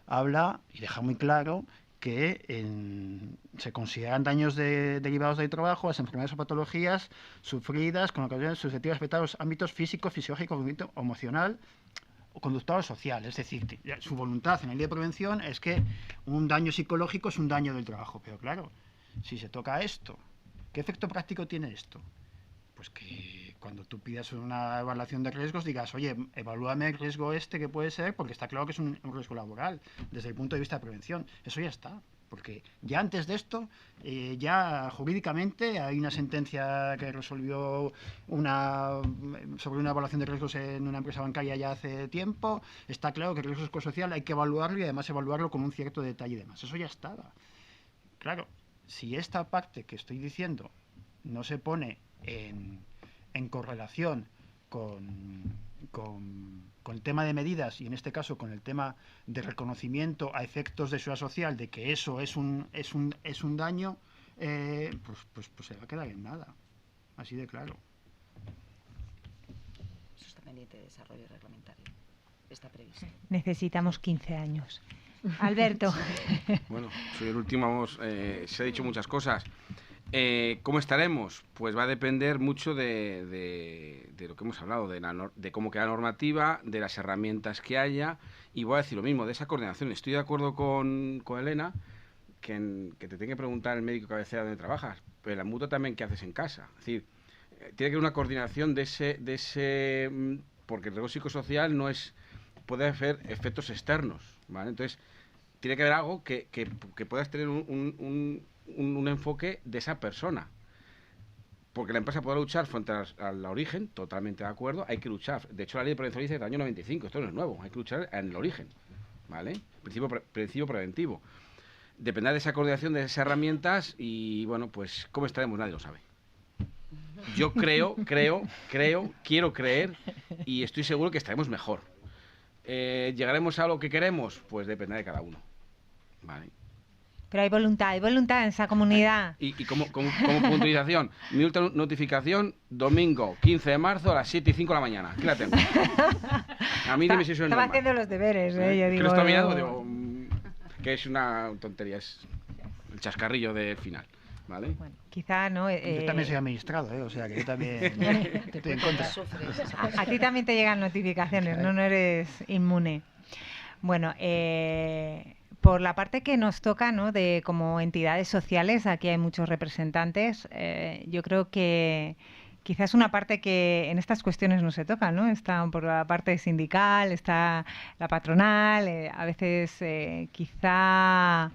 habla y deja muy claro que se consideran daños derivados del trabajo, las enfermedades o patologías sufridas con ocasiones susceptibles de afectar los ámbitos físico, fisiológico, cognitivo, emocional o conductual o social. Es decir, su voluntad en la ley de prevención es que un daño psicológico es un daño del trabajo. Pero claro, si se toca esto, ¿qué efecto práctico tiene esto? Pues que cuando tú pidas una evaluación de riesgos digas, oye, evalúame el riesgo que puede ser, porque está claro que es un riesgo laboral desde el punto de vista de prevención. Eso ya está. porque ya antes de esto, ya jurídicamente hay una sentencia que resolvió sobre una evaluación de riesgos en una empresa bancaria ya hace tiempo. Está claro que el riesgo psicosocial hay que evaluarlo y además evaluarlo con un cierto detalle y demás. Eso ya estaba. Claro, si esta parte que estoy diciendo no se pone en correlación con el tema de medidas y en este caso con el tema de reconocimiento a efectos de seguridad social de que eso es un daño, pues se va a quedar en nada, así de claro. Eso está pendiente de desarrollo reglamentario, está previsto. Necesitamos 15 años. Alberto. Bueno, soy el último, se ha dicho muchas cosas. ¿Cómo estaremos? Pues va a depender mucho de lo que hemos hablado, de cómo queda la normativa, de las herramientas que haya, y voy a decir lo mismo, de esa coordinación. Estoy de acuerdo con Elena, que te tiene que preguntar el médico cabecera dónde trabajas, pero la mutua también qué haces en casa. Es decir, tiene que haber una coordinación de ese porque el riesgo psicosocial puede haber efectos externos, ¿vale? Entonces, tiene que haber algo que puedas tener un enfoque de esa persona. Porque la empresa podrá luchar frente al origen, totalmente de acuerdo, hay que luchar. De hecho, la ley de prevención dice del año 95, esto no es nuevo, hay que luchar en el origen, ¿vale? Principio preventivo. Dependerá de esa coordinación, de esas herramientas y, bueno, pues, ¿cómo estaremos? Nadie lo sabe. Yo quiero creer y estoy seguro que estaremos mejor. ¿Llegaremos a lo que queremos? Pues depende de cada uno, ¿vale? Pero hay voluntad en esa comunidad. Y como puntualización, mi última notificación, domingo 15 de marzo a las 7:05 de la mañana. Aquí la tengo. A mí dime si eso es Estaba normal. haciendo los deberes, yo digo. Que lo está mirando, digo, que es una tontería, es el chascarrillo del final, ¿vale? Bueno, quizá no. Yo también soy administrado, o sea que yo también estoy en contra. A ti también te llegan notificaciones, no eres inmune. Bueno, por la parte que nos toca, ¿no? De como entidades sociales, aquí hay muchos representantes. Yo creo que quizás una parte que en estas cuestiones no se toca, ¿no? Está por la parte sindical, está la patronal, a veces quizá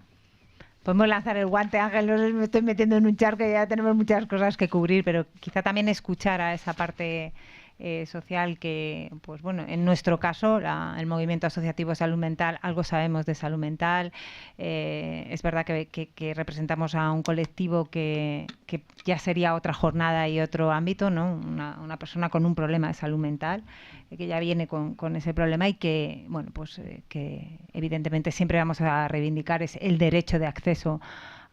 podemos lanzar el guante, Ángel, no me estoy metiendo en un charco, ya tenemos muchas cosas que cubrir, pero quizá también escuchar a esa parte social que, pues bueno, en nuestro caso, el movimiento asociativo de salud mental, algo sabemos de salud mental. Es verdad que representamos a un colectivo que ya sería otra jornada y otro ámbito, ¿no? Una persona con un problema de salud mental, que ya viene con ese problema y que, bueno, pues que evidentemente siempre vamos a reivindicar es el derecho de acceso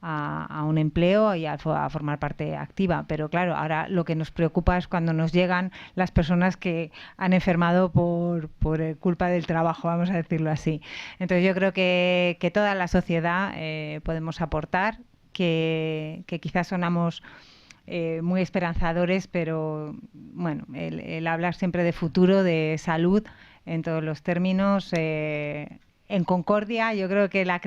a un empleo y a formar parte activa. Pero claro, ahora lo que nos preocupa es cuando nos llegan las personas que han enfermado por culpa del trabajo, vamos a decirlo así. Entonces yo creo que toda la sociedad podemos aportar, que quizás sonamos muy esperanzadores, pero bueno, el hablar siempre de futuro, de salud en todos los términos, en concordia. Yo creo que la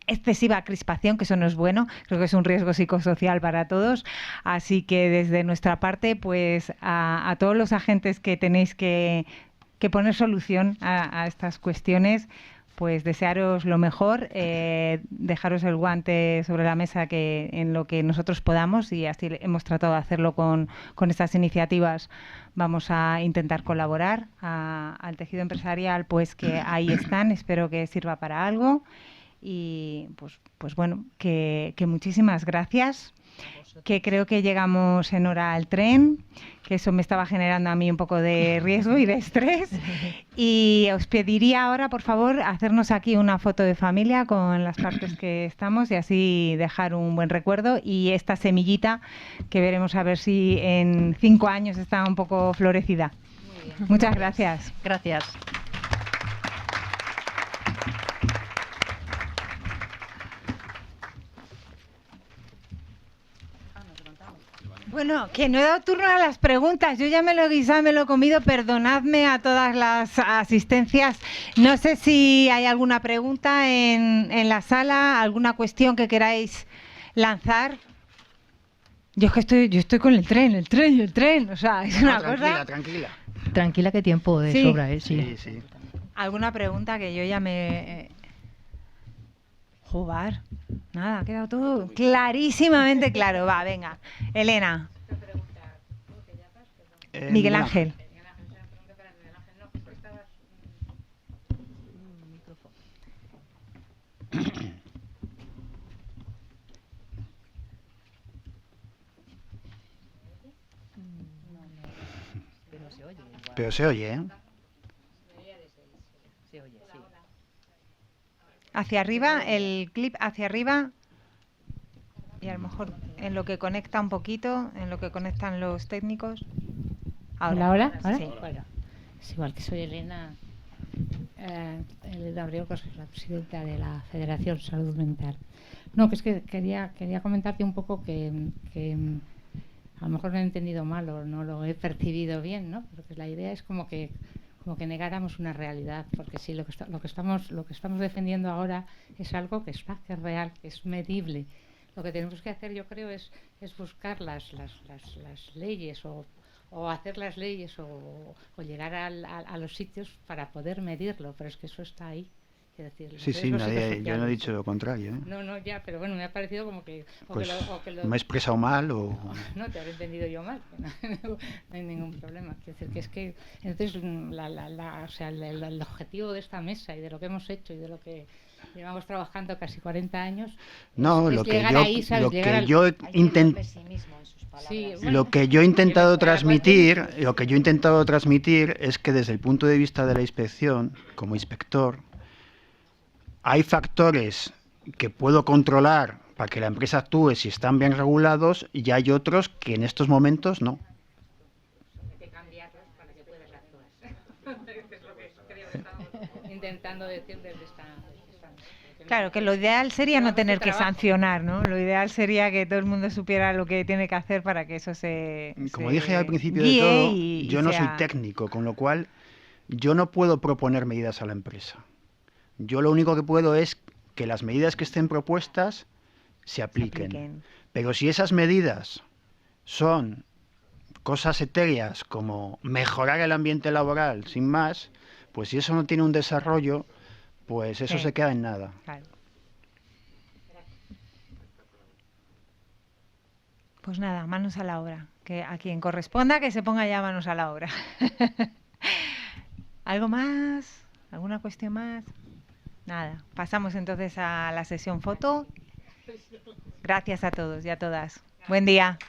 excesiva crispación, que eso no es bueno, creo que es un riesgo psicosocial para todos, así que desde nuestra parte, pues a todos los agentes que tenéis que poner solución a estas cuestiones, pues desearos lo mejor, dejaros el guante sobre la mesa que en lo que nosotros podamos, y así hemos tratado de hacerlo con estas iniciativas. Vamos a intentar colaborar al tejido empresarial, pues que ahí están, espero que sirva para algo. Y pues bueno, que muchísimas gracias, que creo que llegamos en hora al tren, que eso me estaba generando a mí un poco de riesgo y de estrés. Y os pediría ahora, por favor, hacernos aquí una foto de familia con las partes que estamos y así dejar un buen recuerdo y esta semillita que veremos a ver si en 5 años está un poco florecida. Muy bien. Muchas gracias. Gracias. Bueno, que no he dado turno a las preguntas. Yo ya me lo he guisado, me lo he comido. Perdonadme a todas las asistencias. No sé si hay alguna pregunta en la sala, alguna cuestión que queráis lanzar. Yo es que estoy con el tren. O sea, es una cosa... Tranquila, que tiempo de sobra, ¿eh? Sí. ¿Alguna pregunta que yo ya me... Jugar. Nada, ha quedado todo clarísimamente claro. Va, venga. Elena. Miguel Ángel. Pero se oye, ¿eh? Hacia arriba, el clip hacia arriba. Y a lo mejor en lo que conecta un poquito, en lo que conectan los técnicos. ¿Ahora? Sí. Bueno, es igual que soy Elena Abreu, que soy la presidenta de la Federación Salud Mental. No, que es que quería comentarte un poco que a lo mejor no he entendido mal o no lo he percibido bien, ¿no? Porque la idea es como que negáramos una realidad, porque sí, lo que estamos defendiendo ahora es algo que es real, que es medible. Lo que tenemos que hacer, yo creo, es buscar las leyes o hacer las leyes o llegar a los sitios para poder medirlo, pero es que eso está ahí. Es decir, Sí, yo no he dicho lo contrario, ¿eh? No, ya, pero bueno, me ha parecido como que... ¿Me he expresado mal o...? No, te habré entendido yo mal, no hay ningún problema. Quiero decir que es que, entonces, el objetivo de esta mesa y de lo que hemos hecho y de lo que llevamos trabajando casi 40 años... No, es lo que llegar yo, ahí, ¿sabes? lo Llegar que yo intento... Sí, bueno, lo que yo he intentado transmitir es que desde el punto de vista de la inspección, como inspector, hay factores que puedo controlar para que la empresa actúe si están bien regulados y hay otros que en estos momentos no. Hay que cambiarlos para que puedas actuar. Es lo que creo que estamos intentando decir desde esta... Claro, que lo ideal sería no tener que sancionar, ¿no? Lo ideal sería que todo el mundo supiera lo que tiene que hacer para que eso Como dije al principio de todo, yo no soy técnico, con lo cual yo no puedo proponer medidas a la empresa. Yo lo único que puedo es que las medidas que estén propuestas se apliquen. Pero si esas medidas son cosas etéreas como mejorar el ambiente laboral, sin más, pues si eso no tiene un desarrollo, pues eso se queda en nada. Claro. Pues nada, manos a la obra. Que a quien corresponda que se ponga ya manos a la obra. ¿Algo más? ¿Alguna cuestión más? Nada, pasamos entonces a la sesión foto. Gracias a todos y a todas. Buen día.